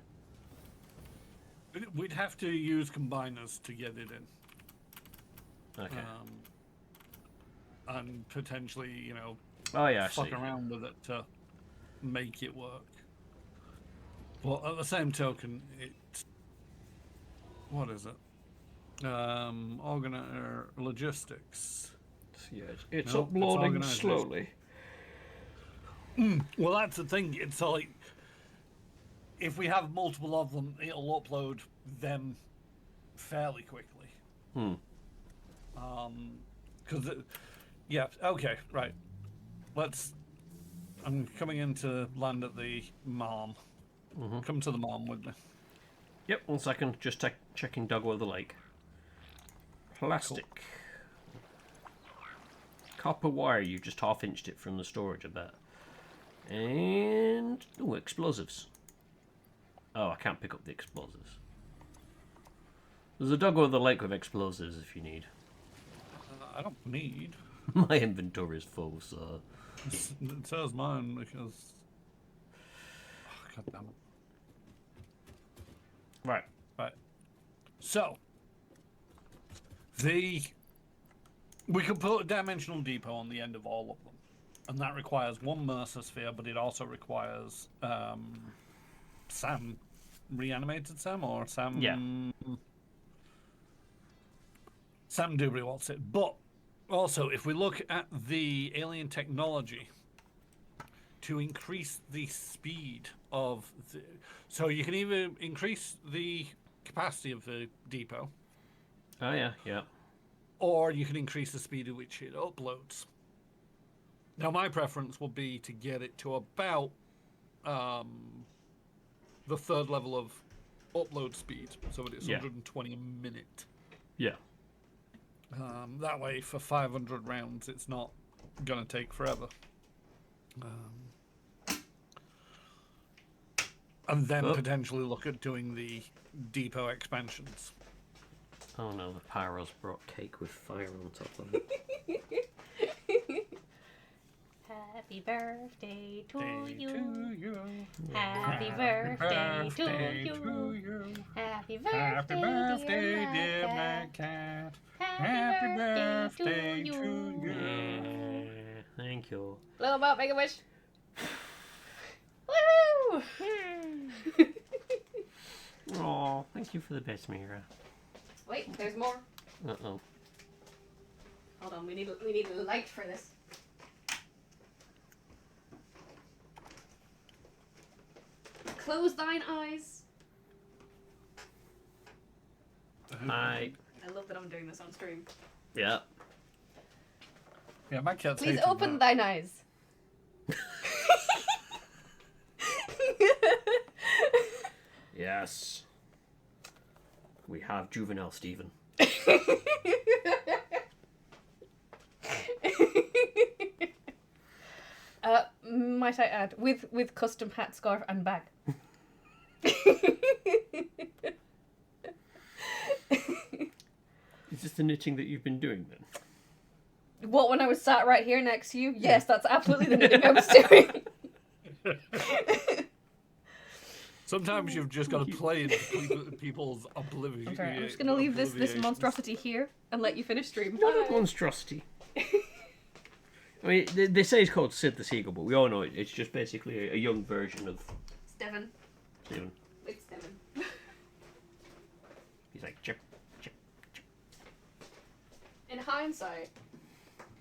We'd have to use combiners to get it in. Okay. And potentially, Oh yeah, I fuck see. around with it to make it work. But at the same token, it's... What is it? Logistics. Yeah, it's Nope, it's uploading organisation. slowly. Well, that's the thing. It's like... If we have multiple of them, it'll upload them fairly quickly. Because... Yeah, okay, right. I'm coming in to land at the Marm. Come to the Marm with me. Yep, 1 second. Just checking dog over the lake. Plastic. Copper wire. You just half-inched it from the storage, I bet. And... Ooh, explosives. Oh, I can't pick up the explosives. There's a dog over the lake with explosives if you need. I don't need. My inventory is full, so... It says mine because... Oh, God damn it. Right. So... We could put a dimensional depot on the end of all of them. And that requires one Mercer sphere, but it also requires... Sam... Reanimated Sam? Or Sam... Yeah. Sam Dubry wants it. But... Also, if we look at the alien technology to increase the speed of the... So you can either increase the capacity of the depot, Oh, yeah. or you can increase the speed at which it uploads. Now, my preference would be to get it to about the third level of upload speed, so that it's 120 a minute. Yeah. That way, for 500 rounds, it's not going to take forever. And then potentially look at doing the depot expansions. Oh no, the pyros brought cake with fire on top of it. Happy birthday to you. you. Happy birthday to you. Happy Happy birthday, dear Black Cat. Happy birthday to you. Yeah, thank you. Blow 'em up, make a wish. Woo! Oh, thank you for the best, Mira. Wait, there's more. Uh-oh. Hold on, we need a light for this. Close thine eyes. I love that I'm doing this on stream. Yeah. Yeah, my cat's Please hating open that. thine eyes. Yes. We have juvenile Stephen. Might I add, with custom hat, scarf, and bag. Is this the knitting that you've been doing then? What, when I was sat right here next to you? Yes, that's absolutely the knitting I was doing. Sometimes you've just got to play into people's oblivion. I'm sorry, I'm just going to leave this monstrosity here and let you finish stream. What a monstrosity. I mean, they say it's called Sid the Seagull, but we all know it's just basically a young version of Steven. Stephen. It's Steven. He's like, chip, chip. In hindsight,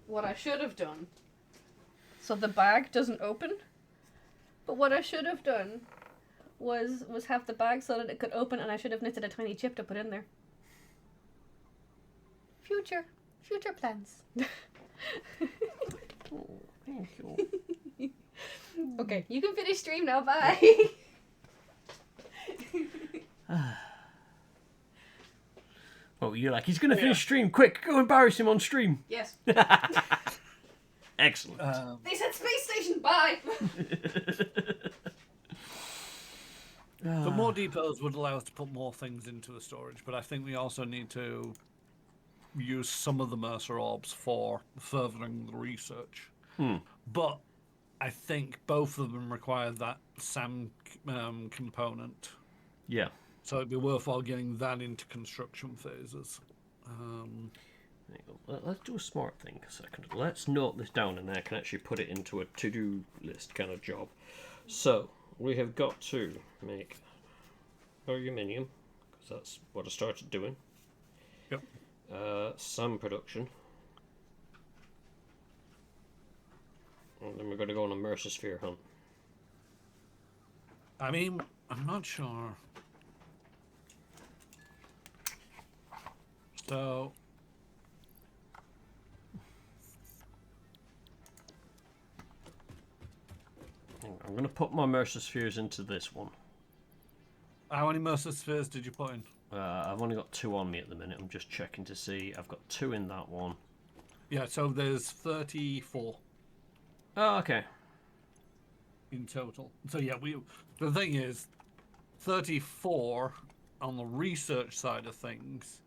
what I should have done, so the bag doesn't open, but what I should have done was have the bag so that it could open, and I should have knitted a tiny chip to put in there. Future plans. Oh, thank you. Okay, you can finish stream now, bye! Oh, you're like, he's going to finish stream. Quick, go embarrass him on stream. Yes. Excellent. They said space station. Bye. So more depots would allow us to put more things into the storage, but I think we also need to use some of the Mercer orbs for furthering the research. But I think both of them require that SAM component. Yeah. So it'd be worthwhile getting that into construction phases. Let's do a smart thing a second. Let's note this down, and I can actually put it into a to-do list kind of job. So we have got to make aluminium, because that's what I started doing. Yep. SAM production. And then we're going to go on a Mercer hunt. I mean, I'm not sure. So I'm going to put my Mercer spheres into this one. how many Mercer spheres did you put in? I've only got 2 on me at the minute. I'm just checking to see. I've got 2 in that one. Yeah, so there's 34 Oh, okay. in total. So yeah, the thing is 34 on the research side of things.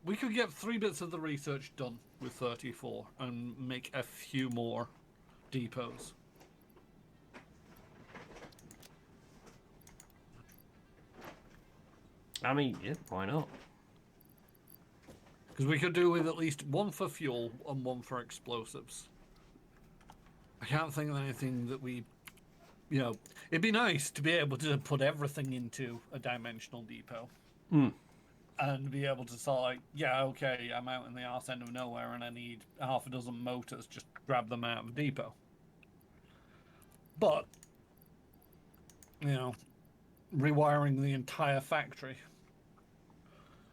We could get 3 bits of the research done with 34 and make a few more depots. I mean, yeah, why not? Because we could do with at least 1 for fuel and 1 for explosives. I can't think of anything that we... You know, it'd be nice to be able to put everything into a dimensional depot. And be able to sort of like, yeah, okay, I'm out in the arse end of nowhere and I need half a dozen motors, just grab them out of the depot. But, you know, rewiring the entire factory.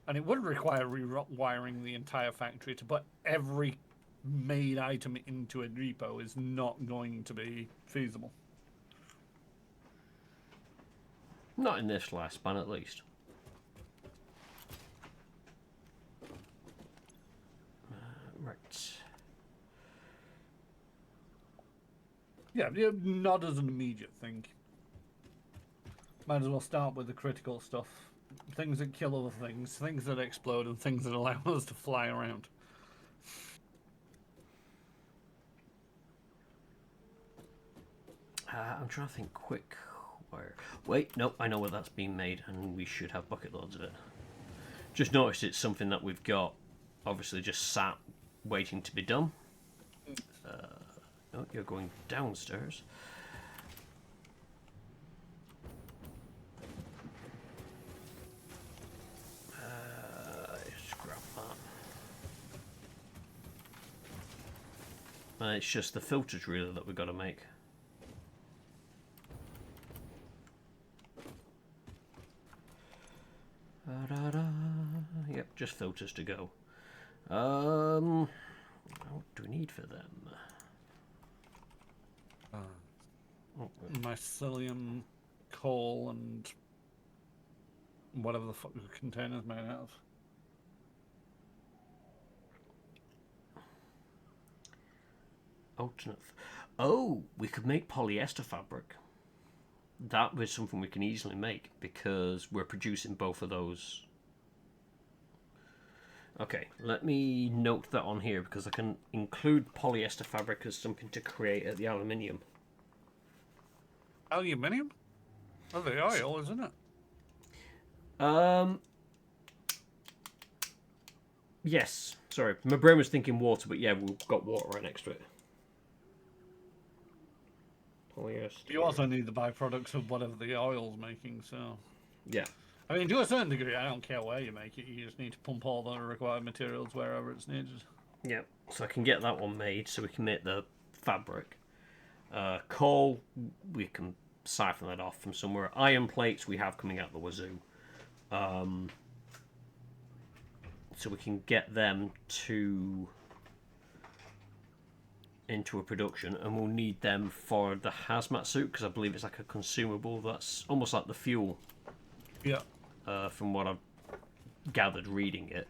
And it would require rewiring the entire factory to put every made item into a depot is not going to be feasible. Not in this lifespan, at least. Right. Yeah, not as an immediate thing. Might as well start with the critical stuff. Things that kill other things, things that explode, and things that allow us to fly around. I'm trying to think quick. Where? Wait, nope, I know where that's being made, and we should have bucket loads of it. Just noticed it's something that we've got, obviously, just sat waiting to be done. No, you're going downstairs. Just grab that. It's just the filters really that we've got to make. Yep, just filters to go. What do we need for them? Mycelium, coal, and whatever the fuck the container's made out of. Alternate. Oh, we could make polyester fabric. That was something we can easily make because we're producing both of those. Okay, let me note that on here because I can include polyester fabric as something to create at the aluminium. Aluminium? Oh, the oil, isn't it? Yes. Sorry, my brain was thinking water, but yeah, we've got water right next to it. Polyester. You also need the byproducts of whatever the oil's making, so... Yeah. I mean, to a certain degree, I don't care where you make it. You just need to pump all the required materials wherever it's needed. Yeah, so I can get that one made so we can make the fabric. Coal, we can siphon that off from somewhere. Iron plates we have coming out the wazoo. So we can get them to into a production, and we'll need them for the hazmat suit because I believe it's like a consumable that's almost like the fuel. Yeah. From what I've gathered reading it.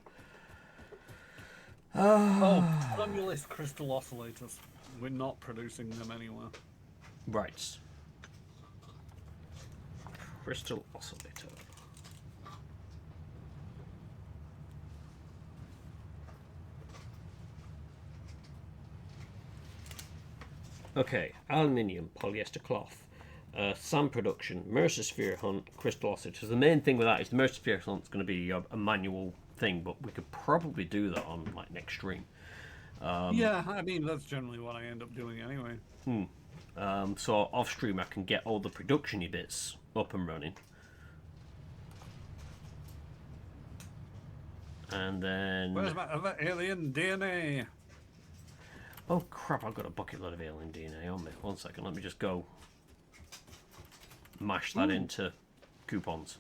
Oh, put on your list crystal oscillators. We're not producing them anywhere. Right. Crystal oscillator. Okay, aluminium, polyester cloth, sand production, Mercersphere hunt, crystal oscillators. The main thing with that is the Mercersphere hunt's going to be a manual thing, but we could probably do that on like next stream. Yeah, I mean that's generally what I end up doing anyway. So off stream I can get all the production-y bits up and running. And then... Where's my other alien DNA? Oh crap, I've got a bucket load of alien DNA on me. 1 second, let me just go mash that into coupons.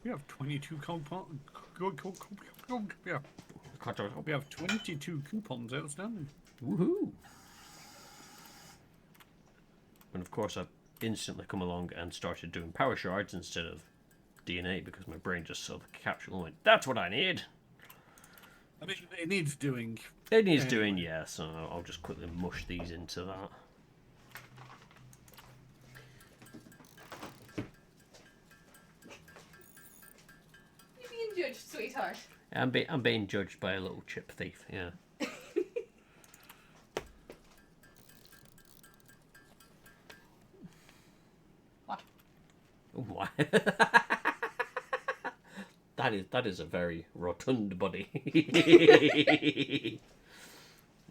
We have 22 coupons. Yeah. We have 22 coupons outstanding. Woohoo! And of course, I've instantly come along and started doing power shards instead of DNA because my brain just saw the capsule and went, "That's what I need." I mean, it needs doing. It needs doing, yeah. So I'll just quickly mush these into that. You're being judged, sweetheart. I'm being judged by a little chip thief, yeah. What? What? That is a very rotund body.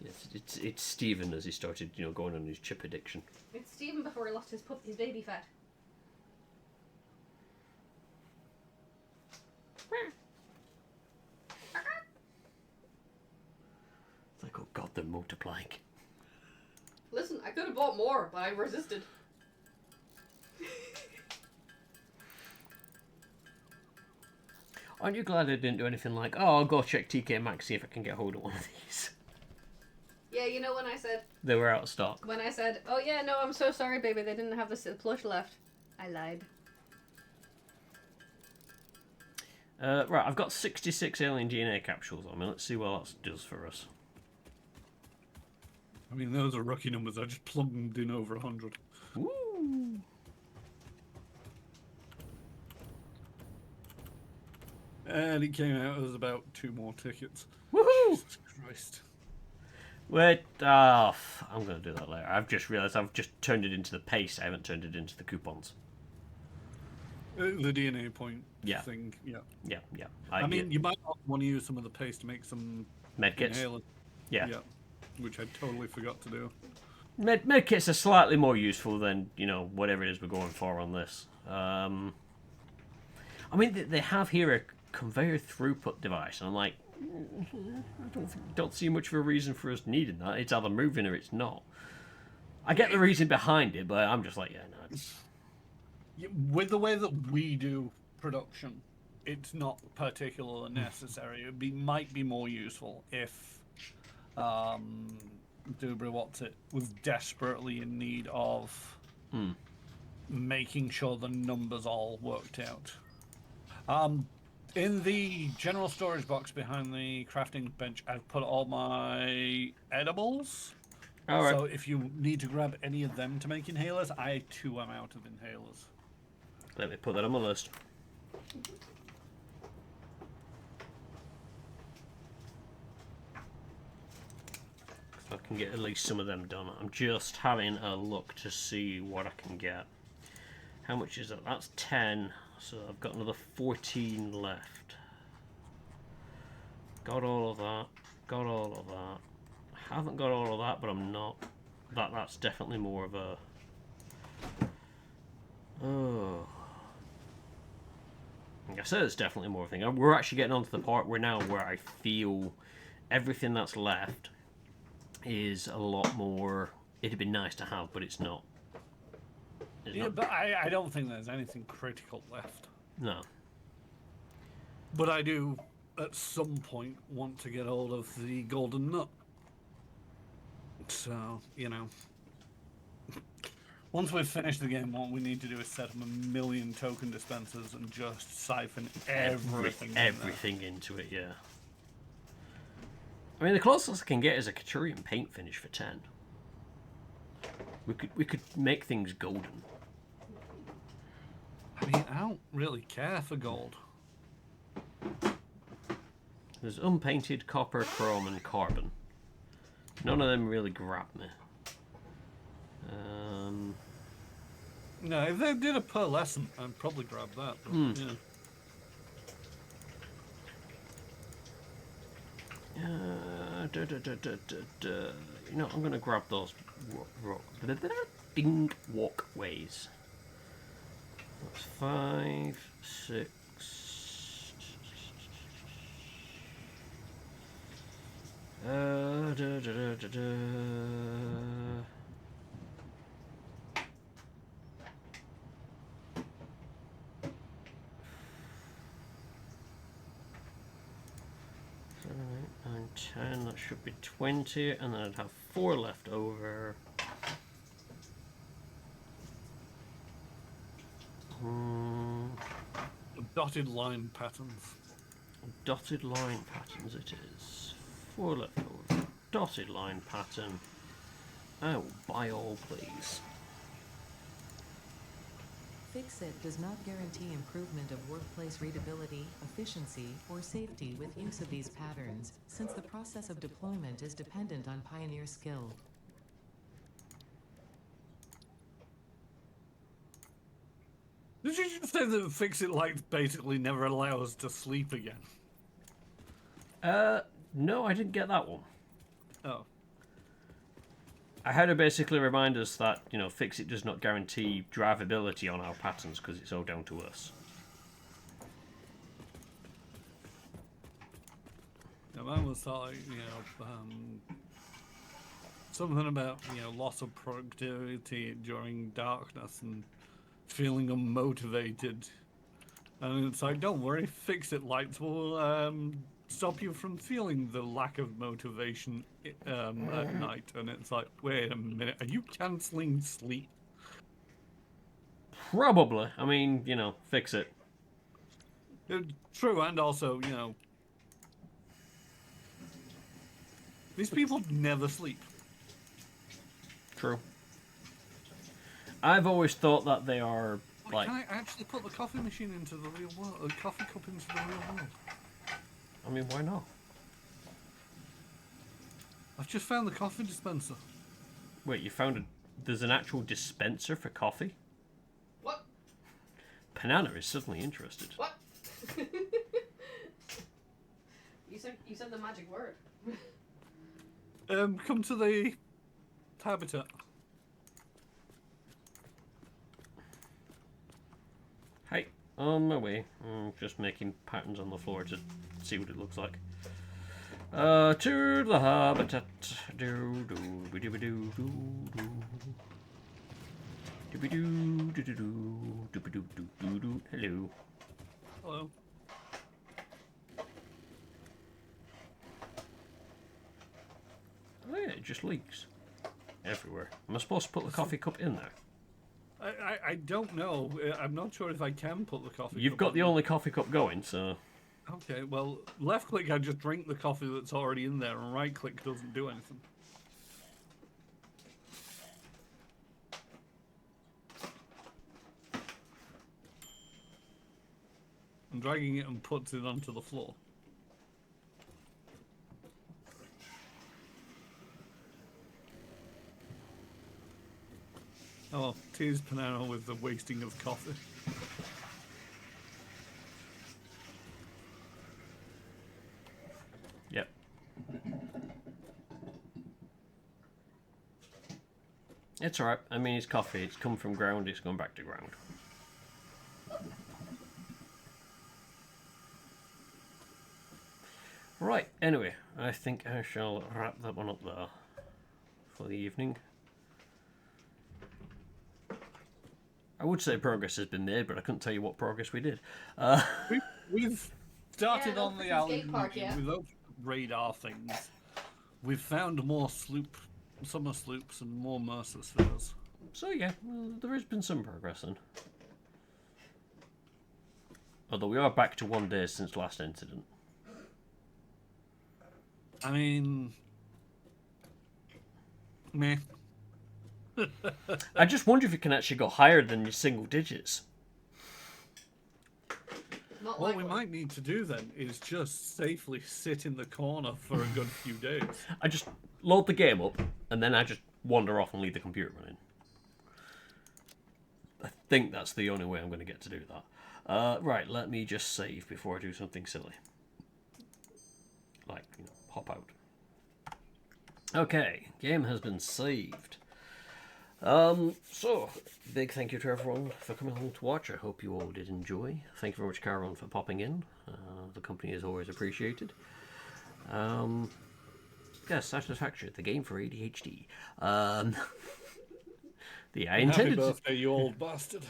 Yes, it's Stephen as he started, going on his chip addiction. It's Stephen before he lost his baby fat. It's like, oh god, they're multiplying. Listen, I could have bought more, but I resisted. Aren't you glad I didn't do anything like, oh, I'll go check TK Maxx, see if I can get hold of one of these? Yeah, you know when I said... They were out of stock. When I said, oh yeah, no, I'm so sorry, baby, they didn't have the plush left. I lied. Right, I've got 66 alien DNA capsules on me. Let's see what that does for us. I mean, those are rookie numbers. I just plugged in over 100. Woo! And it came out as about 2 more tickets. Woohoo! Jesus Christ. Wait, I'm going to do that later. I've just realised I've just turned it into the paste. I haven't turned it into the coupons. The DNA point Yeah. thing, yeah. Yeah. I mean, you might want to use some of the paste to make some medkits. inhalers. Yeah. Which I totally forgot to do. Medkits are slightly more useful than, whatever it is we're going for on this. I mean, they have here a conveyor throughput device, and I'm like, I don't see much of a reason for us needing that. It's either moving or it's not. I get the reason behind it, but I'm just like, yeah, no. With the way that we do production, it's not particularly necessary. It might be more useful if Dubra was desperately in need of making sure the numbers all worked out. In the general storage box behind the crafting bench, I've put all my edibles. All right. So if you need to grab any of them to make inhalers, I too am out of inhalers. Let me put that on my list. So I can get at least some of them done. I'm just having a look to see what I can get. How much is that? That's 10. So I've got another 14 left. Got all of that. Got all of that. Haven't got all of that, but I'm not. That's definitely more of a... Oh... Like I said, it's definitely more of a thing. We're actually getting onto the part where I feel everything that's left is a lot more... It'd be nice to have, but it's not. But I don't think there's anything critical left. No. But I do at some point want to get hold of the golden nut. So, once we've finished the game, what we need to do is set up a million token dispensers and just siphon everything, everything into it, yeah. I mean, the closest I can get is a Katurian paint finish for 10. We could make things golden. I mean, I don't really care for gold. There's unpainted copper, chrome, and carbon. None of them really grab me. No, if they did a pearlescent, I'd probably grab that. But, yeah. You know, I'm gonna grab those ding walkways. That's 5, 6. And 10, that should be 20, and then I'd have 4 left over. Dotted line patterns. Dotted line patterns it is. 4 left over. Dotted line pattern. Oh, by all please. Fix-It does not guarantee improvement of workplace readability, efficiency, or safety with use of these patterns, since the process of deployment is dependent on pioneer skill. Did you just say that Fix-It lights basically never allow us to sleep again? No, I didn't get that one. Oh. I had to basically remind us that, Fix-It does not guarantee drivability on our patterns because it's all down to us. Yeah, mine was like, something about, loss of productivity during darkness and feeling unmotivated. And it's like, don't worry, Fix-It lights will stop you from feeling the lack of motivation at night. And it's like, wait a minute, are you cancelling sleep? Probably. I mean, fix it. True, and also, these people never sleep. True. I've always thought that they are, Why can't I actually put the coffee machine into the real world? The coffee cup into the real world? I mean, why not? I've just found the coffee dispenser. Wait, you found there's an actual dispenser for coffee? What? Panana is suddenly interested. What? You said the magic word. Come to the habitat. Hey, on my way. I'm just making patterns on the floor to see what it looks like. To the habitat. Do do do do do do do. Do do do do do do do do. Hello. Hello. Oh yeah, it just leaks everywhere. Am I supposed to put the coffee cup in there? I don't know. I'm not sure if I can put the coffee You've cup got in the there. only coffee cup going, so... Okay, well, left click I just drink the coffee that's already in there, and right click doesn't do anything. I'm dragging it and puts it onto the floor. Oh, tease Panano with the wasting of coffee. Yep. It's alright. I mean, it's coffee. It's come from ground. It's gone back to ground. Right, anyway. I think I shall wrap that one up there for the evening. I would say progress has been made, but I couldn't tell you what progress we did. We've started Yeah, on no the freaking island. skate park, yeah. We've opened radar things. We've found more summer sloops and more mercer spheres. So yeah, there has been some progress then. Although we are back to 1 day since last incident. I mean, meh. I just wonder if you can actually go higher than your single digits. Not What we likely. might need to do then is just safely sit in the corner for a good few days. I just load the game up, and then I just wander off and leave the computer running. I think that's the only way I'm going to get to do that. Right, let me just save before I do something silly. Like, hop out. Okay, game has been saved. So, big thank you to everyone for coming along to watch. I hope you all did enjoy. Thank you very much, Caron, for popping in. The company is always appreciated. Yes, Satisfactory, the game for ADHD. I Happy intended to... birthday, you old bastard.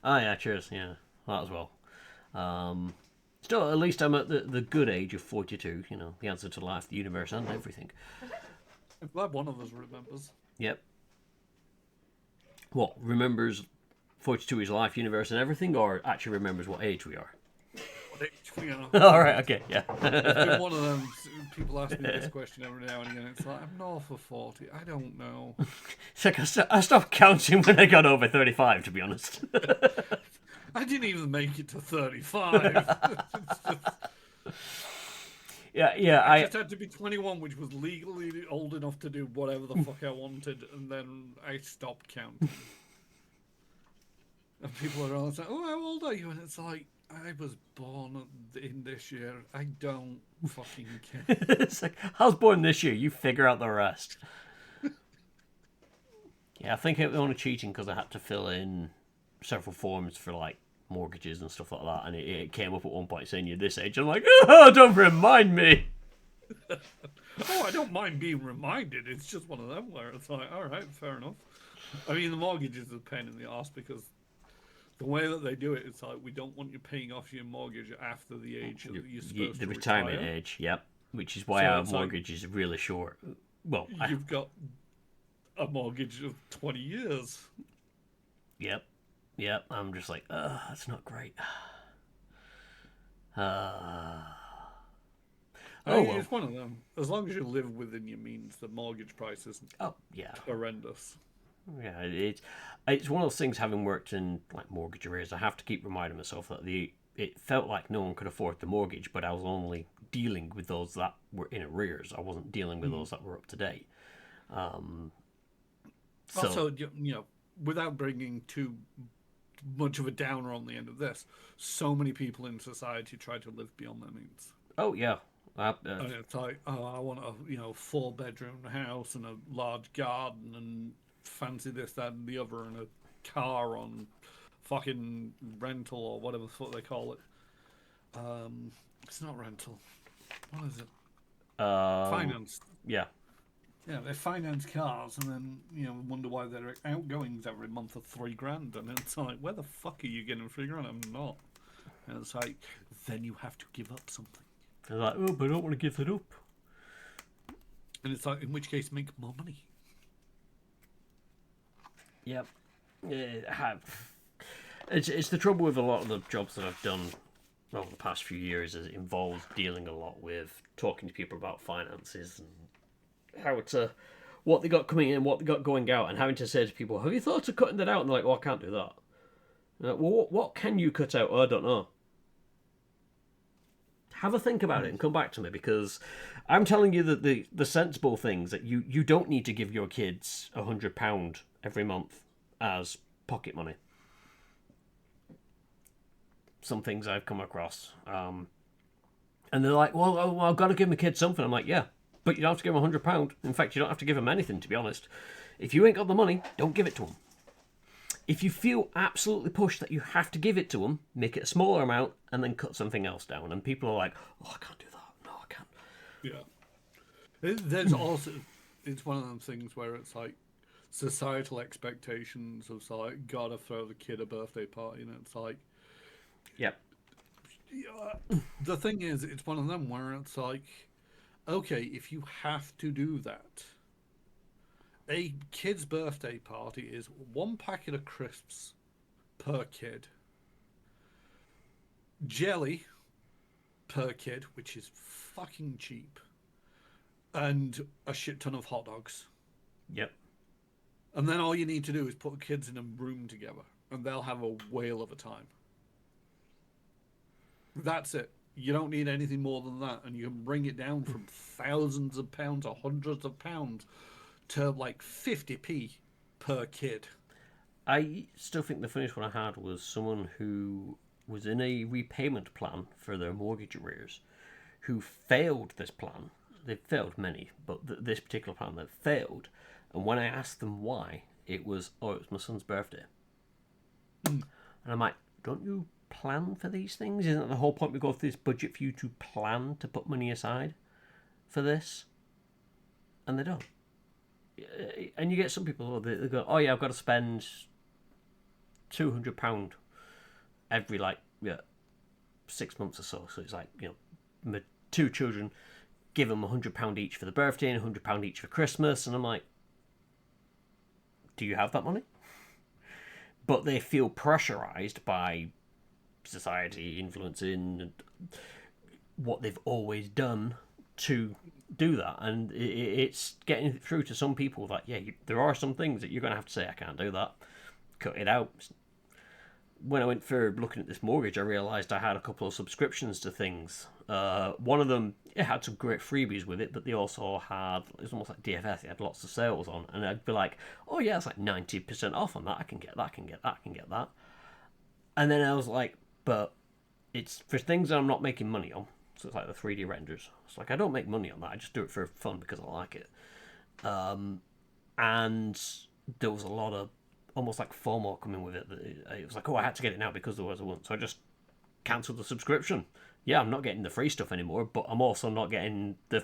Oh yeah, cheers, yeah, that as well. Still, at least I'm at the good age of 42, the answer to life, the universe, and everything. I'm glad one of us remembers. Yep. What, remembers 42 is life, universe, and everything, or actually remembers what age we are? What age we are. Alright, okay, yeah. It's been one of them, people ask me this question every now and again. It's like, I'm north of 40. I don't know. It's like I stopped counting when I got over 35, to be honest. I didn't even make it to 35. Yeah, I just had to be 21, which was legally old enough to do whatever the fuck I wanted, and then I stopped counting. And people are always like, oh, how old are you? And it's like, I was born in this year. I don't fucking care. It's like, I was born this year, you figure out the rest. Yeah, I think it was only cheating because I had to fill in several forms for, like, mortgages and stuff like that, and it came up at one point saying you're this age. I'm like, oh, don't remind me. Oh, I don't mind being reminded. It's just one of them where it's like, all right, fair enough. I mean, the mortgage is a pain in the ass because the way that they do it, it's like, we don't want you paying off your mortgage after the age that you're supposed The to retirement retire. age, yep. Which is why So our it's like- mortgage is really short. Well, You've got a mortgage of 20 years. Yep. I'm just like, that's not great. I mean, well. it's one of them. As long as you live within your means, the mortgage price isn't Oh, yeah. horrendous. Yeah, it's one of those things, having worked in, like, mortgage arrears, I have to keep reminding myself that it felt like no one could afford the mortgage, but I was only dealing with those that were in arrears. I wasn't dealing with those that were up to date. Also, without bringing too much of a downer on the end of this, so many people in society try to live beyond their means. Oh, yeah. And it's like, oh, I want a 4-bedroom house and a large garden and fancy this, that, and the other, and a car on fucking rental or whatever the fuck they call it. It's not rental. What is it? Finance. Yeah. Yeah, they finance cars and then, wonder why their outgoings every month are $3,000. And it's like, where the fuck are you getting $3,000? I'm not. And it's like, then you have to give up something. They're like, oh, but I don't want to give that up. And it's like, in which case, make more money. Yep. It's the trouble with a lot of the jobs that I've done over the past few years, is it involves dealing a lot with talking to people about finances and how to, what they got coming in, what they got going out, and having to say to people, have you thought of cutting that out? And they're like, well, I can't do that. Like, well, what can you cut out? Oh, I don't know. Have a think about it and come back to me, because I'm telling you that the sensible things, that you don't need to give your kids £100 every month as pocket money. Some things I've come across. And they're like, well, I've got to give my kids something. I'm like, yeah, but you don't have to give them £100. In fact, you don't have to give them anything, to be honest. If you ain't got the money, don't give it to them. If you feel absolutely pushed that you have to give it to them, make it a smaller amount and then cut something else down. And people are like, oh, I can't do that. No, I can't. Yeah. There's also, it's one of those things where it's like societal expectations of like, gotta throw the kid a birthday party. And it's like, Yep. The thing is, it's one of them where it's like, okay, if you have to do that, a kid's birthday party is one packet of crisps per kid, jelly per kid, which is fucking cheap, and a shit ton of hot dogs. Yep. And then all you need to do is put the kids in a room together, and they'll have a whale of a time. That's it. You don't need anything more than that, and you can bring it down from thousands of pounds or hundreds of pounds to like 50p per kid. I still think the funniest one I had was someone who was in a repayment plan for their mortgage arrears, who failed this plan. They've failed many, but this particular plan they failed. And when I asked them why, it was, oh, it was my son's birthday. And I'm like, don't you plan for these things? Isn't that the whole point we go through this budget for you to plan to put money aside for this? And they don't. And you get some people, they go, oh yeah, I've got to spend £200 every 6 months or so. So it's like, my two children, give them £100 each for the birthday and £100 each for Christmas. And I'm like, do you have that money? But they feel pressurized by society influencing what they've always done to do that, and it's getting through to some people that there are some things that you're going to have to say, I can't do that, cut it out. When I went for looking at this mortgage, I realised I had a couple of subscriptions to things. One of them, it had some great freebies with it, but they also had, it was almost like DFS, it had lots of sales on, and I'd be like, oh yeah, it's like 90% off on that, I can get that, I can get that, I can get that. And then I was like, but it's for things that I'm not making money on. So it's like the 3D renders. It's like, I don't make money on that, I just do it for fun because I like it. And there was a lot of almost like FOMO coming with it. It was like, oh, I had to get it now because there was a one. So I just cancelled the subscription. Yeah, I'm not getting the free stuff anymore, but I'm also not getting this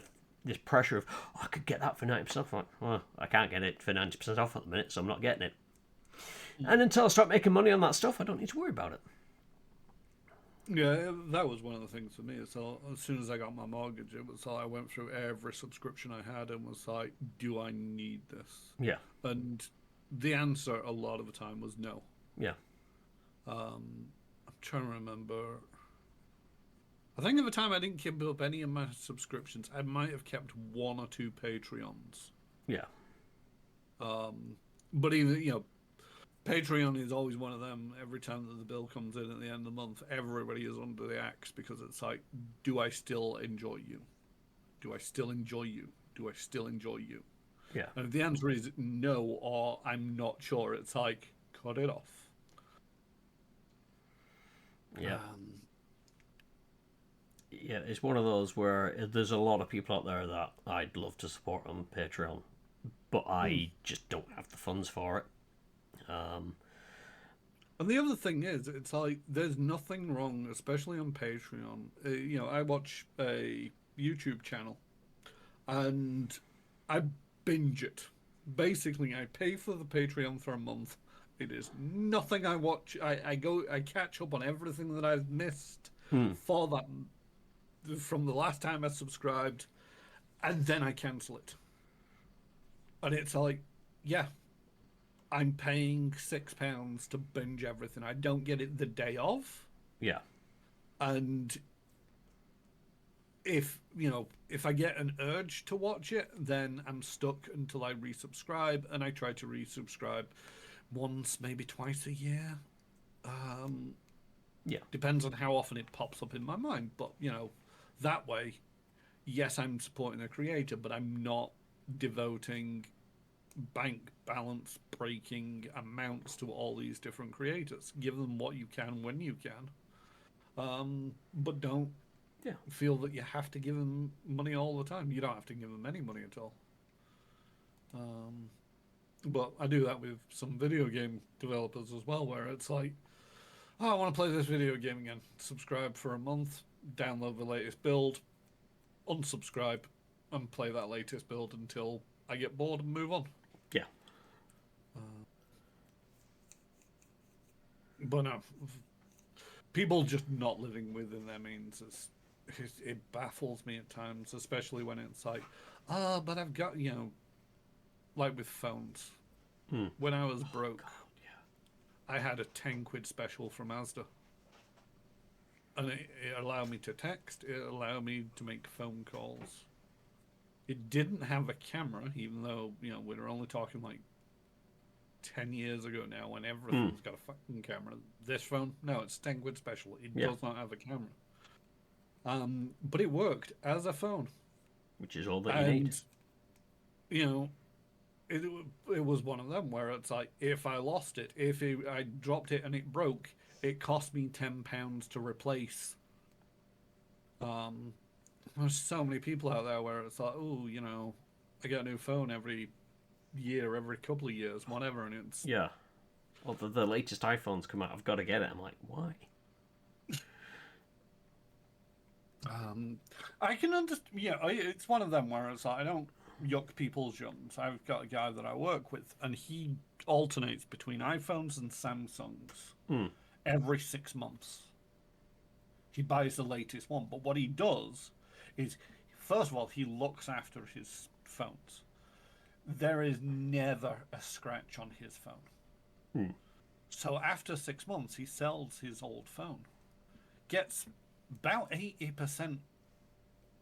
pressure of, oh, I could get that for 90% off. Like, well, I can't get it for 90% off at the minute, so I'm not getting it. And until I start making money on that stuff, I don't need to worry about it. Yeah, that was one of the things for me. So as soon as I got my mortgage, it was like I went through every subscription I had and was like, do I need this? Yeah. And the answer a lot of the time was no. Yeah. I'm trying to remember. I think at the time I didn't keep up any of my subscriptions. I might have kept one or two Patreons. Yeah. But even, Patreon is always one of them. Every time that the bill comes in at the end of the month, everybody is under the axe because it's like, do I still enjoy you? Do I still enjoy you? Do I still enjoy you? Yeah. And if the answer is no, or I'm not sure, it's like, cut it off. Yeah. Yeah, it's one of those where there's a lot of people out there that I'd love to support on Patreon, but I just don't have the funds for it. And the other thing is, it's like, there's nothing wrong, especially on Patreon. I watch a YouTube channel and I binge it. Basically, I pay for the Patreon for a month. It is nothing I watch. I catch up on everything that I've missed for that, from the last time I subscribed, and then I cancel it. And it's like, yeah, I'm paying £6 to binge everything. I don't get it the day of. Yeah. And if I get an urge to watch it, then I'm stuck until I resubscribe, and I try to resubscribe once, maybe twice a year. Yeah. Depends on how often it pops up in my mind. But, that way, yes, I'm supporting a creator, but I'm not devoting bank balance breaking amounts to all these different creators. Give them what you can when you can. But don't feel that you have to give them money all the time. You don't have to give them any money at all. But I do that with some video game developers as well, where it's like, oh, I want to play this video game again. Subscribe for a month, download the latest build, unsubscribe, and play that latest build until I get bored and move on. Yeah. But no, people just not living within their means it baffles me at times, especially when it's like, but I've got, like with phones. Hmm. When I was broke, God, I had a 10 quid special from Asda. And it allowed me to text, it allowed me to make phone calls. It didn't have a camera, even though, we were only talking like 10 years ago now when everything's got a fucking camera. This phone, no, it's 10 quid special. It does not have a camera. But it worked as a phone. which is all that you need. You know, it was one of them where it's like, if I lost it, I dropped it and it broke, it cost me £10 to replace. There's so many people out there where it's like, oh, I get a new phone every year, every couple of years, whatever, and it's Yeah. Well, the latest iPhones come out. I've got to get it. I'm like, why? I can understand. Yeah, it's one of them where it's like I don't yuck people's yums. I've got a guy that I work with, and he alternates between iPhones and Samsungs every 6 months. He buys the latest one, but what he does is, first of all, he looks after his phones. There is never a scratch on his phone. So after 6 months, he sells his old phone, gets about 80%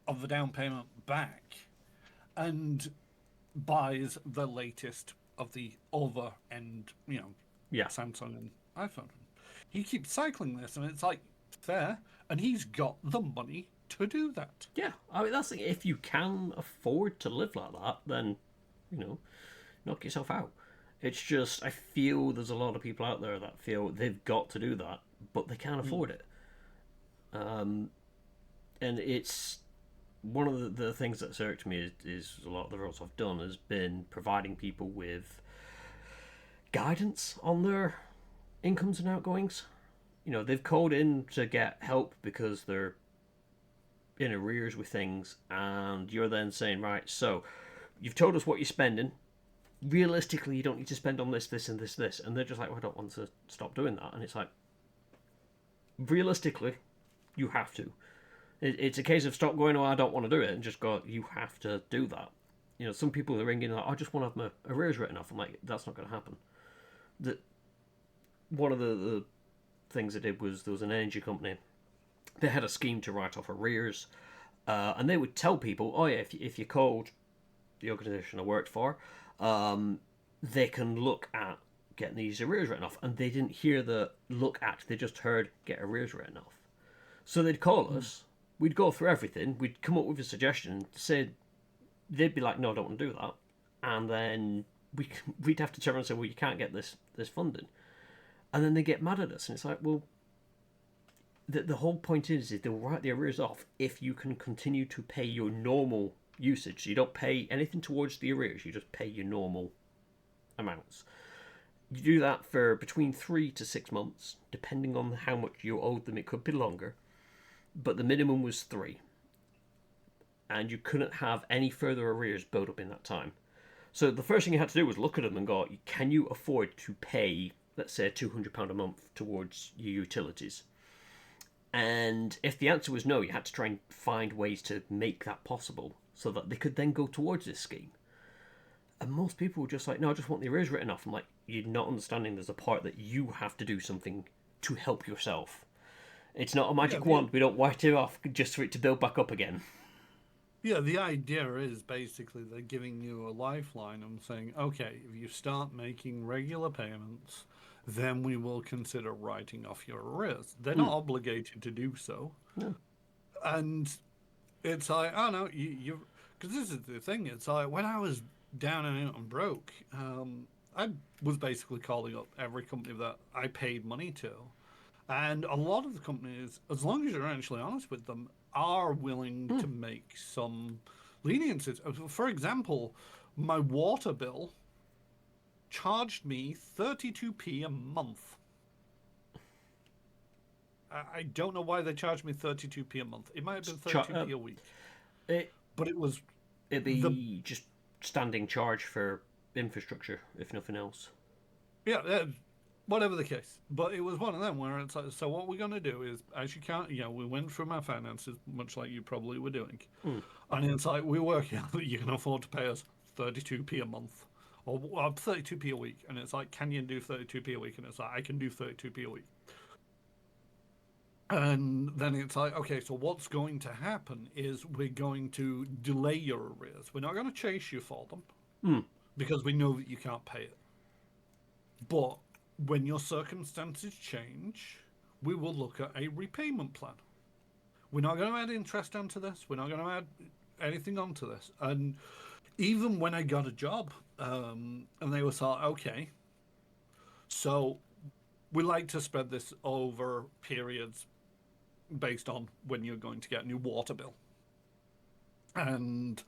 of the down payment back, and buys the latest of the other end, Samsung and iPhone. He keeps cycling this, and it's like, fair, and he's got the money to do that. Yeah, I mean, that's the, if you can afford to live like that, then, knock yourself out. It's just, I feel there's a lot of people out there that feel they've got to do that, but they can't afford it. And it's one of the things that's irked me is a lot of the roles I've done has been providing people with guidance on their incomes and outgoings. They've called in to get help because they're in arrears with things, and you're then saying, right, so you've told us what you're spending. Realistically, you don't need to spend on this, this, and this. And they're just like, well, I don't want to stop doing that. And it's like, realistically, you have to. It's a case of stop going, oh, I don't want to do it, and just go, you have to do that. Some people are ringing like, I just want to have my arrears written off. I'm like, that's not going to happen. One of the things I did was there was an energy company. They had a scheme to write off arrears, and they would tell people, oh yeah, if you called the organisation I worked for, they can look at getting these arrears written off. And they didn't hear the look at, they just heard get arrears written off. So they'd call us, we'd go through everything, we'd come up with a suggestion, say, they'd be like, no, I don't want to do that. And then we'd have to turn around and say, well, you can't get this funding. And then they get mad at us, and it's like, well, the whole point is they'll write the arrears off if you can continue to pay your normal usage. So you don't pay anything towards the arrears, you just pay your normal amounts. You do that for between 3 to 6 months, depending on how much you owed them. It could be longer, but the minimum was 3. And you couldn't have any further arrears build up in that time. So the first thing you had to do was look at them and go, can you afford to pay, let's say, £200 a month towards your utilities? And if the answer was no, you had to try and find ways to make that possible so that they could then go towards this scheme. And most people were just like, no, I just want the arrears written off. I'm like, you're not understanding there's a part that you have to do something to help yourself. It's not a magic wand. We don't write it off just for it to build back up again. Yeah, the idea is basically they're giving you a lifeline and saying, okay, if you start making regular payments, then we will consider writing off your arrears. They're not obligated to do so. No. And it's like, oh no, you because this is the thing. It's like when I was down and out and broke, I was basically calling up every company that I paid money to. And a lot of the companies, as long as you're actually honest with them, are willing to make some leniencies. For example, my water bill charged me 32p a month. I don't know why they charged me 32p a month. It might have been 32p a week. But it'd be just standing charge for infrastructure, if nothing else. Yeah, whatever the case. But it was one of them where it's like, so what we're going to do is, as you can't, we went through my finances, much like you probably were doing. And it's like, we work out that you can afford to pay us 32p a month. Or 32p a week. And it's like, can you do 32p a week? And it's like, I can do 32p a week. And then it's like, okay, so what's going to happen is we're going to delay your arrears. We're not going to chase you for them because we know that you can't pay it. But when your circumstances change, we will look at a repayment plan. We're not going to add interest onto this. We're not going to add anything onto this. And even when I got a job, and they were thought, okay, so we like to spread this over periods based on when you're going to get a new water bill. And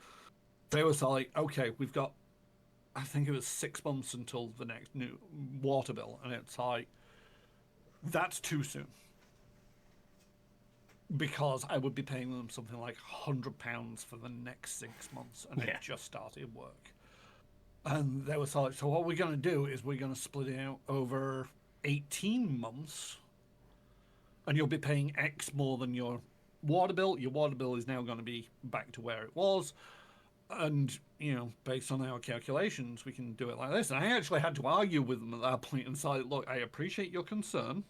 they were like, okay, we've got, I think it was 6 months until the next new water bill. And it's like, that's too soon. Because I would be paying them something like £100 for the next 6 months. And I just started work. And they were like, so what we're going to do is we're going to split it out over 18 months. And you'll be paying X more than your water bill. Your water bill is now going to be back to where it was. And, based on our calculations, we can do it like this. And I actually had to argue with them at that point and say, look, I appreciate your concern.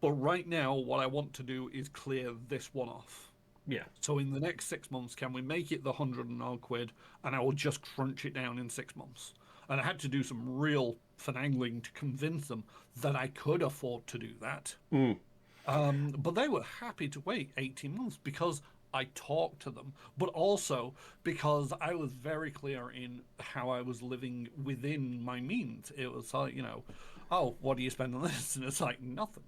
But right now, what I want to do is clear this one off. Yeah. So in the next 6 months, can we make it the 100 and odd quid? And I will just crunch it down in 6 months. And I had to do some real finagling to convince them that I could afford to do that. But they were happy to wait 18 months because I talked to them, but also because I was very clear in how I was living within my means. It was like, oh, what do you spend on this? And it's like, nothing.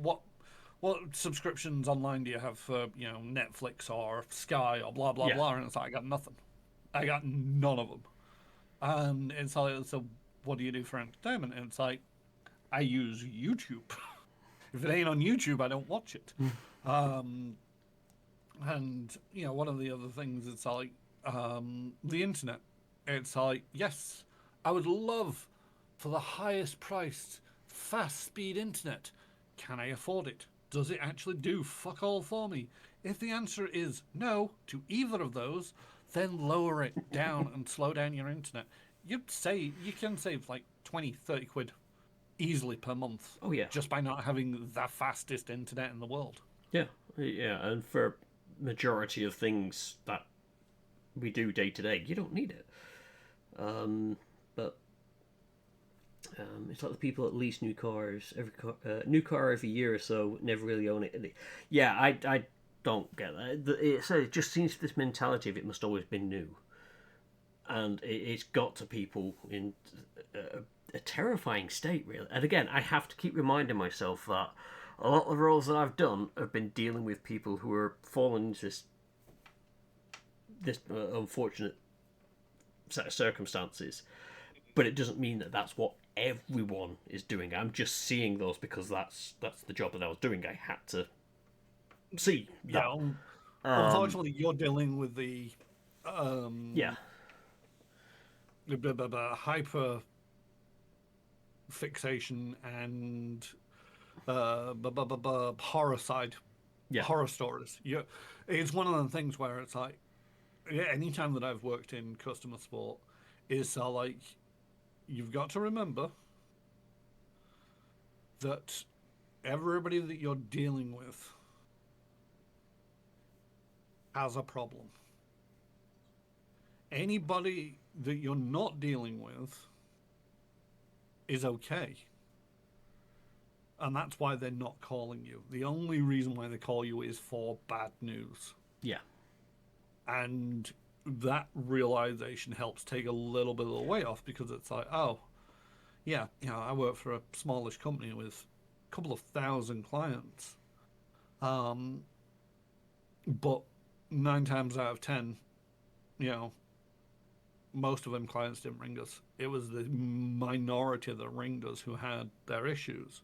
What subscriptions online do you have for, Netflix or Sky or blah, blah, blah? And it's like, I got nothing. I got none of them. And it's like, so what do you do for entertainment? And it's like, I use YouTube. If it ain't on YouTube, I don't watch it. And, one of the other things, it's like, the internet. It's like, yes, I would love for the highest priced, fast speed internet. Can I afford it? Does it actually do fuck all for me? If the answer is no to either of those, then lower it down and slow down your internet. You can save like 20, 30 quid easily per month. Oh, yeah. Just by not having the fastest internet in the world. Yeah. And for majority of things that we do day to day, you don't need it. But it's like the people that lease new cars new car every year or so, never really own it. Yeah, I don't get that. It just seems this mentality of it must always be new, and it's got to people in a terrifying state, really. And again, I have to keep reminding myself that a lot of the roles that I've done have been dealing with people who are fallen into this unfortunate set of circumstances, but it doesn't mean that that's what everyone is doing. I'm just seeing those because that's the job that I was doing. I had to see that. Yeah. Unfortunately, you're dealing with the the hyper fixation and horror side, horror stories. It's one of the things where it's like, anytime that I've worked in customer support, is like, you've got to remember that everybody that you're dealing with has a problem. Anybody that you're not dealing with is okay. And that's why they're not calling you. The only reason why they call you is for bad news. Yeah. And that realization helps take a little bit of the weight off, because it's like, oh, yeah, I work for a smallish company with a couple of thousand clients. But 9 times out of 10, most of them clients didn't ring us. It was the minority that ringed us who had their issues.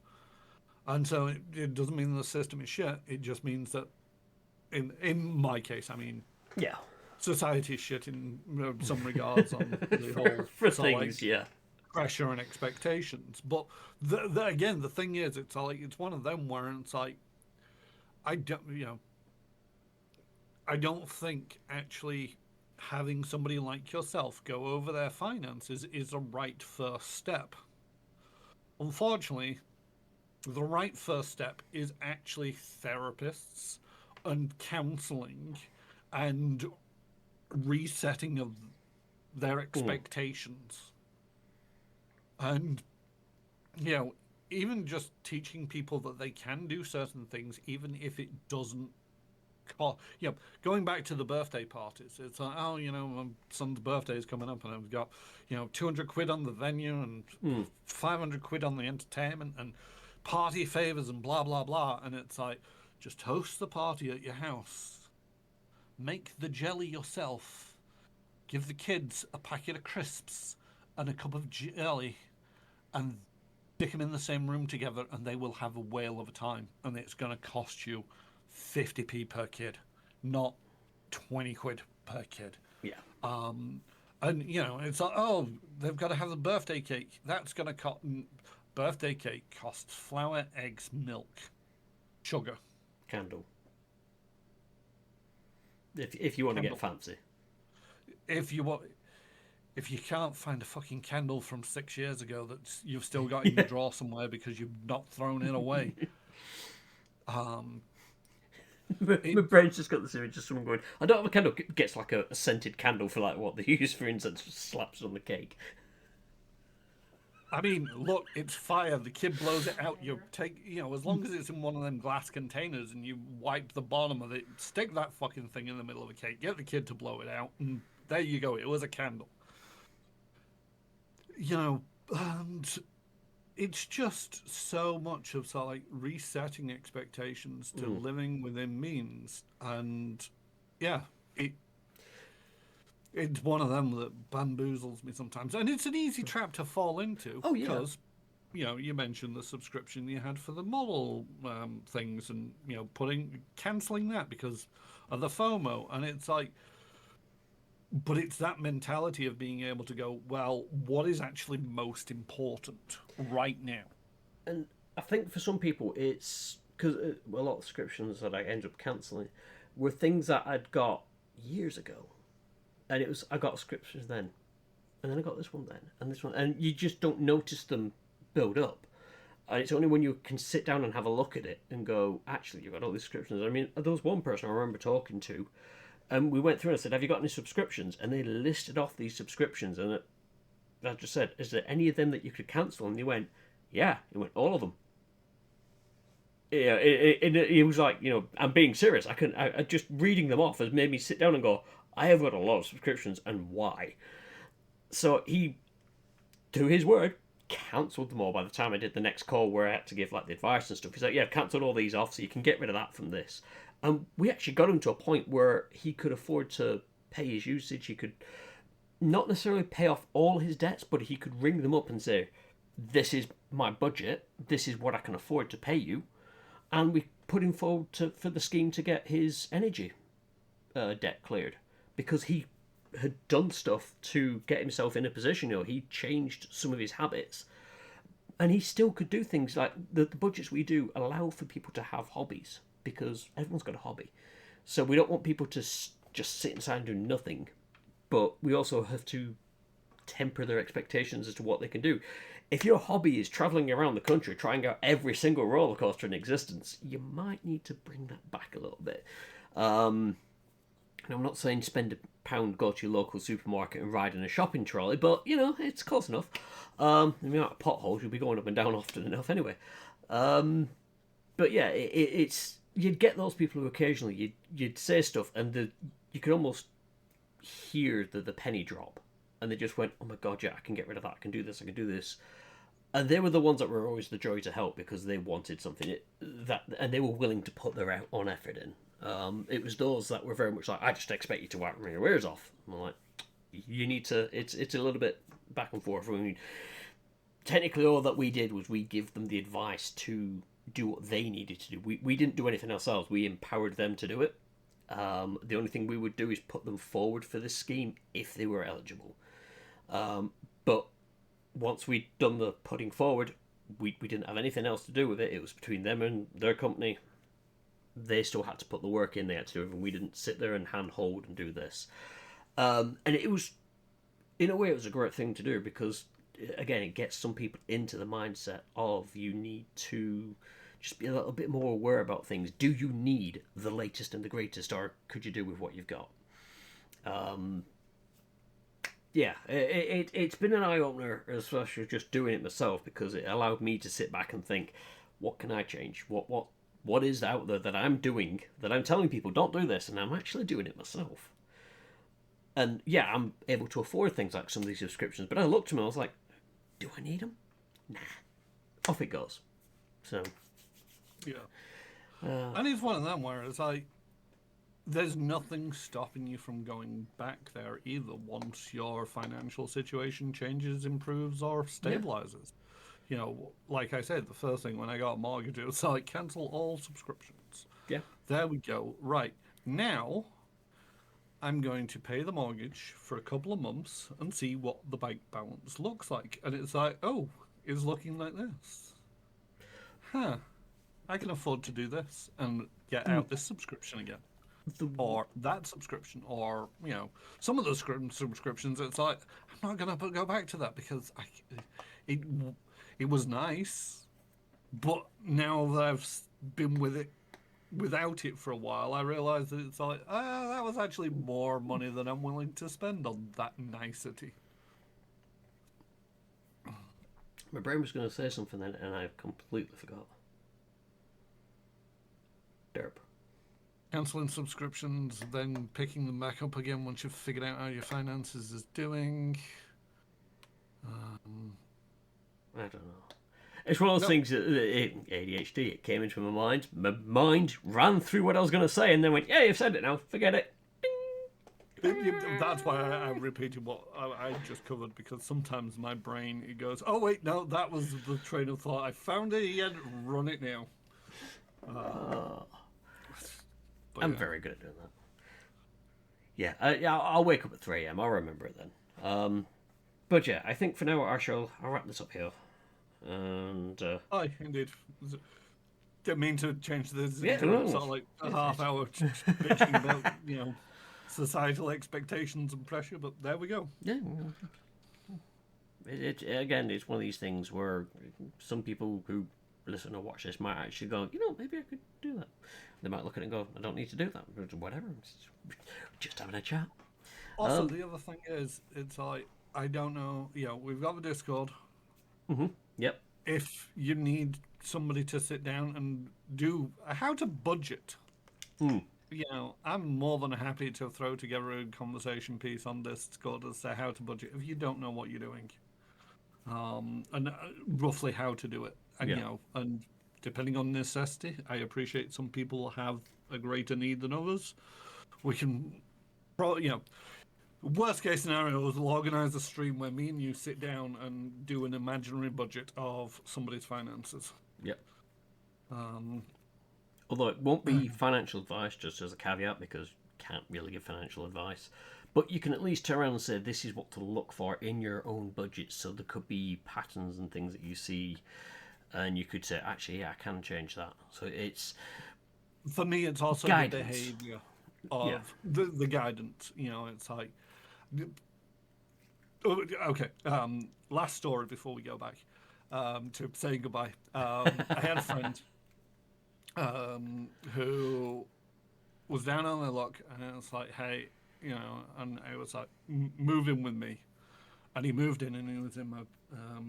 And so it doesn't mean the system is shit. It just means that, in my case, I mean, society is shit in some regards on the whole. For things, yeah. pressure and expectations. But again, the thing is, it's like it's one of them where it's like I don't, I don't think actually having somebody like yourself go over their finances is a right first step. Unfortunately, the right first step is actually therapists and counseling and resetting of their Mm. expectations. And, you know, even just teaching people that they can do certain things, even if it doesn't going back to the birthday parties, it's like, oh, my son's birthday is coming up, and I've got, 200 quid on the venue and Mm. 500 quid on the entertainment and party favors and blah blah blah, and it's like, just host the party at your house, make the jelly yourself, give the kids a packet of crisps and a cup of jelly, and stick them in the same room together, and they will have a whale of a time, and it's going to cost you 50p per kid, not 20 quid per kid. Yeah. And it's like, oh, they've got to have the birthday cake. That's going to cost. Birthday cake costs flour, eggs, milk, sugar, Candle. If you want to get candle. fancy. If you want, if you can't find a fucking candle from 6 years ago that you've still got in your drawer somewhere because you've not thrown it away, My brain's just got this image of someone going, I don't have a candle. Gets like a scented candle for like what they use for incense, just slaps it on the cake. I mean, look, it's fire. The kid blows it out. You take, as long as it's in one of them glass containers and you wipe the bottom of it, stick that fucking thing in the middle of a cake, get the kid to blow it out, and there you go. It was a candle. And it's just so much of sort of like resetting expectations to living within means, and yeah, it's one of them that bamboozles me sometimes, and it's an easy trap to fall into. Oh, yeah. Because you mentioned the subscription you had for the model things, and canceling that because of the FOMO, and it's like, but it's that mentality of being able to go, well, what is actually most important right now? And I think for some people, it's because a lot of subscriptions that I ended up cancelling were things that I'd got years ago, and it was I got subscriptions then, and then I got this one then, and this one, and you just don't notice them build up. And it's only when you can sit down and have a look at it and go, actually, you've got all these subscriptions. I mean, there was one person I remember talking to, and we went through and I said, have you got any subscriptions? And they listed off these subscriptions, and I just said, is there any of them that you could cancel? And he went, yeah. He went, all of them. Yeah, it was like, I'm being serious. I just reading them off has made me sit down and go, I have got a lot of subscriptions, and why? So he, to his word, cancelled them all by the time I did the next call where I had to give like the advice and stuff. He's like, yeah, I've cancelled all these off so you can get rid of that from this. And we actually got him to a point where he could afford to pay his usage. He could not necessarily pay off all his debts, but he could ring them up and say, this is my budget, this is what I can afford to pay you. And we put him forward for the scheme to get his energy debt cleared, because he had done stuff to get himself in a position. He changed some of his habits, and he still could do things like the budgets we do allow for people to have hobbies, because everyone's got a hobby. So we don't want people to just sit inside and do nothing, but we also have to temper their expectations as to what they can do. If your hobby is travelling around the country trying out every single roller coaster in existence, you might need to bring that back a little bit. And I'm not saying spend £1, go to your local supermarket and ride in a shopping trolley, but it's close enough. The amount of potholes you'll be going up and down often enough anyway. But yeah, it's you'd get those people who occasionally you'd say stuff, and you could almost hear the penny drop, and they just went, oh my god, yeah, I can get rid of that, I can do this, and they were the ones that were always the joy to help, because they wanted something and they were willing to put their own effort in. It was those that were very much like, I just expect you to wipe your ears off. I'm like, you need to. It's a little bit back and forth. I mean, technically, all that we did was we give them the advice to do what they needed to do. We didn't do anything ourselves. We empowered them to do it. The only thing we would do is put them forward for this scheme if they were eligible. But once we'd done the putting forward, we didn't have anything else to do with it. It was between them and their company. They still had to put the work in. They had to do everything. We didn't sit there and handhold and do this. And it was, in a way, it was a great thing to do because, again, it gets some people into the mindset of you need to just be a little bit more aware about things. Do you need the latest and the greatest, or could you do with what you've got? Yeah, it's been an eye opener, especially just doing it myself, because it allowed me to sit back and think, what can I change? What is out there that I'm doing that I'm telling people don't do this, and I'm actually doing it myself. And yeah, I'm able to afford things like some of these subscriptions, but I looked at them and I was like, do I need them? Nah. Off it goes. So. Yeah. And it's one of them where it's like, there's nothing stopping you from going back there either once your financial situation changes, improves, or stabilizes. You know, like I said, the first thing when I got a mortgage, it was like, cancel all subscriptions. Yeah. There we go. Right. Now, I'm going to pay the mortgage for a couple of months and see what the bank balance looks like. And it's like, oh, it's looking like this. Huh. I can afford to do this and get out this subscription again. Or that subscription, or, you know, some of those subscriptions, it's like, I'm not going to go back to that because it was nice. But now that I've been with it, without it for a while, I realise that it's like, that was actually more money than I'm willing to spend on that nicety. My brain was going to say something then, and I completely forgot. Derp. Cancelling subscriptions, then picking them back up again once you've figured out how your finances is doing. I don't know. It's one of those things that ADHD, it came into my mind. My mind ran through what I was going to say and then went, yeah, you've said it now, forget it. That's why I repeated what I just covered, because sometimes my brain, it goes, oh wait, no, that was the train of thought. I found it again, run it now. I'm very good at doing that. Yeah, I'll wake up at 3 a.m. I'll remember it then. But yeah, I think for now I'll wrap this up here. And Aye, indeed. Didn't mean to change this Yeah, into no. sort of like a half hour bitching about, you know, societal expectations and pressure, but there we go. yeah, again, it's one of these things where some people who listen or watch this might actually go, you know, maybe I could do that. They might look at it and go, I don't need to do that. Whatever, just having a chat. Also, the other thing is, it's like, I don't know, you know, we've got the Discord. Yep. If you need somebody to sit down and do how to budget, you know, I'm more than happy to throw together a conversation piece on Discord as to how to budget if you don't know what you're doing, and roughly how to do it. And Yeah. you know, and depending on necessity, I appreciate some people have a greater need than others. We can, you know. Worst case scenario is we'll organise a stream where me and you sit down and do an imaginary budget of somebody's finances. Yep. Although it won't be financial advice, just as a caveat, because you can't really give financial advice. But you can at least turn around and say, this is what to look for in your own budget. So there could be patterns and things that you see, and you could say, actually, yeah, I can change that. So it's... For me, it's also guidance. the behaviour of the guidance. You know, it's like... Okay, last story before we go back to saying goodbye. I had a friend who was down on their luck, and it was like, hey, you know, and I was like, move in with me. And he moved in, and he was in my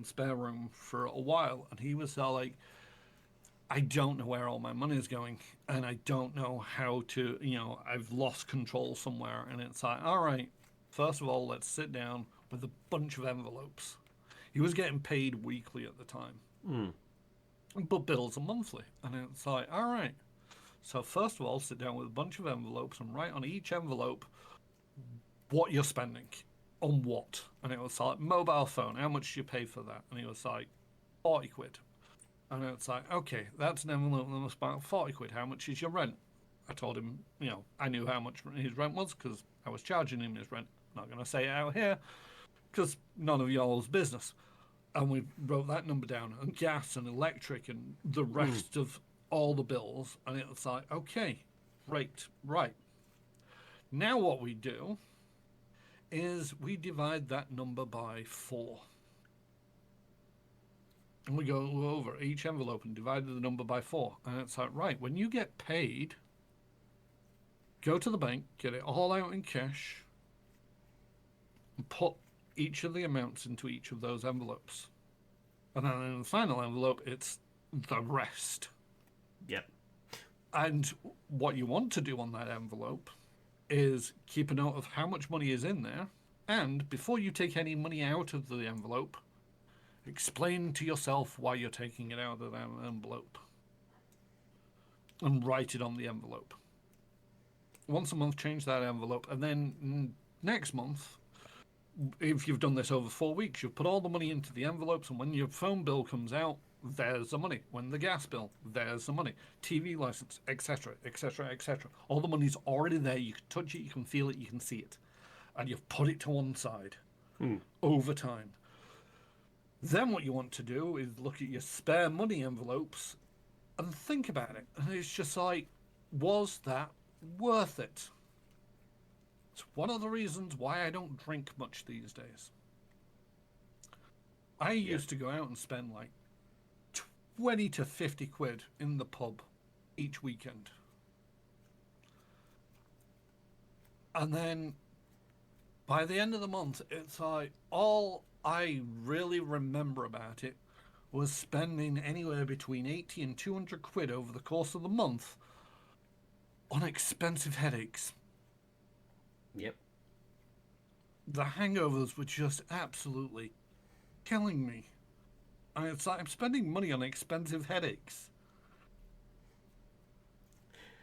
spare room for a while, and he was like, I don't know where all my money is going, and I don't know how to, you know, I've lost control somewhere. And it's like, all right, first of all, let's sit down with a bunch of envelopes. He was getting paid weekly at the time, but bills are monthly. And it's like, all right. So first of all, sit down with a bunch of envelopes and write on each envelope what you're spending on what. And it was like, mobile phone, how much do you pay for that? And he was like, 40 quid. And it's like, okay, that's an envelope that was about 40 quid. How much is your rent? I told him, you know, I knew how much his rent was because I was charging him his rent. Not going to say it out here because none of y'all's business. And we wrote that number down, and gas and electric and the rest of all the bills. And it was like, okay, great, right. Now what we do is we divide that number by 4. And we go over each envelope and divide the number by 4. And it's like, right, when you get paid, go to the bank, get it all out in cash, and put each of the amounts into each of those envelopes. And then in the final envelope, it's the rest. Yep. And what you want to do on that envelope is keep a note of how much money is in there. And before you take any money out of the envelope, explain to yourself why you're taking it out of that envelope. And write it on the envelope. Once a month, change that envelope. And then next month, if you've done this over 4 weeks, you've put all the money into the envelopes, and when your phone bill comes out, there's the money. When the gas bill, there's the money. TV license, etc., etc., etc. All the money's already there. You can touch it, you can feel it, you can see it. And you've put it to one side over time. Then what you want to do is look at your spare money envelopes and think about it. And it's just like, was that worth it? It's one of the reasons why I don't drink much these days. I used to go out and spend like 20 to 50 quid in the pub each weekend. And then by the end of the month, it's like all I really remember about it was spending anywhere between 80 and 200 quid over the course of the month on expensive headaches. Yep. The hangovers were just absolutely killing me. And it's like I'm spending money on expensive headaches.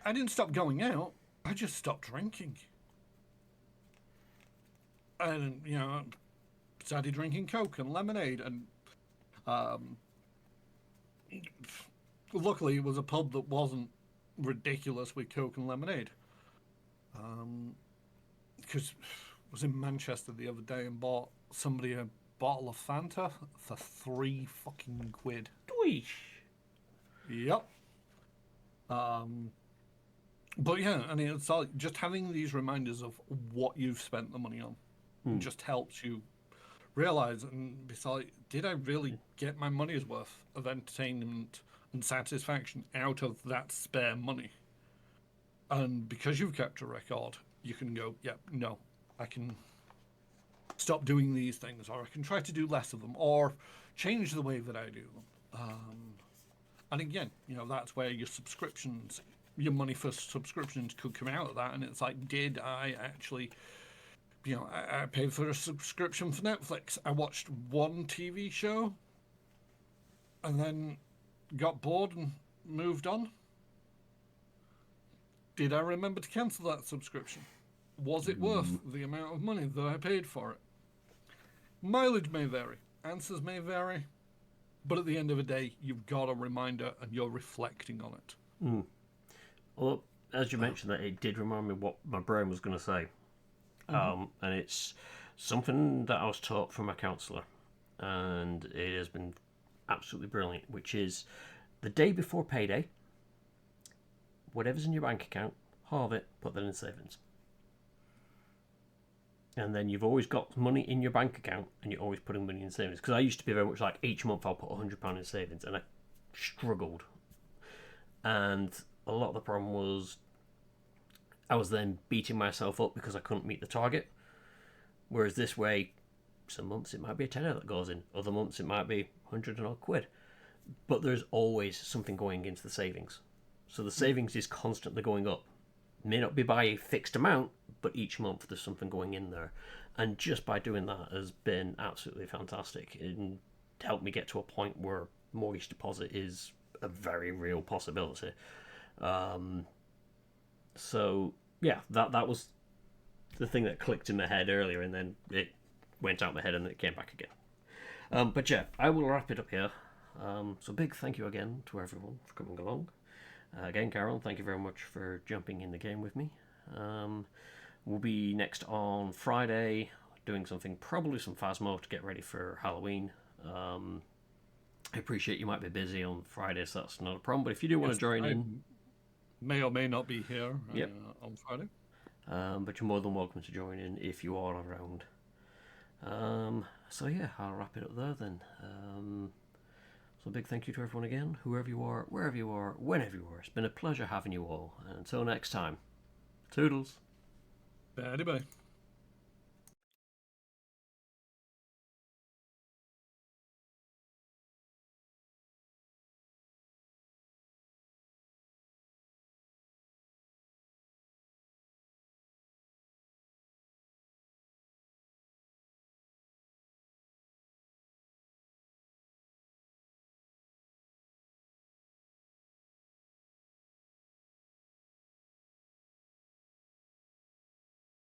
I didn't stop going out. I just stopped drinking. And, started drinking Coke and lemonade. And luckily it was a pub that wasn't ridiculous with Coke and lemonade. Because I was in Manchester the other day and bought somebody a bottle of Fanta for 3 fucking quid. Doish. Yep. But yeah, I mean, it's like just having these reminders of what you've spent the money on just helps you realize and be like, did I really get my money's worth of entertainment and satisfaction out of that spare money? And because you've kept a record, you can go, yeah, no, I can stop doing these things, or I can try to do less of them, or change the way that I do them. And again, that's where your subscriptions, your money for subscriptions could come out of that. And it's like, did I actually, I paid for a subscription for Netflix. I watched one TV show and then got bored and moved on. Did I remember to cancel that subscription? Was it worth the amount of money that I paid for it? Mileage may vary. Answers may vary. But at the end of the day, you've got a reminder and you're reflecting on it. Well, as you mentioned that, it did remind me what my brain was going to say. And it's something that I was taught from a counsellor. And it has been absolutely brilliant, which is the day before payday, whatever's in your bank account, halve it, put that in savings. And then you've always got money in your bank account and you're always putting money in savings. Because I used to be very much like each month I'll put £100 in savings, and I struggled. And a lot of the problem was I was then beating myself up because I couldn't meet the target. Whereas this way, some months it might be a tenner that goes in, other months it might be 100 and odd quid. But there's always something going into the savings. So the savings is constantly going up. May not be by a fixed amount, but each month there's something going in there. And just by doing that has been absolutely fantastic. It helped me get to a point where mortgage deposit is a very real possibility. So, yeah, that was the thing that clicked in my head earlier, and then it went out my head and then it came back again. But yeah, I will wrap it up here. So big thank you again to everyone for coming along. Again, Carol, thank you very much for jumping in the game with me. We'll be next on Friday doing something, probably some Phasmo to get ready for Halloween. I appreciate you might be busy on Friday, so that's not a problem. But if you do want to join in, may or may not be here Yep. on Friday. But you're more than welcome to join in if you are around. So yeah, I'll wrap it up there then. So a big thank you to everyone again, whoever you are, wherever you are, whenever you are. It's been a pleasure having you all. And until next time, toodles. Bye bye.